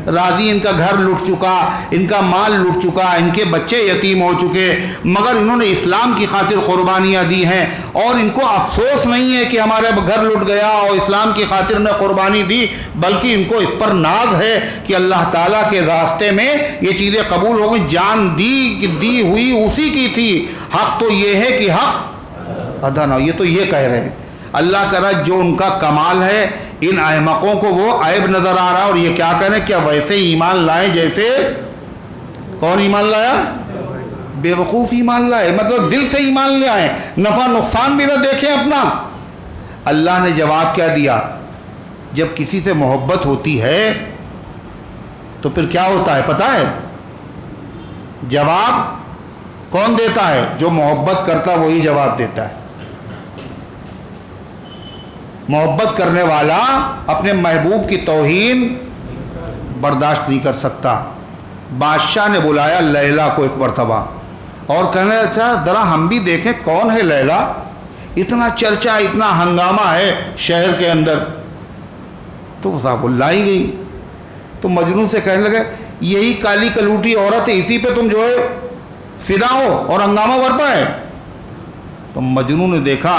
راضی. ان کا گھر لٹ چکا، ان کا مال لٹ چکا، ان کے بچے یتیم ہو چکے، مگر انہوں نے اسلام کی خاطر قربانیاں دی ہیں. اور ان کو افسوس نہیں ہے کہ ہمارا گھر لٹ گیا اور اسلام کی خاطر نے قربانی دی، بلکہ ان کو اس پر ناز ہے کہ اللہ تعالیٰ کے راستے میں یہ چیزیں قبول ہو گئی. جان دی ہوئی اسی کی تھی. حق تو یہ ہے کہ حق ادا نہ ہو. یہ تو یہ کہہ رہے ہیں. اللہ کہہ رہا جو ان کا کمال ہے، ان احمقوں کو وہ عیب نظر آ رہا. اور یہ کیا کہہ رہے ہیں؟ کیا ویسے ایمان لائے جیسے کون ایمان لایا؟ بیوقوف ایمان لائے. مطلب دل سے ایمان لے آئے، نفع نقصان بھی نہ دیکھیں اپنا. اللہ نے جواب کیا دیا؟ جب کسی سے محبت ہوتی ہے تو پھر کیا ہوتا ہے پتہ ہے؟ جواب کون دیتا ہے؟ جو محبت کرتا وہی جواب دیتا ہے. محبت کرنے والا اپنے محبوب کی توہین برداشت نہیں کر سکتا. بادشاہ نے بلایا لیلا کو ایک مرتبہ اور کہنے اچھا ذرا ہم بھی دیکھیں کون ہے لیلا، اتنا چرچا اتنا ہنگامہ ہے شہر کے اندر. تو صاحب لائی گئی تو مجنون سے کہنے لگے یہی کالی کلوٹی عورت ہے، اسی پہ تم جو ہے فدا ہو اور ہنگامہ برپا ہے. تو مجنون نے دیکھا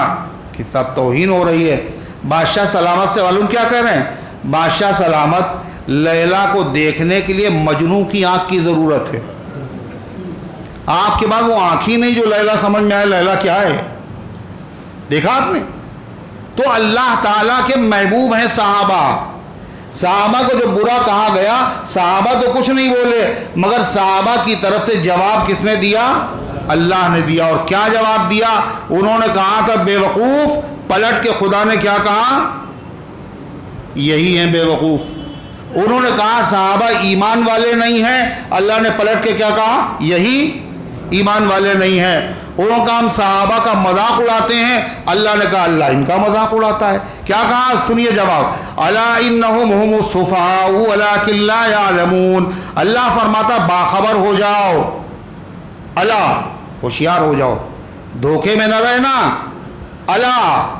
کہ صاحب توہین ہو رہی ہے. بادشاہ سلامت سے معلوم کیا کہہ رہے ہیں؟ بادشاہ سلامت لیلا کو دیکھنے کے لیے مجنون کی آنکھ کی ضرورت ہے. آپ کے بعد وہ آنکھ ہی نہیں جو لیلا سمجھ میں آئے لیلا کیا ہے. دیکھا آپ نے؟ تو اللہ تعالیٰ کے محبوب ہیں صحابہ. صحابہ کو جو برا کہا گیا، صحابہ تو کچھ نہیں بولے، مگر صحابہ کی طرف سے جواب کس نے دیا؟ اللہ نے دیا. اور کیا جواب دیا؟ انہوں نے کہا تھا بیوقوف، پلٹ کے خدا نے کیا کہا؟ یہی ہیں بیوقوف. انہوں نے کہا صحابہ ایمان والے نہیں ہیں، اللہ نے پلٹ کے کیا کہا؟ یہی ایمان والے نہیں ہیں. انہوں نے کہا ہم صحابہ کا مذاق اڑاتے ہیں، اللہ نے کہا اللہ ان کا مذاق اڑاتا ہے. کیا کہا؟ سنیے جواب. الا انہم هم الصفہاء ولکن لا یعلمون. اللہ فرماتا باخبر ہو جاؤ، اللہ ہوشیار ہو جاؤ، دھوکے میں نہ رہنا. اللہ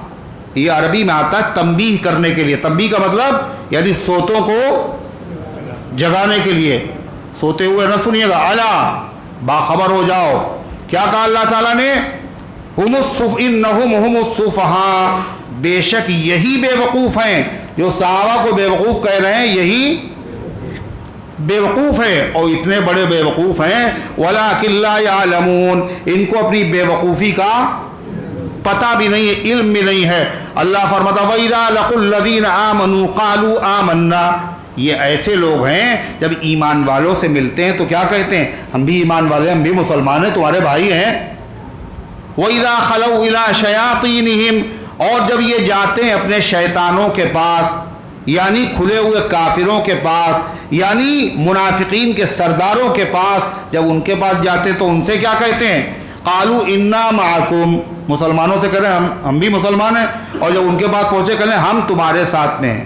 یہ عربی میں آتا ہے تنبیہ کرنے کے لیے. تنبیہ کا مطلب یعنی سوتوں کو جگانے کے لیے. سوتے ہوئے نہ سنیے گا، اللہ باخبر ہو جاؤ. کیا کہا اللہ تعالیٰ نے؟ انہم هم الصفہاء، بے شک یہی بے وقوف ہیں جو صحابہ کو بے وقوف کہہ رہے ہیں، یہی بے وقوف ہیں اور اتنے بڑے بے وقوف ہیں. ولکن لا یعلمون، ان کو اپنی بے وقوفی کا پتہ بھی نہیں ہے، علم بھی نہیں ہے. اللہ فرماتا وَإِذَا لَقُوا الَّذِينَ آمَنُوا قَالُوا آمَنَّا. یہ ایسے لوگ ہیں جب ایمان والوں سے ملتے ہیں تو کیا کہتے ہیں؟ ہم بھی ایمان والے ہیں، ہم بھی مسلمان ہیں، تمہارے بھائی ہیں. وَإِذَا خَلَوْا إِلَىٰ شَيَاطِينِهِمْ، اور جب یہ جاتے ہیں اپنے شیطانوں کے پاس، یعنی کھلے ہوئے کافروں کے پاس، یعنی منافقین کے سرداروں کے پاس، جب ان کے پاس جاتے تو ان سے کیا کہتے ہیں؟ قالوا انا معکم، مسلمانوں سے کہہ رہے ہیں ہم بھی مسلمان ہیں. اور جب ان کے پاس پہنچے کہہ رہے ہیں ہم تمہارے ساتھ میں ہیں.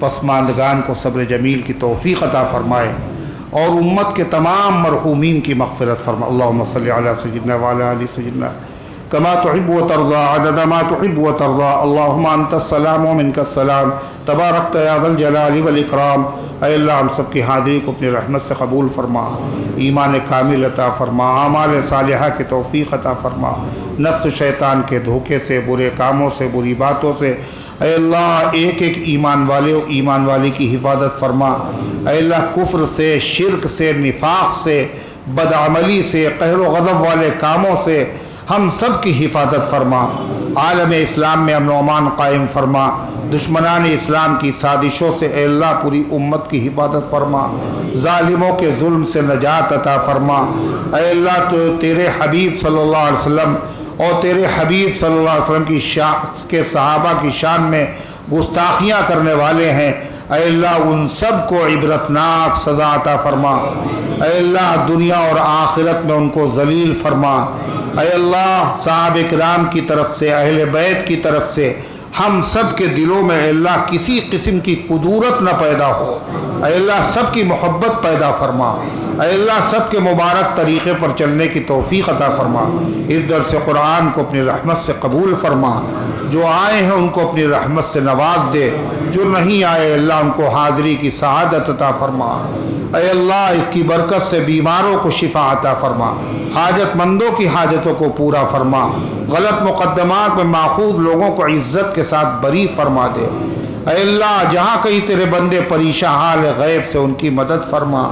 پسماندگان کو صبر جمیل کی توفیق عطا فرمائے اور امت کے تمام مرحومین کی مغفرت فرمائے۔ اللہم صلی علی سیدنا وعلی آل سیدنا کما تحب و ترضى عدد ما تحب و ترضى اللہم انت السلام و منک السلام تبارکت یا ذا الجلال والاکرام۔ اے اللہ ہم سب کی حاضری کو اپنی رحمت سے قبول فرما، ایمان کامل عطا فرما، اعمال صالحہ کی توفیق عطا فرما، نفس شیطان کے دھوکے سے، برے کاموں سے، بری باتوں سے اے اللہ ایک ایک ایمان والے و ایمان والی کی حفاظت فرما۔ اے اللہ کفر سے، شرک سے، نفاق سے، بدعملی سے، قہر و غضب والے کاموں سے ہم سب کی حفاظت فرما۔ عالم اسلام میں امن و امان قائم فرما، دشمنان اسلام کی سازشوں سے اے اللہ پوری امت کی حفاظت فرما، ظالموں کے ظلم سے نجات عطا فرما۔ اے اللہ تو تیرے حبیب صلی اللہ علیہ وسلم اور تیرے حبیب صلی اللہ علیہ وسلم کے صحابہ کی شان میں گستاخیاں کرنے والے ہیں، اے اللہ ان سب کو عبرتناک سزا عطا فرما۔ اے اللہ دنیا اور آخرت میں ان کو ذلیل فرما۔ اے اللہ صحابہ کرام کی طرف سے، اہل بیت کی طرف سے ہم سب کے دلوں میں اے اللہ کسی قسم کی کدورت نہ پیدا ہو، اے اللہ سب کی محبت پیدا فرما، اے اللہ سب کے مبارک طریقے پر چلنے کی توفیق عطا فرما۔ اس درس قرآن کو اپنی رحمت سے قبول فرما، جو آئے ہیں ان کو اپنی رحمت سے نواز دے، جو نہیں آئے اللہ ان کو حاضری کی سعادت عطا فرما۔ اے اللہ اس کی برکت سے بیماروں کو شفا عطا فرما، حاجت مندوں کی حاجتوں کو پورا فرما، غلط مقدمات میں ماخوذ لوگوں کو عزت کے ساتھ بری فرما دے۔ اے اللہ جہاں کہیں تیرے بندے پریشان حال غیب سے ان کی مدد فرما۔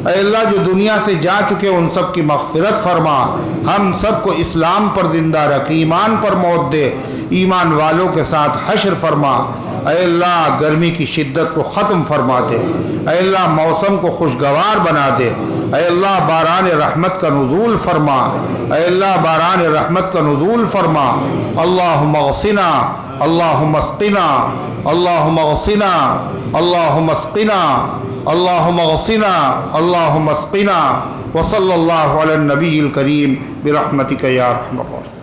اے اللہ جو دنیا سے جا چکے ان سب کی مغفرت فرما، ہم سب کو اسلام پر زندہ رکھ، ایمان پر موت دے، ایمان والوں کے ساتھ حشر فرما۔ اے اللہ گرمی کی شدت کو ختم فرما دے، اے اللہ موسم کو خوشگوار بنا دے، اے اللہ باران رحمت کا نزول فرما، اے اللہ باران رحمت کا نزول فرما۔ اللہم اغثنا، اللہم اسقنا، اللہم اغثنا، اللہم اسقنا، اللہم اغثنا، اللہم اسقنا، وصلی اللہ علی النبی الکریم برحمتک یا ارحم الراحمین۔